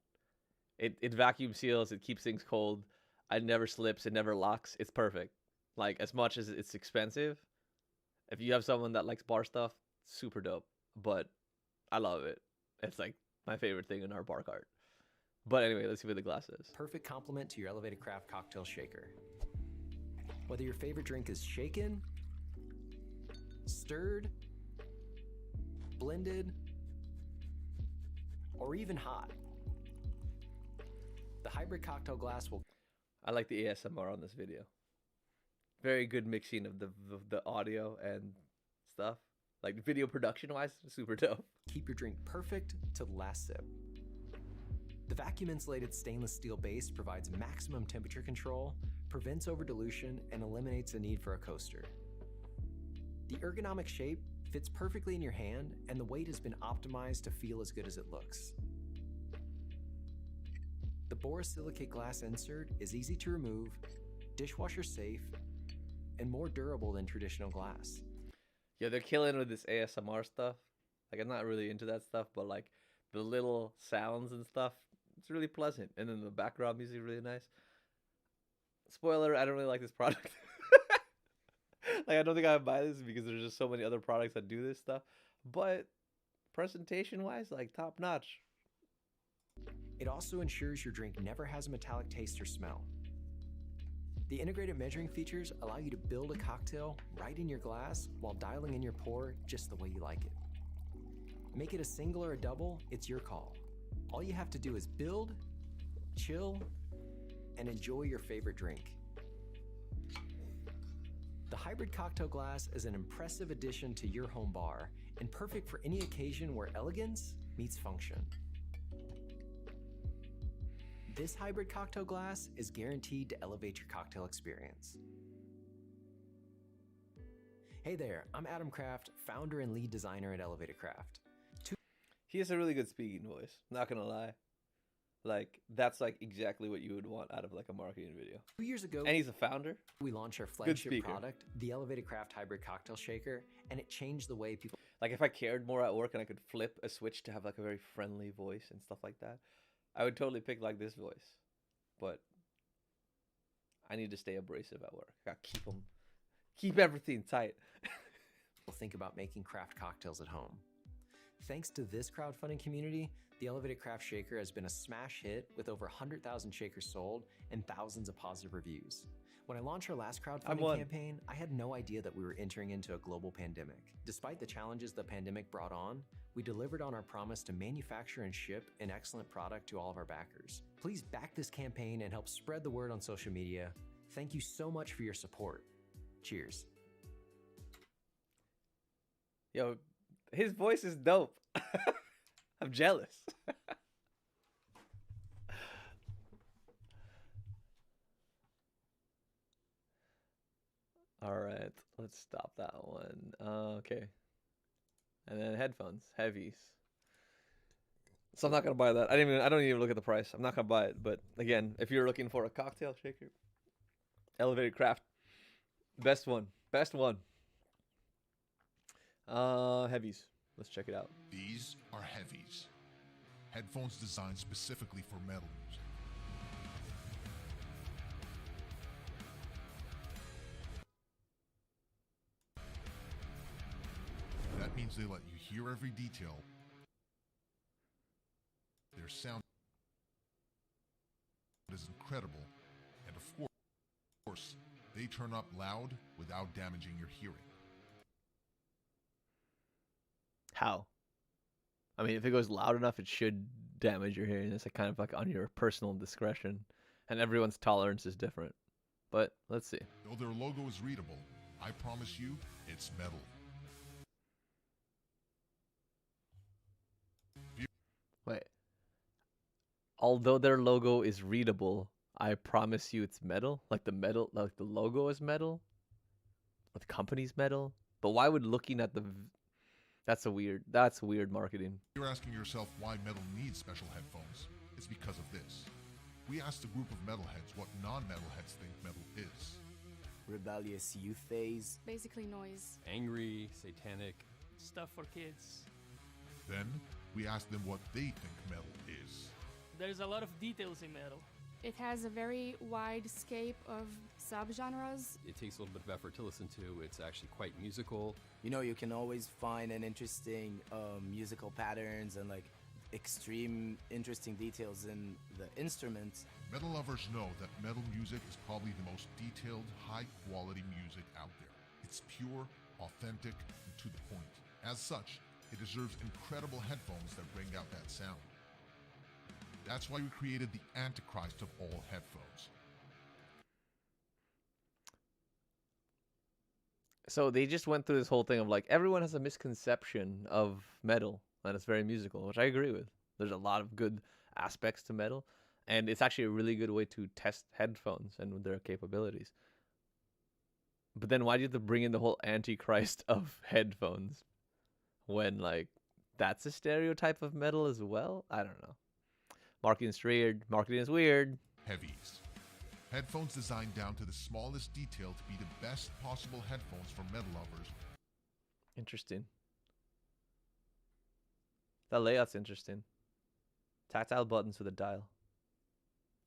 It vacuum seals, it keeps things cold. It never slips, it never locks. It's perfect. Like as much as it's expensive, if you have someone that likes bar stuff, super dope. But I love it. It's like my favorite thing in our bar cart. But anyway, let's see what the glass is. perfect complement to your Elevated Craft cocktail shaker. Whether your favorite drink is shaken, stirred, blended, or even hot, the Hybrid Cocktail Glass will... I like the ASMR on this video. Very good mixing of the audio and stuff. Like video production wise, super dope. keep your drink perfect to the last sip. The vacuum insulated stainless steel base provides maximum temperature control, prevents over dilution, and eliminates the need for a coaster. The ergonomic shape fits perfectly in your hand, and the weight has been optimized to feel as good as it looks. The borosilicate glass insert is easy to remove, dishwasher safe, and more durable than traditional glass. Yeah, they're killing with this ASMR stuff. Like I'm not really into that stuff, but like the little sounds and stuff, it's really pleasant. And then the background music is really nice. Spoiler, I don't really like this product. Like I don't think I would buy this because there's just so many other products that do this stuff. But presentation wise, like top notch. It also ensures your drink never has a metallic taste or smell. The integrated measuring features allow you to build a cocktail right in your glass while dialing in your pour just the way you like it. Make it a single or a double, it's your call. All you have to do is build, chill, and enjoy your favorite drink. The Hybrid Cocktail Glass is an impressive addition to your home bar and perfect for any occasion where elegance meets function. This Hybrid Cocktail Glass is guaranteed to elevate your cocktail experience. Hey there, I'm Adam Kraft, founder and lead designer at Elevated Craft. He has a really good speaking voice, not gonna lie. Like that's like exactly what you would want out of like a marketing video. 2 years ago, and he's a founder. We launched our flagship product, the Elevated Craft Hybrid Cocktail Shaker, and it changed the way people... Like if I cared more at work and I could flip a switch to have like a very friendly voice and stuff like that, I would totally pick like this voice. But I need to stay abrasive at work. I gotta keep everything tight. Think about making craft cocktails at home. Thanks to this crowdfunding community, The Elevated Craft Shaker has been a smash hit with over 100,000 shakers sold and thousands of positive reviews. When I launched our last crowdfunding campaign, I had no idea that we were entering into a global pandemic. Despite the challenges the pandemic brought on, we delivered on our promise to manufacture and ship an excellent product to all of our backers. Please back this campaign and help spread the word on social media. Thank you so much for your support. Cheers. Yo, his voice is dope. I'm jealous. All right, let's stop that one. Okay. And then headphones, heavies. So I'm not gonna buy that. I don't even look at the price. I'm not gonna buy it. But again, if you're looking for a cocktail shaker, Elevated Craft, best one. Heavies. Let's check it out. These are Heavies, headphones designed specifically for metal music. That means they let you hear every detail. Their sound is incredible, and of course, they turn up loud without damaging your hearing. How? I mean, if it goes loud enough, it should damage your hearing. It's kind of like on your personal discretion, and everyone's tolerance is different. But let's see. Though their logo is readable, I promise you, it's metal. Wait. Although their logo is readable, I promise you it's metal? Like the logo is metal? Or the company's metal? But why would looking at the... That's weird marketing. You're asking yourself why metal needs special headphones. It's because of this. We asked a group of metalheads what non-metalheads think metal is. Rebellious youth phase. Basically noise. Angry, satanic, stuff for kids. Then, we asked them what they think metal is. There's a lot of details in metal. It has a very wide scape of subgenres. It takes a little bit of effort to listen to. It's actually quite musical. You know, you can always find an interesting musical patterns and like extreme interesting details in the instruments. Metal lovers know that metal music is probably the most detailed, high-quality music out there. It's pure, authentic, and to the point. As such, it deserves incredible headphones that bring out that sound. That's why we created the Antichrist of all headphones. So they just went through this whole thing of like, everyone has a misconception of metal, and it's very musical, which I agree with. There's a lot of good aspects to metal, and it's actually a really good way to test headphones and their capabilities. But then why do you have to bring in the whole Antichrist of headphones when, like, that's a stereotype of metal as well? I don't know. Marketing is weird. Heavies. Headphones designed down to the smallest detail to be the best possible headphones for metal lovers. Interesting. That layout's interesting. Tactile buttons with a dial.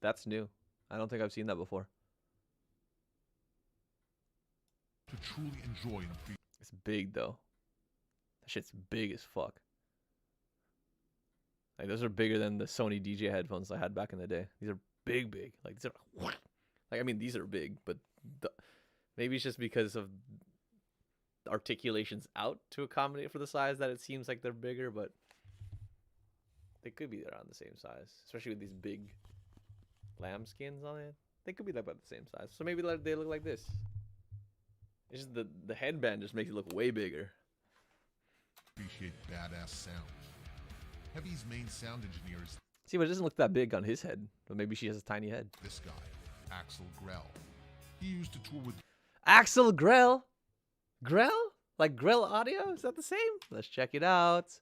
That's new. I don't think I've seen that before. To truly enjoy and appreciate. It's big though. That shit's big as fuck. Like those are bigger than the Sony DJ headphones I had back in the day. These are big. Like these are like, I mean, these are big, but maybe it's just because of the articulations out to accommodate for the size that it seems like they're bigger, but they could be around the same size, especially with these big lambskins on it. They could be about the same size. So maybe they look like this. It's just the headband just makes it look way bigger. Appreciate badass sounds. Heavy's main sound engineer is... See, but it doesn't look that big on his head. But maybe she has a tiny head. This guy, Axel Grell. He used to tour with... Axel Grell? Grell? Like Grell Audio? Is that the same? Let's check it out.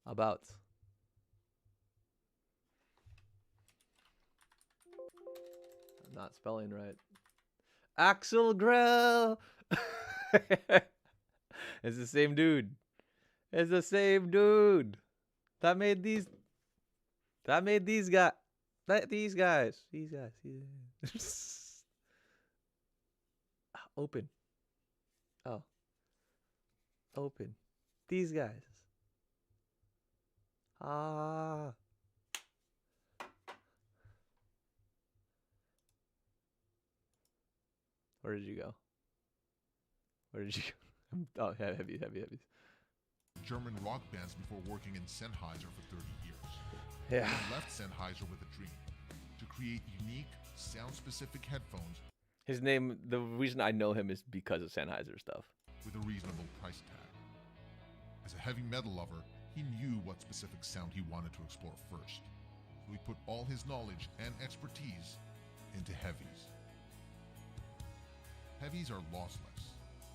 About. I'm not spelling right. Axel Grell. It's the same dude. It's the same dude that made these. That made these guys. These guys. Open. Oh. Open. These guys. Ah. Where did you go? Where did you go? Oh, heavies. German rock bands before working in Sennheiser for 30 years. Yeah. He left Sennheiser with a dream to create unique, sound-specific headphones His name, the reason I know him is because of Sennheiser stuff. with a reasonable price tag. As a heavy metal lover, he knew what specific sound he wanted to explore first, so he put all his knowledge and expertise into heavies. Heavies are lossless.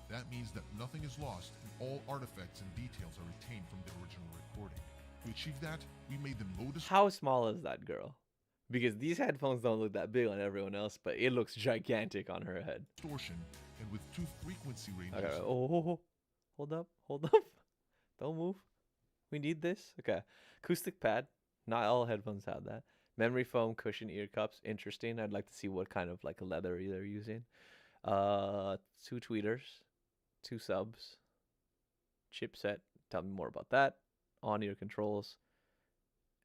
That means that nothing is lost and all artifacts and details are retained from the original recording. To achieve that, we made them low How small is that girl? Because these headphones don't look that big on everyone else, but it looks gigantic on her head. distortion and with 2 frequency ranges. Okay. Oh, hold up. Don't move. We need this. Okay. Acoustic pad. Not all headphones have that. Memory foam cushion ear cups. Interesting. I'd like to see what kind of like leather they're using. 2 tweeters. 2 subs. Chipset. Tell me more about that. On-ear controls.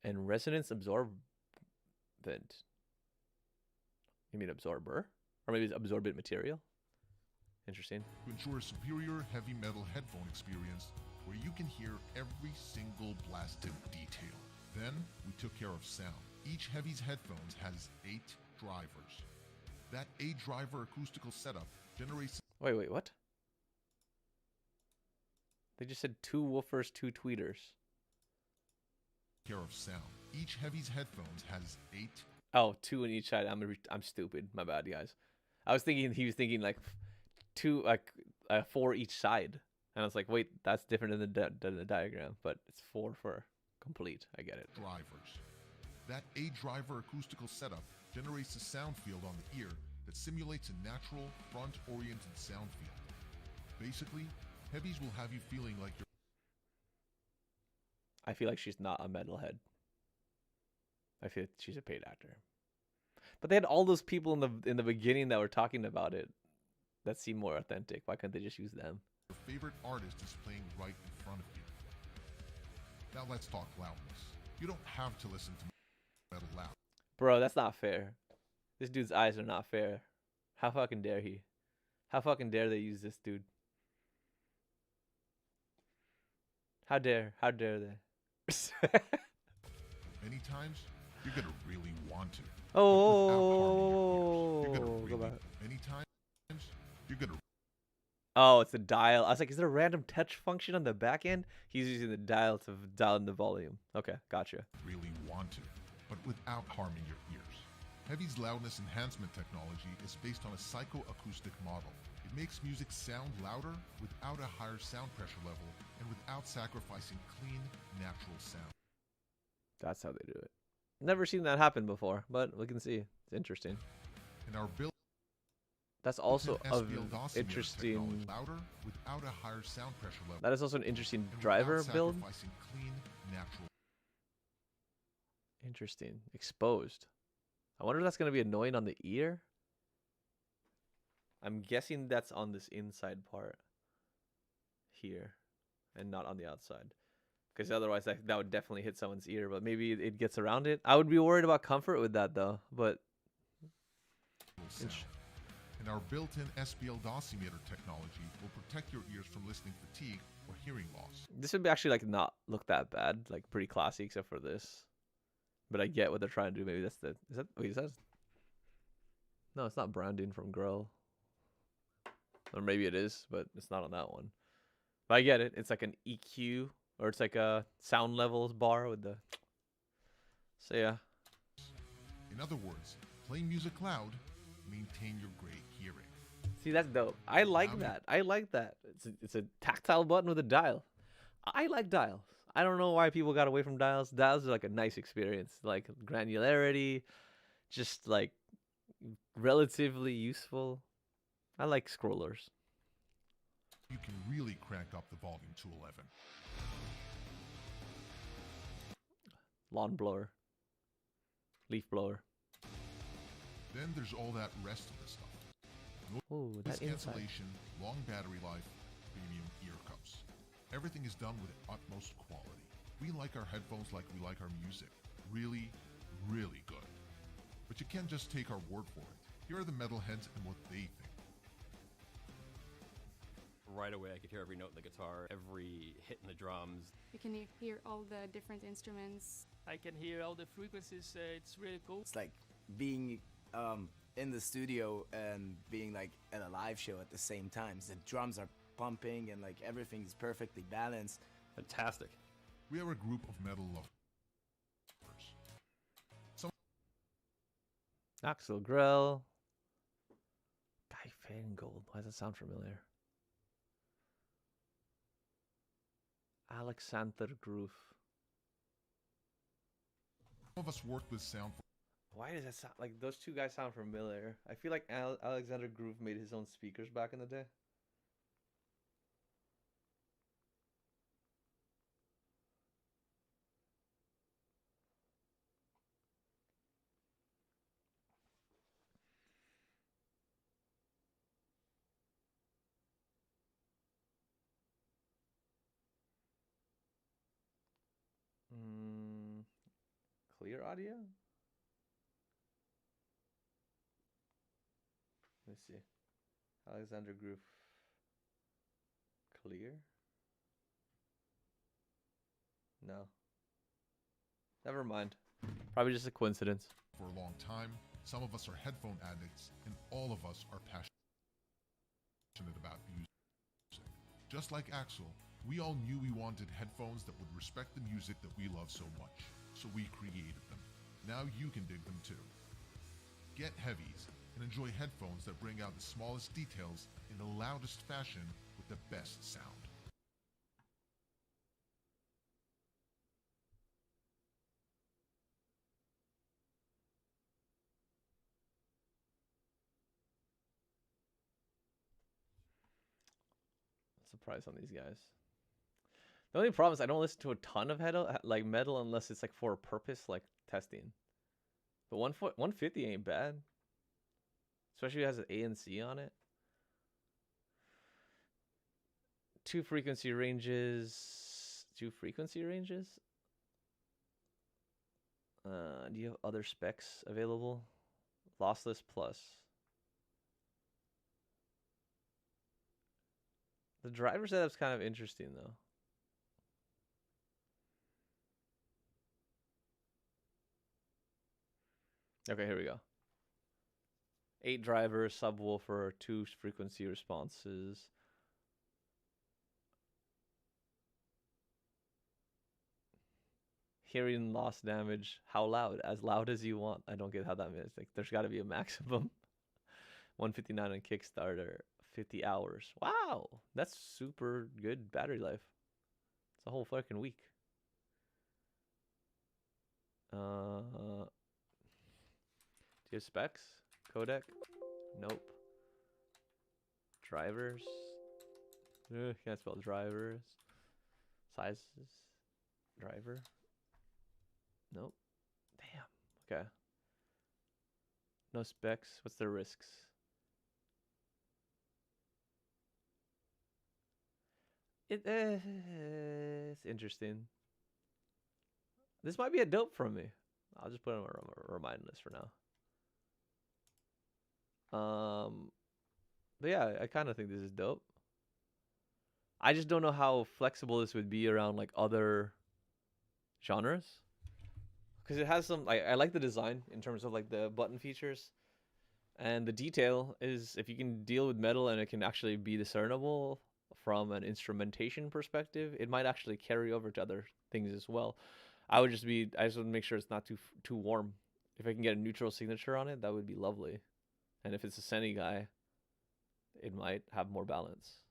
And resonance absorbent. You mean absorber? Or maybe it's absorbent material? Interesting. To ensure a superior heavy metal headphone experience where you can hear every single blasted detail. Then we took care of sound. Each Heavies headphones has 8 drivers. That 8-driver acoustical setup generates... Wait, what? They just said 2 woofers, 2 tweeters. care of sound. Each Heavies headphones has 8... Oh, 2 on each side. I'm stupid. My bad, guys. I was thinking he was thinking like 2, like 4 each side, and I was like, wait, that's different than the diagram, but it's 4 for complete. I get it. drivers. That 8-driver acoustical setup generates a sound field on the ear that simulates a natural, front-oriented sound field. Basically, Heavies will have you feeling like you're... I feel like she's not a metalhead. I feel she's a paid actor. But they had all those people in the beginning that were talking about it that seem more authentic. Why couldn't they just use them? Your favorite artist is playing right in front of you. Now let's talk loudness. You don't have to listen to metal loud. Bro, that's not fair. This dude's eyes are not fair. How fucking dare he? How fucking dare they use this dude? How dare they? Many times, you're gonna really want to. Oh, You're gonna go really, back. many times, you're gonna Oh, it's a dial. I was like, is there a random touch function on the back end? He's using the dial to dial in the volume. Okay, gotcha. really want to, but without harming your ears. Heavy's loudness enhancement technology is based on a psychoacoustic model. It makes music sound louder without a higher sound pressure level and without sacrificing clean, natural sound. That's how they do it. Never seen that happen before, but we can see. It's interesting. And our built That's also a SPL dosimeter interesting. technology louder without a higher sound pressure level. That is also an interesting and driver without build. sacrificing clean, natural. Interesting. Exposed. I wonder if that's gonna be annoying on the ear. I'm guessing that's on this inside part here, and not on the outside. Because otherwise, that would definitely hit someone's ear. But maybe it gets around it. I would be worried about comfort with that though. But sound. And our built-in SPL dosimeter technology will protect your ears from listening fatigue or hearing loss. this would be actually like not look that bad. Like pretty classy, except for this. But I get what they're trying to do. Maybe that's the. Is that? Wait, is that? No, it's not branding from Grow. Or maybe it is, but it's not on that one. But I get it. It's like an EQ, or it's like a sound levels bar with the. So yeah. In other words, play music loud, maintain your great hearing. See, that's dope. I like that. I like that. It's a tactile button with a dial. I like dials. I don't know why people got away from dials. Dials are like a nice experience, like granularity, just like relatively useful. I like scrollers. You can really crank up the volume to 11. Lawn blower. Leaf blower. Then there's all that rest of the stuff. Ooh, Noise that inside. cancellation, long battery life, premium ear cups. Everything is done with utmost quality. We like our headphones like we like our music. Really, really good. But you can't just take our word for it. Here are the metalheads and what they think. Right away, I could hear every note in the guitar, every hit in the drums. You can hear all the different instruments. I can hear all the frequencies. It's really cool. It's like being in the studio and being like at a live show at the same time. The drums are pumping and like everything's perfectly balanced. Fantastic. We are a group of metal lovers. Axel Grell. Guy Fangold. Why does that sound familiar? Alexander Groove. Some of us worked with sound for Why does that sound like those two guys sound familiar? I feel like Alexander Groove made his own speakers back in the day. Clear audio? Let's see. Alexander Groove. Clear? No. Never mind. Probably just a coincidence. For a long time. Some of us are headphone addicts, and all of us are passionate about music. Just like Axel, we all knew we wanted headphones that would respect the music that we love so much, so we created them. Now you can dig them too. Get Heavies and enjoy headphones that bring out the smallest details in the loudest fashion with the best sound. Surprise on these guys. The only problem is I don't listen to a ton of metal unless it's like for a purpose, like testing. But 150 ain't bad, especially if it has an ANC on it. 2 frequency ranges. Do you have other specs available? Lossless plus. The driver setup's kind of interesting though. Okay, here we go. 8 drivers, subwoofer, 2 frequency responses. Hearing loss damage. How loud? As loud as you want. I don't get how that means. Like, there's got to be a maximum. 159 on Kickstarter. 50 hours. Wow, that's super good battery life. It's a whole fucking week. Do you have specs? Codec? Nope. Drivers? Can't spell drivers. Sizes? Driver? Nope. Damn. Okay. No specs. What's the risks? It's interesting. This might be a dope from me. I'll just put it on a remind list for now. But yeah, I kind of think this is dope. I just don't know how flexible this would be around like other genres, because it has some. I like the design in terms of like the button features, and the detail is if you can deal with metal and it can actually be discernible from an instrumentation perspective, it might actually carry over to other things as well. I just want to make sure it's not too warm. If I can get a neutral signature on it, that would be lovely. And if it's a Seni guy, it might have more balance.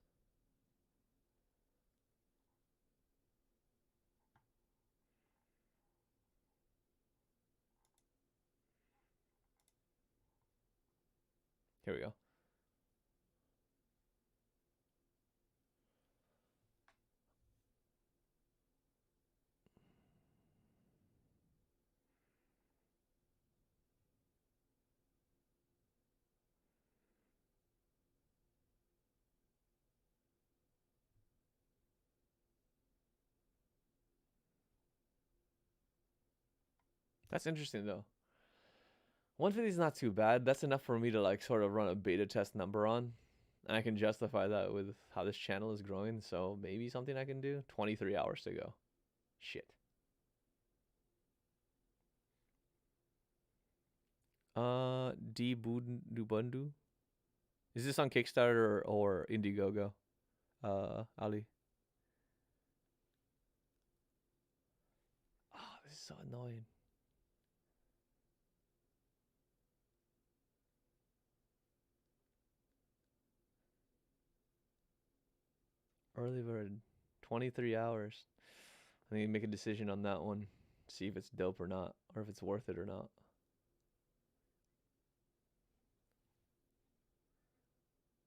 Here we go. That's interesting though. 150 is not too bad. That's enough for me to like sort of run a beta test number on. And I can justify that with how this channel is growing. So maybe something I can do. 23 hours to go. Shit. Dubundu. Is this on Kickstarter or Indiegogo? Ali. Oh, this is so annoying. Early bird, 23 hours. I need to make a decision on that one. See if it's dope or not, or if it's worth it or not.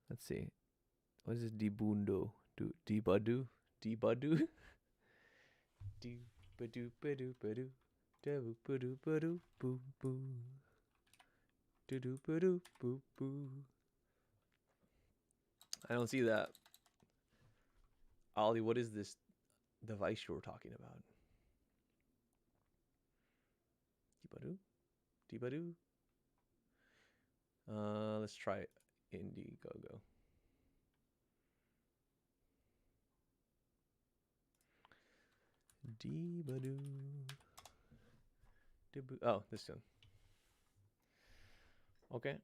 Let's see. What is this? Debundo? Debadu? Debadu? Debadu badu badu. Debu badu badu boo boo. Debu badu boo boo. I don't see that. Ollie, what is this device you were talking about? Debadu? Debadu? Let's try Indiegogo. Debadu. Oh, this one. Okay,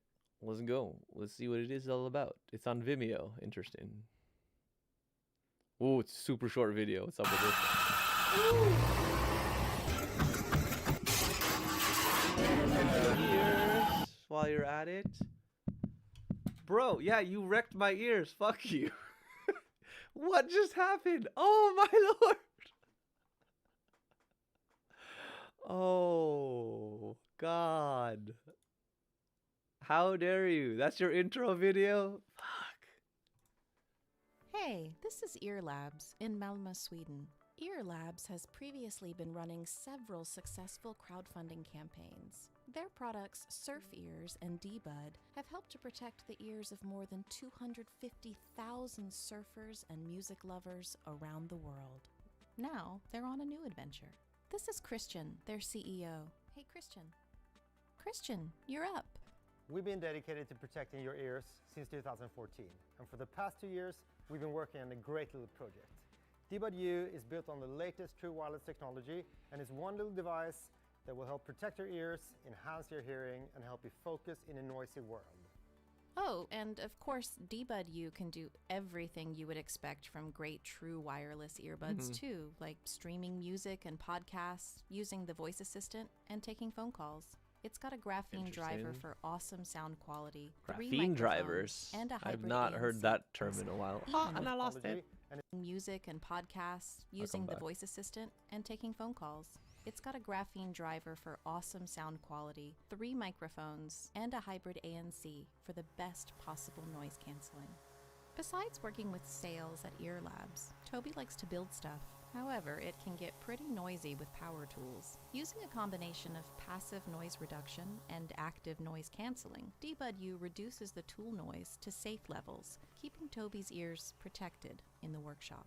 let's go. Let's see what it is all about. It's on Vimeo. Interesting. Oh, it's a super short video. What's up with this? Ears while you're at it. Bro, yeah, you wrecked my ears. Fuck you. What just happened? Oh, my lord. Oh, God. How dare you? That's your intro video? Hey, this is Ear Labs in Malmö, Sweden. Ear Labs has previously been running several successful crowdfunding campaigns. Their products, Surf Ears and D-Bud, have helped to protect the ears of more than 250,000 surfers and music lovers around the world. Now, they're on a new adventure. This is Christian, their CEO. Hey, Christian. Christian, you're up. We've been dedicated to protecting your ears since 2014, and for the past 2 years, we've been working on a great little project. D-Bud U is built on the latest true wireless technology, and it's one little device that will help protect your ears, enhance your hearing, and help you focus in a noisy world. Oh, and of course, D-Bud U can do everything you would expect from great true wireless earbuds too, like streaming music and podcasts, using the voice assistant, and taking phone calls. It's got a graphene driver for awesome sound quality, 3 Graphene microphones, drivers. and a hybrid I've not heard ANC. that term in a while. Oh, and I lost it. Music and podcasts, using the voice assistant, and taking phone calls. It's got a graphene driver for awesome sound quality, 3 microphones, and a hybrid ANC for the best possible noise canceling. Besides working with sales at Ear Labs, Toby likes to build stuff. However, it can get pretty noisy with power tools. Using a combination of passive noise reduction and active noise canceling, D-Bud U reduces the tool noise to safe levels, keeping Toby's ears protected in the workshop.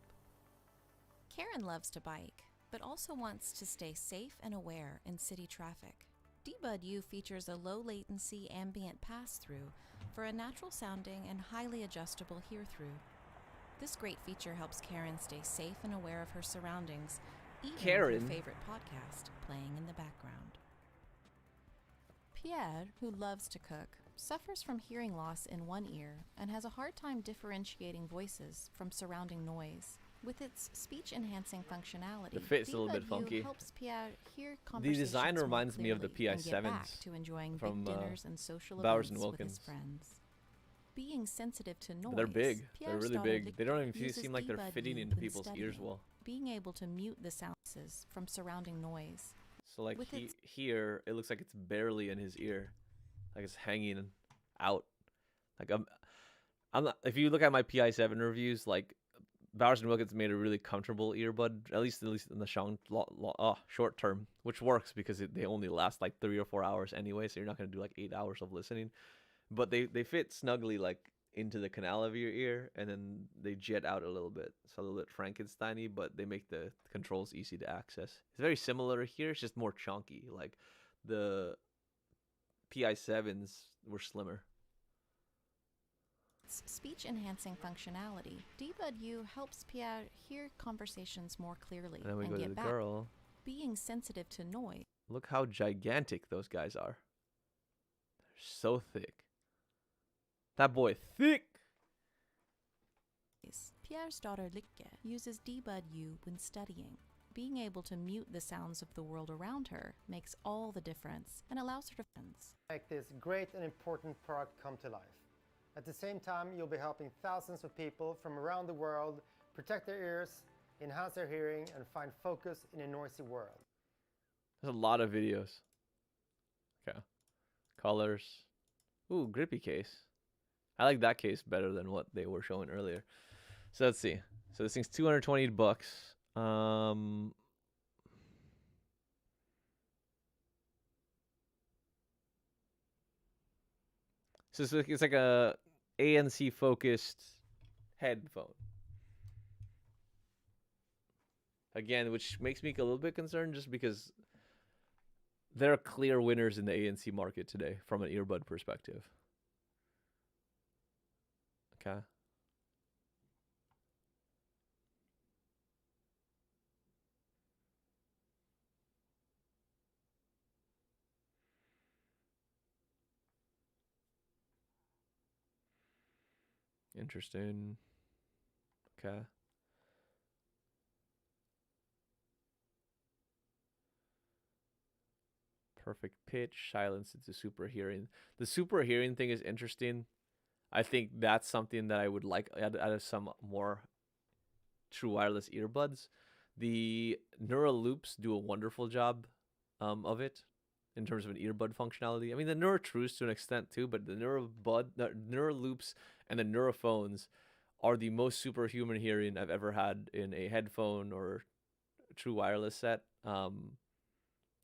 Karen loves to bike, but also wants to stay safe and aware in city traffic. D-Bud U features a low-latency ambient pass-through for a natural-sounding and highly adjustable hear-through. This great feature helps Karen stay safe and aware of her surroundings, even with her favorite podcast playing in the background. Pierre, who loves to cook, suffers from hearing loss in one ear and has a hard time differentiating voices from surrounding noise. With its speech-enhancing functionality, The fit's a little bit D-Bud U funky. helps Pierre hear The conversations design more reminds me of the clearly and get back PI7s to enjoying from big dinners and social Bowers and events with his Wilkins. friends. Being sensitive to noise, They're big. They're Pierre's really daughter big. They don't even uses seem like they're D-Bud fitting U into when people's ears studying, well. being able to mute the sounds from surrounding noise. So like With here, it looks like it's barely in his ear, like it's hanging out. Like I'm not. If you look at my PI7 reviews, like Bowers and Wilkins made a really comfortable earbud, at least in the short term, which works because they only last like 3 or 4 hours anyway, so you're not gonna do like 8 hours of listening. But they fit snugly like into the canal of your ear, and then they jet out a little bit. It's a little bit Frankenstein-y, but they make the controls easy to access. It's very similar here. It's just more chunky. Like the PI7s were slimmer. Speech enhancing functionality. Debud U helps Pierre hear conversations more clearly And then we go to get the back. girl. Being sensitive to noise. Look how gigantic those guys are. They're so thick. That boy thick. Pierre's daughter Lykke uses Debud U when studying. Being able to mute the sounds of the world around her makes all the difference and allows her to make this great and important product come to life. At the same time, you'll be helping thousands of people from around the world protect their ears, enhance their hearing, and find focus in a noisy world. There's a lot of videos. Okay. Colors. Ooh, grippy case. I like that case better than what they were showing earlier. So let's see. So this thing's $220. So it's like a ANC focused headphone. Again, which makes me a little bit concerned just because there are clear winners in the ANC market today from an earbud perspective. Okay. Interesting. Okay. Perfect pitch, silence into super hearing. The super hearing thing is interesting. I think that's something that I would like out of some more true wireless earbuds. The neural loops do a wonderful job of it in terms of an earbud functionality. I mean, the neural trues to an extent too, but the neural loops and the neurophones are the most superhuman hearing I've ever had in a headphone or true wireless set.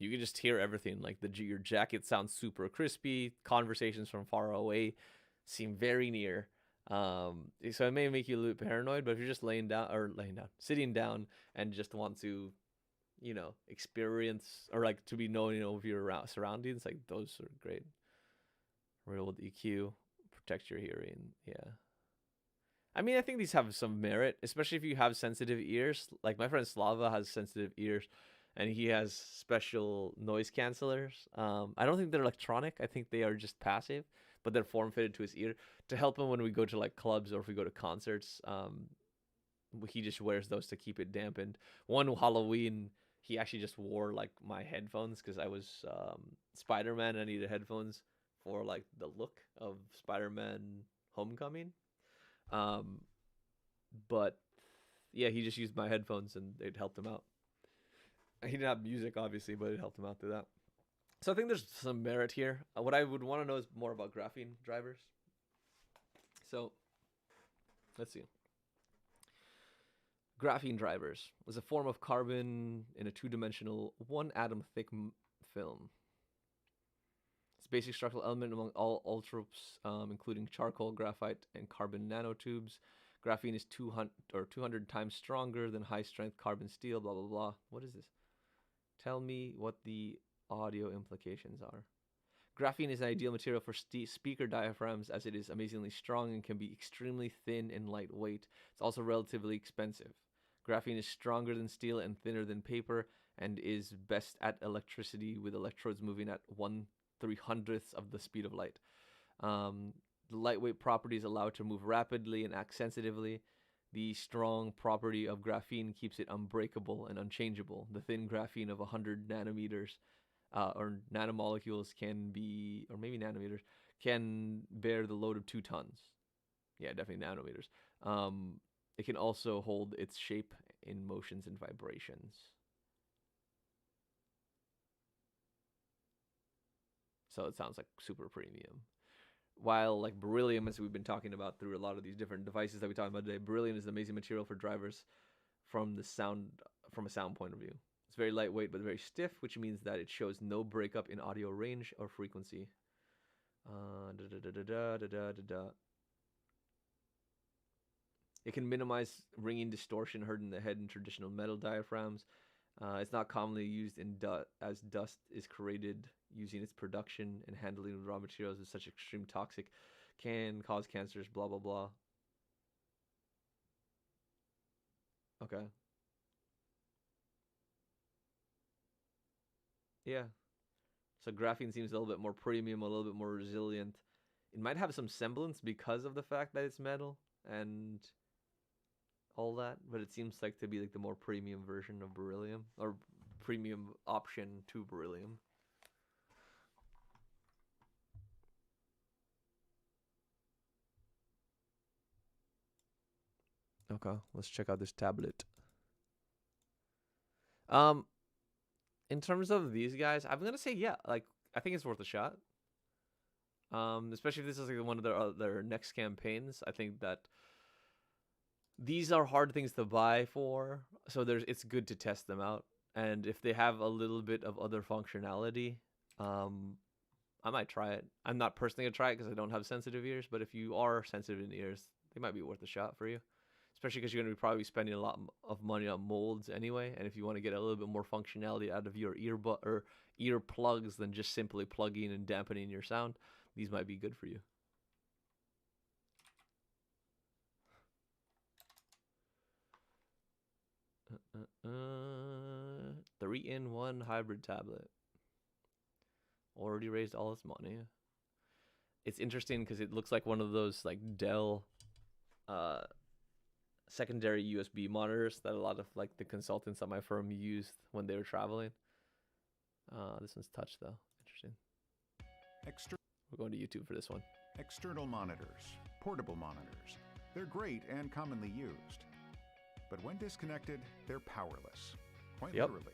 You can just hear everything. Like your jacket sounds super crispy. Conversations from far away seem very near. So it may make you a little paranoid, but if you're just sitting down and just want to, experience or like to be knowing of your surroundings, like those are great. Real EQ, protect your hearing. Yeah. I mean, I think these have some merit, especially if you have sensitive ears. Like my friend Slava has sensitive ears, and he has special noise cancelers. I don't think they're electronic. I think they are just passive, but they're form-fitted to his ear to help him when we go to like clubs or if we go to concerts. He just wears those to keep it dampened. One Halloween, he actually just wore like my headphones because I was Spider-Man and I needed headphones for like the look of Spider-Man Homecoming. But yeah, he just used my headphones and it helped him out. He didn't have music, obviously, but it helped him out through that. So I think there's some merit here. What I would want to know is more about graphene drivers. So let's see. Graphene drivers is a form of carbon in a two-dimensional, one-atom thick film. It's a basic structural element among all ultropes, including charcoal, graphite, and carbon nanotubes. Graphene is 200 times stronger than high-strength carbon steel, blah, blah, blah. What is this? Tell me what the audio implications are. Graphene is an ideal material for speaker diaphragms as it is amazingly strong and can be extremely thin and lightweight. It's also relatively expensive. Graphene is stronger than steel and thinner than paper and is best at electricity with electrodes moving at 1/300th of the speed of light. The lightweight properties allow it to move rapidly and act sensitively. The strong property of graphene keeps it unbreakable and unchangeable. The thin graphene of 100 nanometers or nanomolecules can be, or maybe nanometers, can bear the load of 2 tons. Yeah, definitely nanometers. It can also hold its shape in motions and vibrations. So it sounds like super premium. While like beryllium, as we've been talking about through a lot of these different devices that we talked about today, beryllium is an amazing material for drivers from a sound point of view. It's very lightweight but very stiff, which means that it shows no breakup in audio range or frequency. It can minimize ringing distortion heard in the head in traditional metal diaphragms. It's not commonly used as dust is created using its production and handling of raw materials is such extreme toxic, can cause cancers, blah, blah, blah. Okay. Yeah. So graphene seems a little bit more premium, a little bit more resilient. It might have some semblance because of the fact that it's metal and all that, but it seems like to be like the more premium version of beryllium, or premium option to beryllium. Okay, let's check out this tablet. In terms of these guys, I'm gonna say yeah, like I think it's worth a shot. Especially if this is like one of their next campaigns. I think that these are hard things to buy for, so it's good to test them out. And if they have a little bit of other functionality, I might try it. I'm not personally gonna try it because I don't have sensitive ears, but if you are sensitive in ears, they might be worth a shot for you. Especially because you're going to be probably spending a lot of money on molds anyway, and if you want to get a little bit more functionality out of your earbud or ear plugs than just simply plugging and dampening your sound, these might be good for you. Three-in-one hybrid tablet. Already raised all its money. It's interesting because it looks like one of those like Dell secondary USB monitors that a lot of like the consultants at my firm used when they were traveling. This one's touch though. Interesting. We're going to YouTube for this one. External monitors, portable monitors. They're great and commonly used. But when disconnected, they're powerless. Quite literally.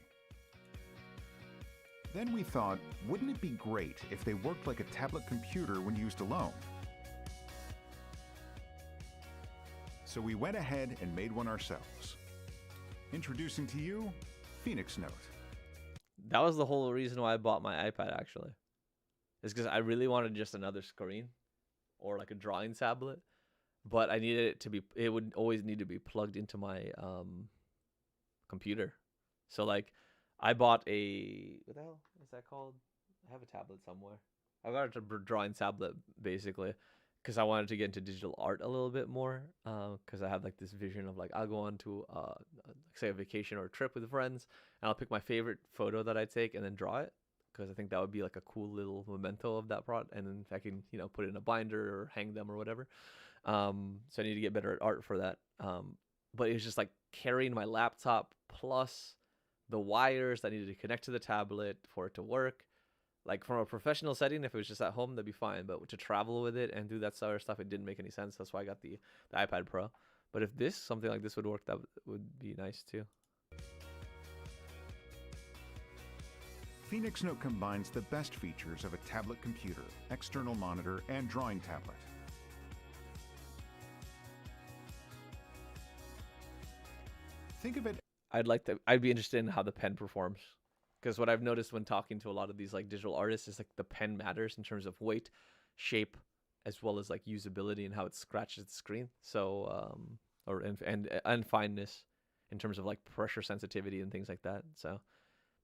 Then we thought, wouldn't it be great if they worked like a tablet computer when used alone? So we went ahead and made one ourselves. Introducing to you, Phoenix Note. That was the whole reason why I bought my iPad, actually. It's because I really wanted just another screen or like a drawing tablet, but I needed it to be, it would always need to be plugged into my computer. So like I bought a, what the hell is that called? I have a tablet somewhere. I got a drawing tablet basically, because I wanted to get into digital art a little bit more, because I have like this vision of like I'll go on to say a vacation or a trip with friends, and I'll pick my favorite photo that I take and then draw it, because I think that would be like a cool little memento of that product, and then I can put it in a binder or hang them or whatever. So I need to get better at art for that. But it was just like carrying my laptop plus the wires that needed to connect to the tablet for it to work. Like from a professional setting, if it was just at home, that'd be fine. But to travel with it and do that sort of stuff, it didn't make any sense. That's why I got the iPad Pro. But if something like this would work, that would be nice too. Phoenix Note combines the best features of a tablet computer, external monitor, and drawing tablet. Think of it. I'd be interested in how the pen performs. Because what I've noticed when talking to a lot of these like digital artists is like the pen matters in terms of weight, shape, as well as like usability and how it scratches the screen. So and fineness in terms of like pressure sensitivity and things like that. So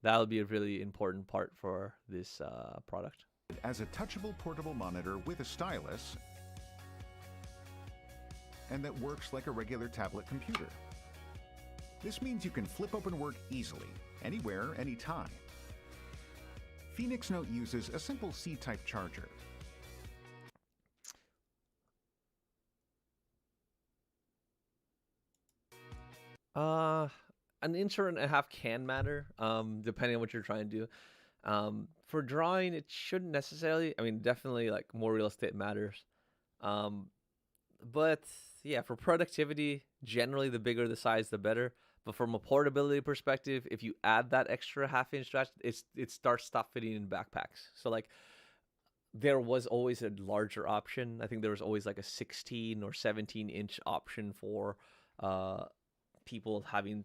that'll be a really important part for this product. As a touchable portable monitor with a stylus, and that works like a regular tablet computer. This means you can flip open work easily, anywhere, anytime. Phoenix Note uses a simple C-type charger. An inch and a half can matter, depending on what you're trying to do. For drawing, it shouldn't necessarily. I mean, definitely like more real estate matters. But yeah, for productivity, generally the bigger the size, the better. But from a portability perspective, if you add that extra half-inch stretch, it starts stop fitting in backpacks. So like there was always a larger option. I think there was always like a 16 or 17-inch option for people having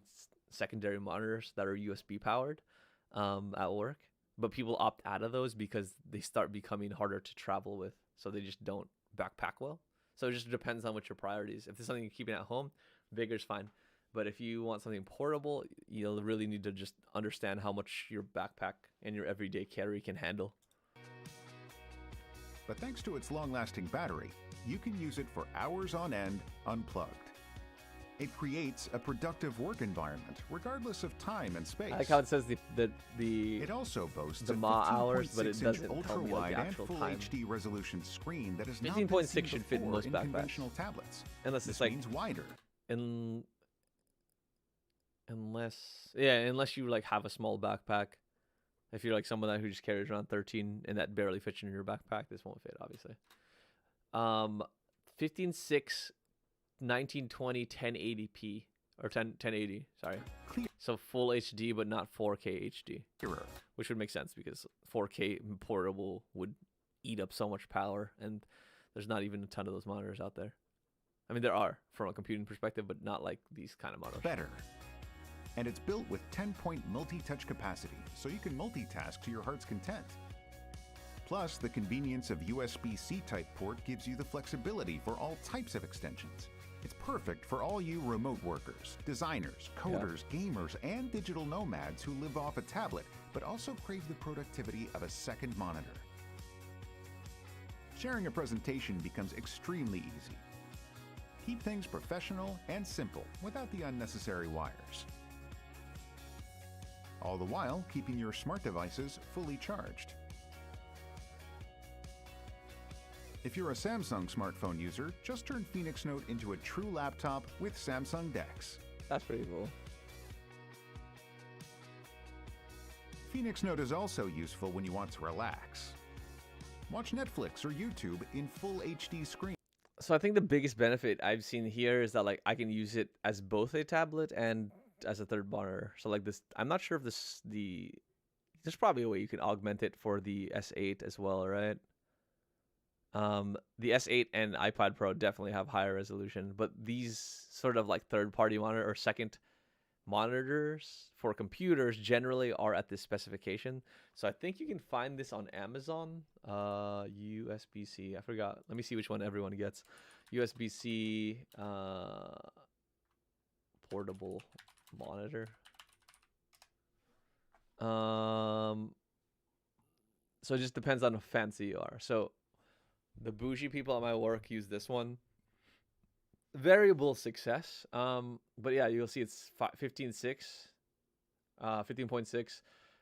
secondary monitors that are USB powered at work. But people opt out of those because they start becoming harder to travel with. So they just don't backpack well. So it just depends on what your priorities. If there's something you're keeping at home, bigger is fine. But if you want something portable, you'll really need to just understand how much your backpack and your everyday carry can handle. but thanks to its long-lasting battery, you can use it for hours on end unplugged. It creates a productive work environment, regardless of time and space. I like how it says It also boasts the a mAh hours, but it 15.6-inch doesn't tell me, ultra-wide like, the and actual full time. HD resolution screen that is not 15.6 should fit in most in backpacks. conventional tablets. Unless This it's like means wider. Unless you like have a small backpack. If you're like someone who just carries around 13 and that barely fits in your backpack, this won't fit, obviously. 15.6, 1920, 1080p or 1080. Sorry. So full HD, but not 4K HD. Which would make sense because 4K portable would eat up so much power, and there's not even a ton of those monitors out there. I mean, there are from a computing perspective, but not like these kind of monitors. Better. And it's built with 10-point multi-touch capacity, so you can multitask to your heart's content. Plus, the convenience of USB-C type port gives you the flexibility for all types of extensions. It's perfect for all you remote workers, designers, coders, gamers, and digital nomads who live off a tablet, but also crave the productivity of a second monitor. Sharing a presentation becomes extremely easy. Keep things professional and simple without the unnecessary wires. All the while keeping your smart devices fully charged. If you're a Samsung smartphone user, just turn Phoenix Note into a true laptop with Samsung DeX. That's pretty cool. Phoenix Note is also useful when you want to relax. Watch Netflix or YouTube in full HD screen. So I think the biggest benefit I've seen here is that like I can use it as both a tablet and as a third monitor. So like this, I'm not sure if there's probably a way you can augment it for the S8 as well, right? The S8 and iPad Pro definitely have higher resolution, but these sort of like third-party monitor or second monitors for computers generally are at this specification. So I think you can find this on Amazon. USB-C, I forgot. Let me see which one everyone gets. USB-C portable monitor. So it just depends on how fancy you are. So the bougie people at my work use this one. Variable success. But yeah, you'll see it's 15.6,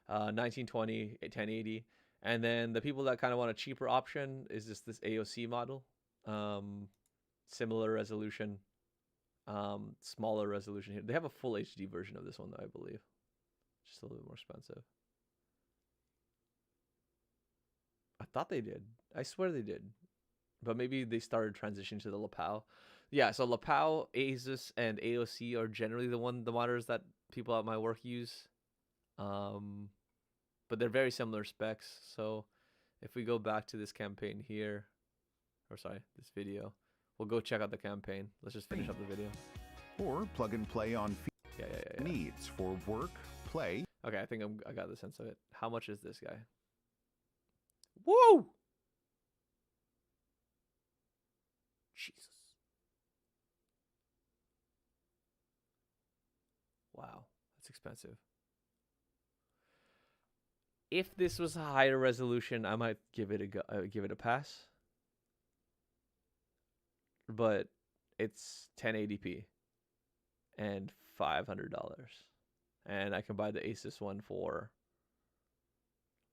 1920, 1080. And then the people that kind of want a cheaper option is just this AOC model. Similar resolution, smaller resolution here. They have a full HD version of this one, though, I believe. Just a little bit more expensive. I thought they did. I swear they did. But maybe they started transitioning to the lapel. Yeah, so lapel, Asus, and AOC are generally the monitors that people at my work use. But they're very similar specs. So if we go back to this campaign here, or sorry, this video, we'll go check out the campaign. Let's just finish up the video. Or plug and play on yeah. needs for work, play. Okay, I think I got the sense of it. How much is this guy? Whoa! Jesus. Wow, that's expensive. If this was a higher resolution, I might give it a pass. But it's 1080p and $500, and I can buy the Asus one for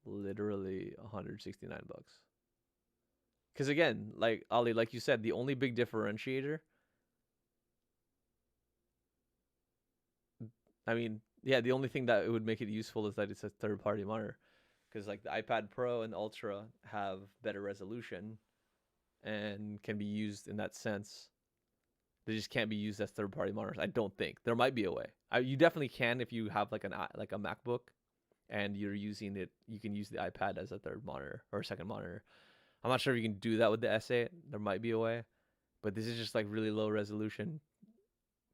literally $169. Because again, like Ali, like you said, the only big differentiator, I mean, yeah, the only thing that it would make it useful is that it's a third-party monitor. Because like the iPad Pro and Ultra have better resolution and can be used in that sense. They just can't be used as third-party monitors. I don't think there might be a way. You definitely can if you have like a MacBook and you're using it. You can use the iPad as a third monitor or a second monitor. I'm not sure if you can do that with the S8. There might be a way, but this is just like really low resolution,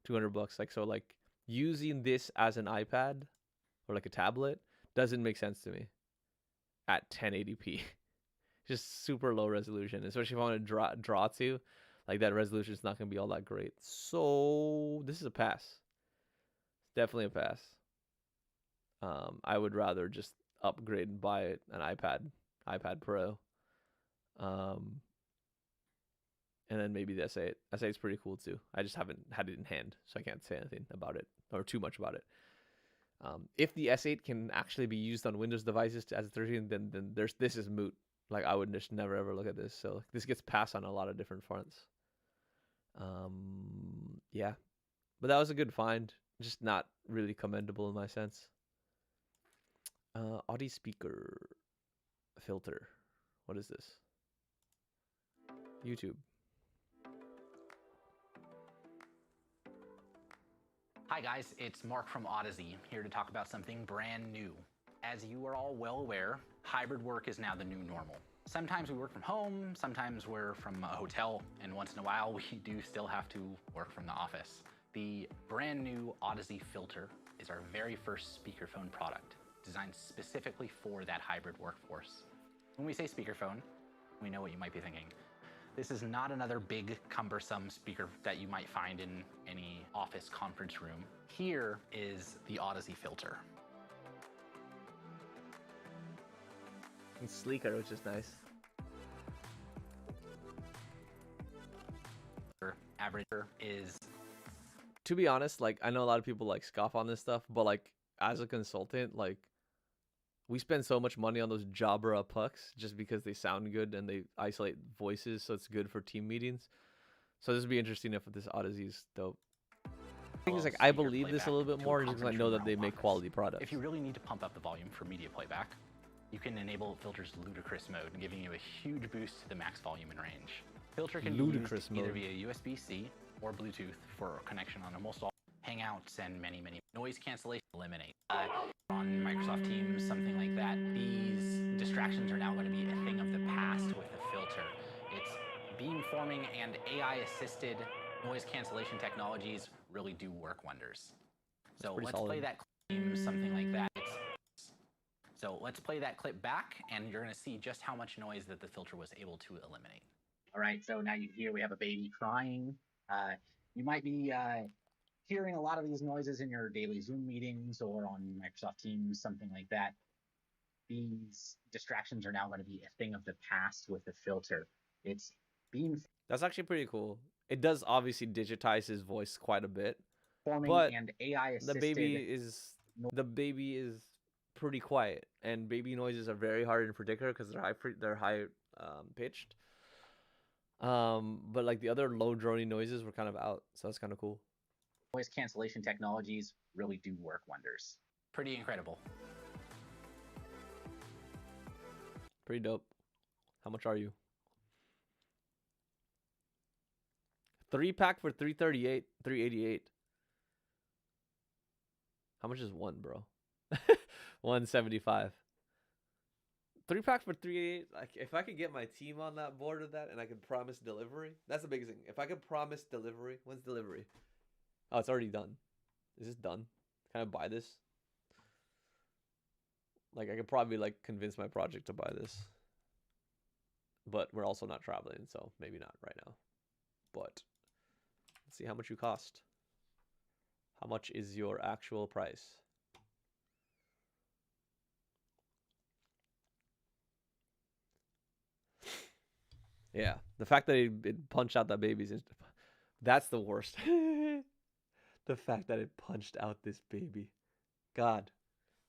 $200. Like so, like using this as an iPad or like a tablet doesn't make sense to me at 1080p. Just super low resolution, especially if I want to draw to, like that resolution is not going to be all that great. So this is a pass. It's definitely a pass. I would rather just upgrade and buy an iPad Pro. And then maybe the S8. S8 is pretty cool too. I just haven't had it in hand, so I can't say anything about it or too much about it. If the S8 can actually be used on Windows devices as a 13, then this is moot. Like I would just never ever look at this. So this gets passed on a lot of different fronts. Yeah, but that was a good find. Just not really commendable in my sense. Audio speaker filter. What is this? YouTube. Hi guys, it's Mark from Odyssey, here to talk about something brand new. As you are all well aware, hybrid work is now the new normal. Sometimes we work from home, sometimes we're from a hotel, and once in a while we do still have to work from the office. The brand new Odyssey filter is our very first speakerphone product, designed specifically for that hybrid workforce. When we say speakerphone, we know what you might be thinking. This is not another big, cumbersome speaker that you might find in any office conference room. Here is the Odyssey filter. It's sleeker, which is nice. Average is... To be honest, like, I know a lot of people, like, scoff on this stuff, but, like, as a consultant, like, we spend so much money on those Jabra pucks just because they sound good and they isolate voices, so it's good for team meetings. So this would be interesting if this Odyssey is dope. The thing is, like, I believe this a little bit more because I know that they make quality products. If you really need to pump up the volume for media playback, you can enable Filter's ludicrous mode, giving you a huge boost to the max volume and range. Filter can be used either via USB-C or Bluetooth for connection on almost all Hangouts and many noise cancellation eliminate. On Microsoft Teams, something like that, these distractions are now going to be a thing of the past with the filter. It's beamforming and AI-assisted noise cancellation technologies really do work wonders. So let's play that clip, something like that. So let's play that clip back, and you're going to see just how much noise that the filter was able to eliminate. All right, so now here we have a baby crying. You might be hearing a lot of these noises in your daily Zoom meetings or on Microsoft Teams, something like that. These distractions are now going to be a thing of the past with the filter. It's beam. That's actually pretty cool. It does obviously digitize his voice quite a bit, Forming but and AI assisted. the baby is pretty quiet, and baby noises are very hard in particular because they're high pitched. But like the other low droning noises were kind of out, so that's kind of cool. Noise cancellation technologies really do work wonders. Pretty incredible. Pretty dope. How much are you? 3-pack for $338, $388. How much is one, bro? $175. 3-pack for $388. Like, if I could get my team on that board with that, and I could promise delivery, that's the biggest thing. If I could promise delivery, when's delivery? Oh, it's already done. Is this done? Can I buy this? Like, I could probably like convince my project to buy this, but we're also not traveling, so maybe not right now. But let's see how much you cost. How much is your actual price? Yeah, the fact that it punched out that baby's, that's the worst. The fact that it punched out this baby. God,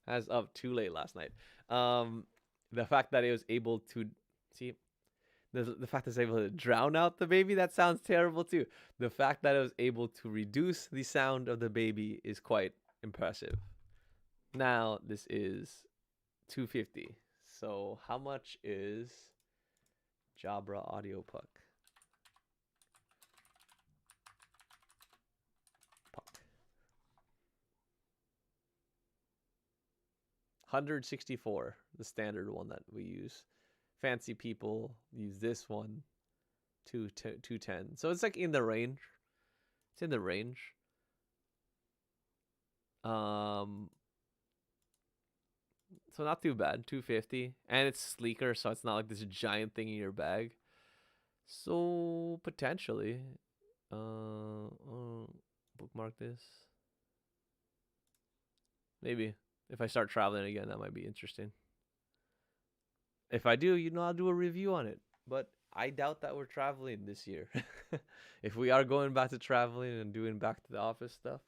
I was up too late last night. The fact that it was able to, see, the fact that it's able to drown out the baby, that sounds terrible too. The fact that it was able to reduce the sound of the baby is quite impressive. Now, this is $250. So how much is Jabra Audio Puck? $164, the standard one that we use. Fancy people use this one, $210. So it's like in the range. It's in the range. So not too bad, $250, and it's sleeker, so it's not like this giant thing in your bag. So potentially, bookmark this. Maybe. If I start traveling again, that might be interesting. If I do, I'll do a review on it. but I doubt that we're traveling this year. If we are going back to traveling and doing back to the office stuff,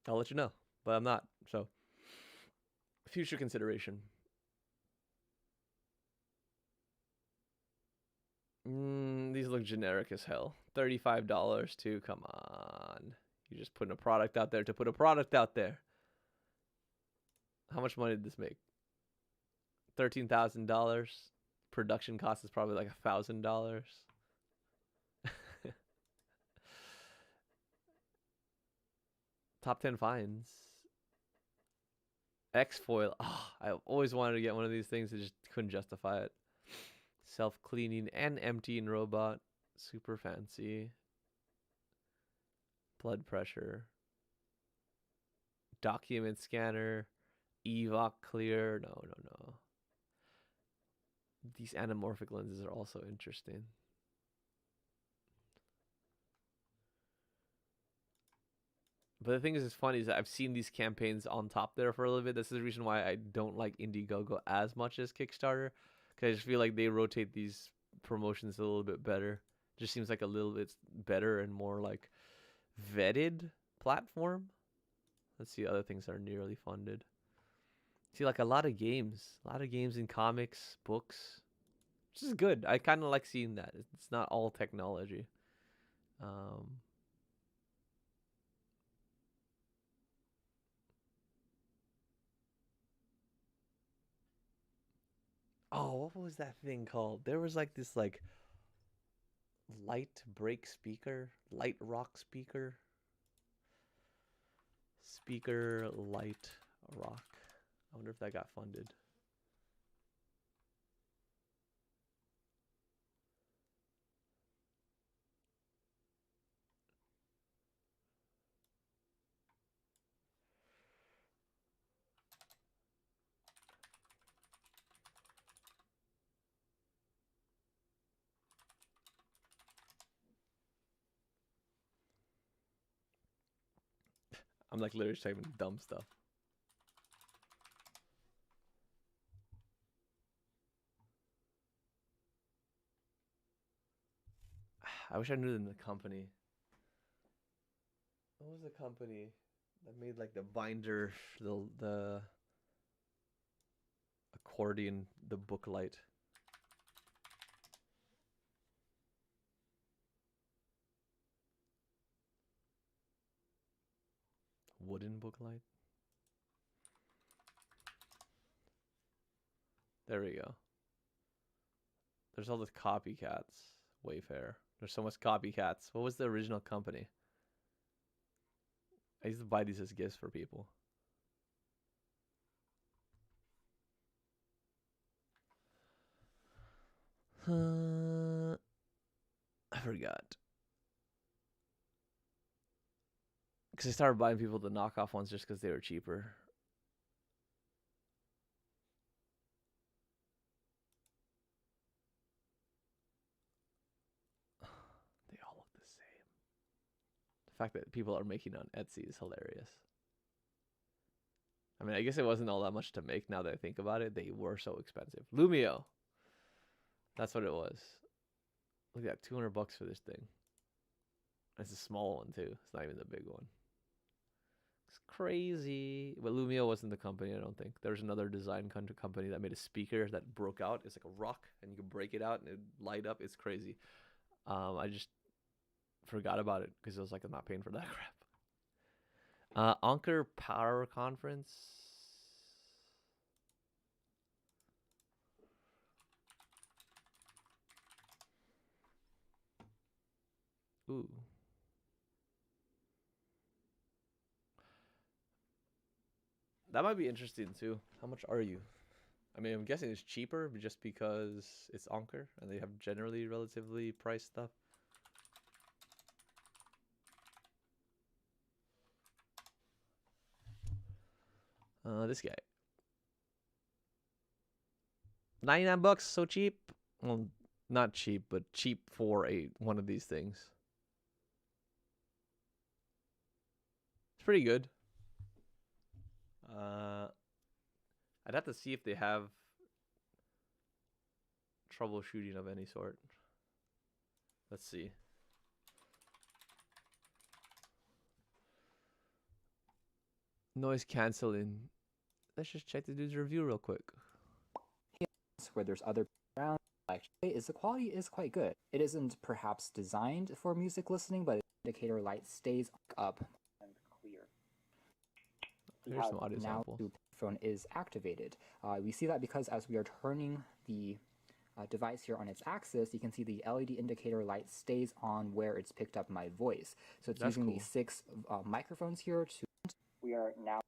I'll let you know. But I'm not, so future consideration. These look generic as hell. $35 too. Come on. You're just putting a product out there to put a product out there. How much money did this make? $13,000. Production cost is probably like $1,000. Top 10 finds. X-foil. Oh, I always wanted to get one of these things. I just couldn't justify it. Self-cleaning and emptying robot. Super fancy. Blood pressure. Document scanner. Evoc clear. No. These anamorphic lenses are also interesting. But the thing is, it's funny is that I've seen these campaigns on top there for a little bit. This is the reason why I don't like Indiegogo as much as Kickstarter, because I just feel like they rotate these promotions a little bit better. It just seems like a little bit better and more like vetted platform. Let's see other things that are nearly funded. See, like a lot of games in comics, books, which is good. I kind of like seeing that. It's not all technology. Oh, what was that thing called? There was like this like light break speaker, light rock speaker. Speaker light rock. I wonder if that got funded. I'm like literally typing dumb stuff. I wish I knew the company. What was the company that made like the binder, the accordion, the book light? Wooden book light? There we go. There's all the copycats. Wayfair. There's so much copycats. What was the original company? I used to buy these as gifts for people. I forgot. Because I started buying people the knockoff ones just because they were cheaper. They all look the same. The fact that people are making on Etsy is hilarious. I mean, I guess it wasn't all that much to make now that I think about it. They were so expensive. Lumio. That's what it was. Look at that, $200 for this thing. It's a small one too. It's not even the big one. It's crazy. But Lumio wasn't the company, I don't think. There was another design company that made a speaker that broke out. It's like a rock, and you can break it out and it light up. It's crazy. I just forgot about it because I was like, I'm not paying for that crap. Anker Power Conference. Ooh. That might be interesting too. How much are you? I mean, I'm guessing it's cheaper just because it's Anker and they have generally relatively priced stuff. This guy. $99, so cheap. Well, not cheap, but cheap for one of these things. It's pretty good. I'd have to see if they have troubleshooting of any sort. Let's see. Noise canceling. Let's just check the dude's review real quick. Where there's other around, actually, is the quality is quite good. It isn't perhaps designed for music listening, but the indicator light stays up and clear. There's some audio now sample. the phone is activated. We see that because as we are turning the device here on its axis, you can see the LED indicator light stays on where it's picked up my voice. So it's That's using cool. these 6 microphones here to. We are now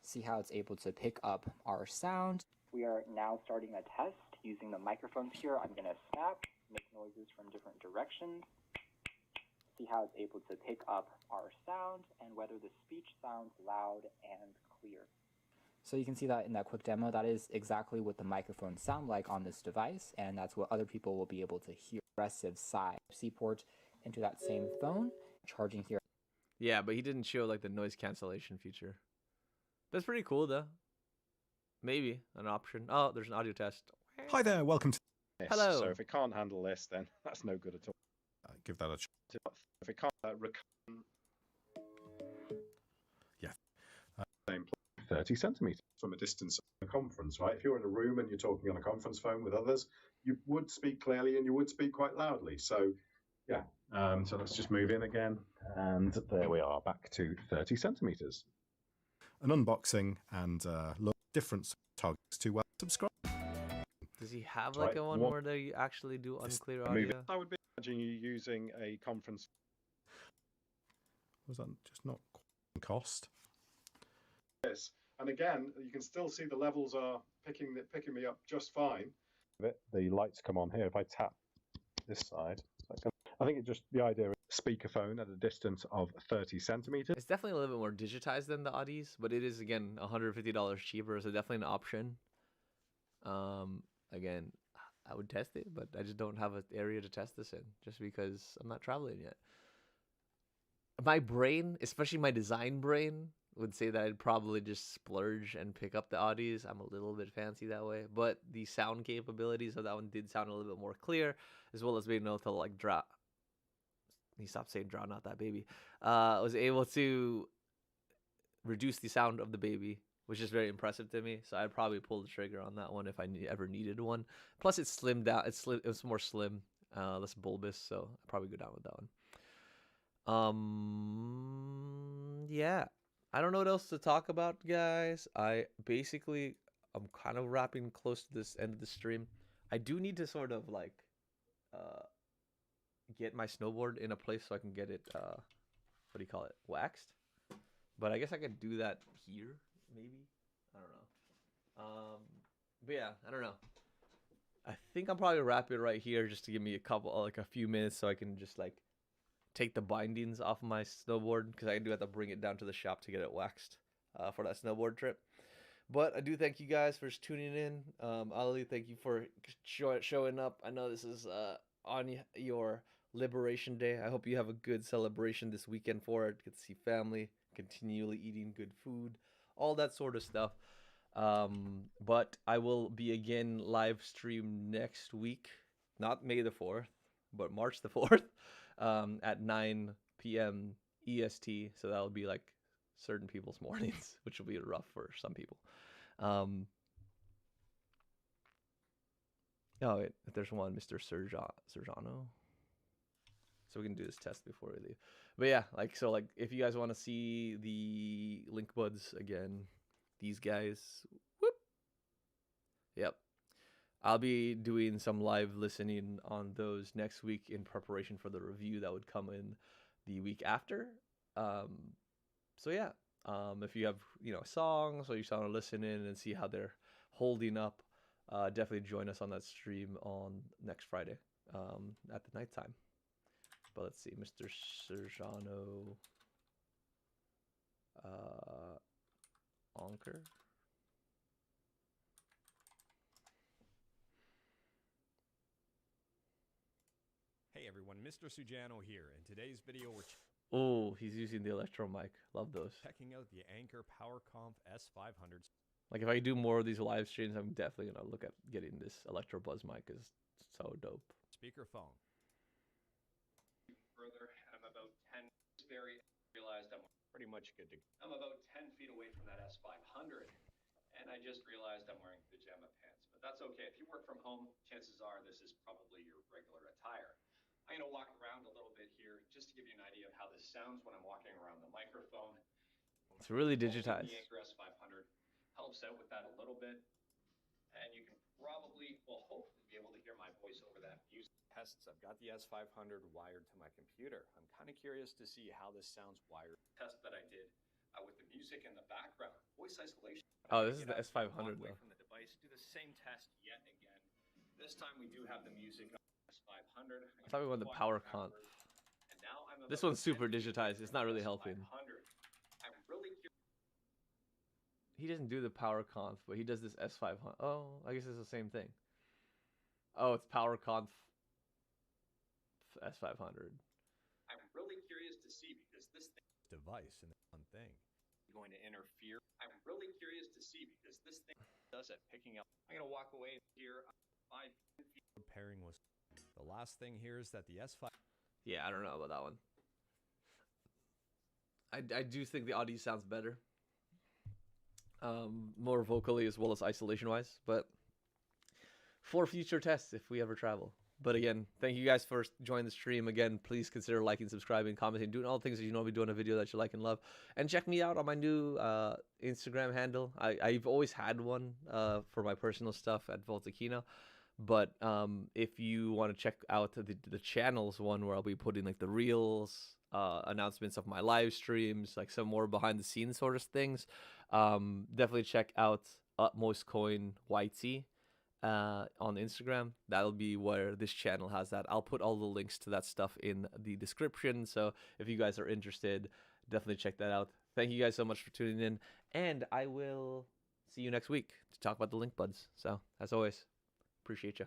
see how it's able to pick up our sound. We are now starting a test using the microphones here. I'm going to snap, make noises from different directions, see how it's able to pick up our sound and whether the speech sounds loud and clear. So you can see that in that quick demo, that is exactly what the microphones sound like on this device, and that's what other people will be able to hear. Progressive side C port into that same phone, charging here. Yeah, but he didn't show like the noise cancellation feature. That's pretty cool though. Maybe an option. Oh, there's an audio test. Hi there, welcome to this. Hello. So if it can't handle this, then that's no good at all. give that a try. If it can't Yeah. Same 30 centimeters from a distance of a conference, right? If you're in a room and you're talking on a conference phone with others, you would speak clearly and you would speak quite loudly. So, yeah. So let's just move in again, and there we are, back to 30 centimeters. An unboxing and look different targets to subscribe. Does he have like a one where they actually do unclear audio? I would be imagining you using a conference. Was that just not cost? Yes, and again, you can still see the levels are picking me up just fine. The lights come on here. If I tap this side, I think it just the idea of speakerphone at a distance of 30 centimeters. It's definitely a little bit more digitized than the Audis, but it is again $150 cheaper, so definitely an option. Again, I would test it, but I just don't have an area to test this in, just because I'm not traveling yet. My brain, especially my design brain, would say that I'd probably just splurge and pick up the Audis. I'm a little bit fancy that way, but the sound capabilities of that one did sound a little bit more clear, as well as being able to like drop. He stopped saying "draw," not that baby. Was able to reduce the sound of the baby, which is very impressive to me. So I'd probably pull the trigger on that one if I ever needed one. Plus, it's slimmed down. It's more slim, less bulbous. So I'd probably go down with that one. Yeah. I don't know what else to talk about, guys. I'm kind of wrapping close to this end of the stream. I do need to sort of like get my snowboard in a place so I can get it what do you call it, waxed. But I guess I could do that here, maybe. I don't know. But yeah, I don't know. I think I'll probably wrap it right here just to give me a few minutes so I can just like take the bindings off my snowboard, because I do have to bring it down to the shop to get it waxed for that snowboard trip. But I do thank you guys for tuning in. Ali, thank you for showing up. I know this is on your Liberation Day. I hope you have a good celebration this weekend for it. Get to see family, continually eating good food, all that sort of stuff. But I will be again live stream next week, not May the 4th, but March the 4th. At 9 p.m. EST, so that'll be like certain people's mornings, which will be rough for some people. Oh, wait, there's one, Mr. Sergiano. So we can do this test before we leave. But yeah, if you guys want to see the Link Buds again, these guys, whoop. Yep. I'll be doing some live listening on those next week in preparation for the review that would come in the week after. So yeah, if you have songs or you want to listen in and see how they're holding up, definitely join us on that stream on next Friday at the nighttime. But let's see, Mr. Sergiano Onker. Hey everyone, Mr. Sujano here. In today's video, we're Oh, he's using the Electro mic. Love those. checking out the Anker PowerConf S500. Like if I do more of these live streams, I'm definitely gonna look at getting this Electro Buzz mic. Is so dope. Speakerphone. Further, and I'm about 10. Realized I'm pretty much good to go. I'm about 10 feet away from that S500, and I just realized I'm wearing pajama pants. But that's okay. If you work from home, chances are this is probably your regular attire. I'm going to walk around a little bit here just to give you an idea of how this sounds when I'm walking around the microphone. It's really digitized. The Anchor S500 helps out with that a little bit, and you can probably, well, hopefully be able to hear my voice over that music. Tests. I've got the S500 wired to my computer. I'm kind of curious to see how this sounds wired. Test that I did with the music in the background, voice isolation. Oh, this is the S500 away though. From the device, do the same test yet again. This time we do have the music on S500. I thought we went the power conf. This one's super digitized. It's not really helping. I'm really curious. He doesn't do the power conf, but he does this S500. Oh, I guess it's the same thing. Oh, it's power conf S500. I'm really curious to see because this device and one thing going to interfere. I'm really curious to see because this thing does it picking up. I'm gonna walk away here 5 feet. Pairing was the last thing here is that the S5. Yeah, I don't know about that one. I do think the audio sounds better, more vocally as well as isolation wise, but for future tests if we ever travel. But again, thank you guys for joining the stream. Again, please consider liking, subscribing, commenting, doing all the things that you know we do in a video that you like and love. And check me out on my new Instagram handle. I've always had one for my personal stuff at Voltakina. But if you want to check out the channel's one where I'll be putting like the reels, announcements of my live streams, like some more behind the scenes sort of things, definitely check out Utmostcoin YT. On Instagram. That'll be where this channel has that. I'll put all the links to that stuff in the description, so if you guys are interested, definitely check that out. Thank you guys so much for tuning in, and I will see you next week to talk about the link buds. So as always, appreciate you.